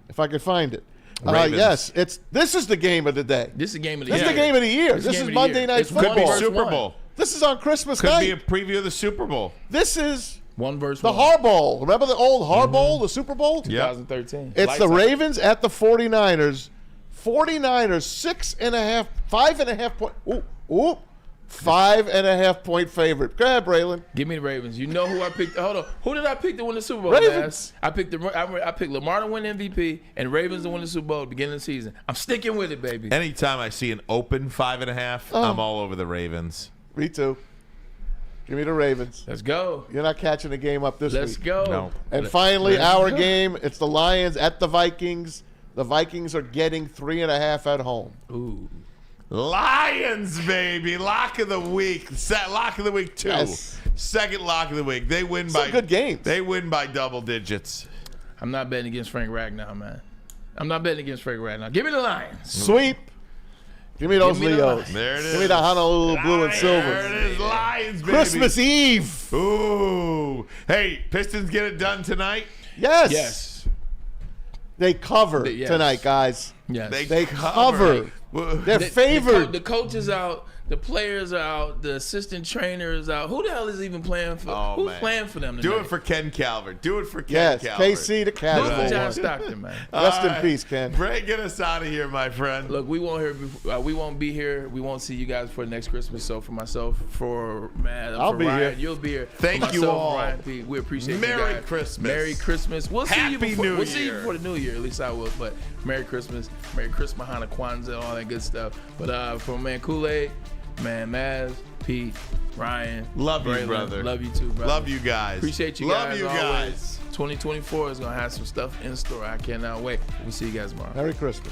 if I could find it. Ravens. Yes, this is the game of the day. This is the game of the This year. is the game of the year. This This game is of the Monday year. Night It's one Football. versus Super one. Bowl. This is on Christmas Could night. be a preview of the Super Bowl. This is 1 versus the 1. Har Bowl. Remember the old Har Bowl, the Super Bowl? 2013. It's Lights the out. Ravens at the 49ers. 49ers 5.5 point. Ooh. 5.5 point favorite. Go ahead, Braylon. Give me the Ravens. You know who I picked. Hold on. Who did I pick to win the Super Bowl? Ravens. Laz? I picked Lamar to win MVP and Ravens to win the Super Bowl at the beginning of the season. I'm sticking with it, baby. Anytime I see an open 5.5, I'm all over the Ravens. Me too. Give me the Ravens. Let's go. You're not catching the game up this Let's week. go. No. And finally, Let's our go. game. It's the Lions at the Vikings. The Vikings are getting 3.5 at home. Ooh. Lions, baby. Lock of the week. Lock of the week 2. Yes. Second lock of the week. They win by good games. They win by double digits. I'm not betting against Frank Ragnow, man. I'm not betting against Frank Ragnow. Give me the Lions. Sweep. Give me those Leos. There it is. Give me the Honolulu blue and silver. There it is. Lions, baby. Christmas Eve. Ooh. Hey, Pistons get it done tonight? Yes. Yes. They cover Yes. tonight, guys. Yes. They cover. They're favored. The coach is out. The players are out. The assistant trainer is out. Who the hell is even playing for? Who's playing for them tonight? Do it for Ken Calvert. Do it for Ken Calvert. KC the Cavs. Do it for John Stockton, man. Rest in peace, Ken. Bray, get us out of here, my friend. Look, we won't be here. We won't see you guys for next Christmas. So for myself, I'll be Ryan, here. You'll be here. Thank for you myself, all. Ryan P, we appreciate you guys. Merry Christmas. Merry Christmas. We'll see you Happy before. New We'll see you Year. before the New Year. At least I will. But Merry Christmas, Hana Kwanzaa, all that good stuff. But for man Kool-Aid, man Maz, Pete, Ryan, Love Braylon, you, brother. Love you too, brother. Love you guys. Appreciate you Love guys. you always. guys. 2024 is gonna have some stuff in store. I cannot wait. We'll see you guys tomorrow. Merry Christmas.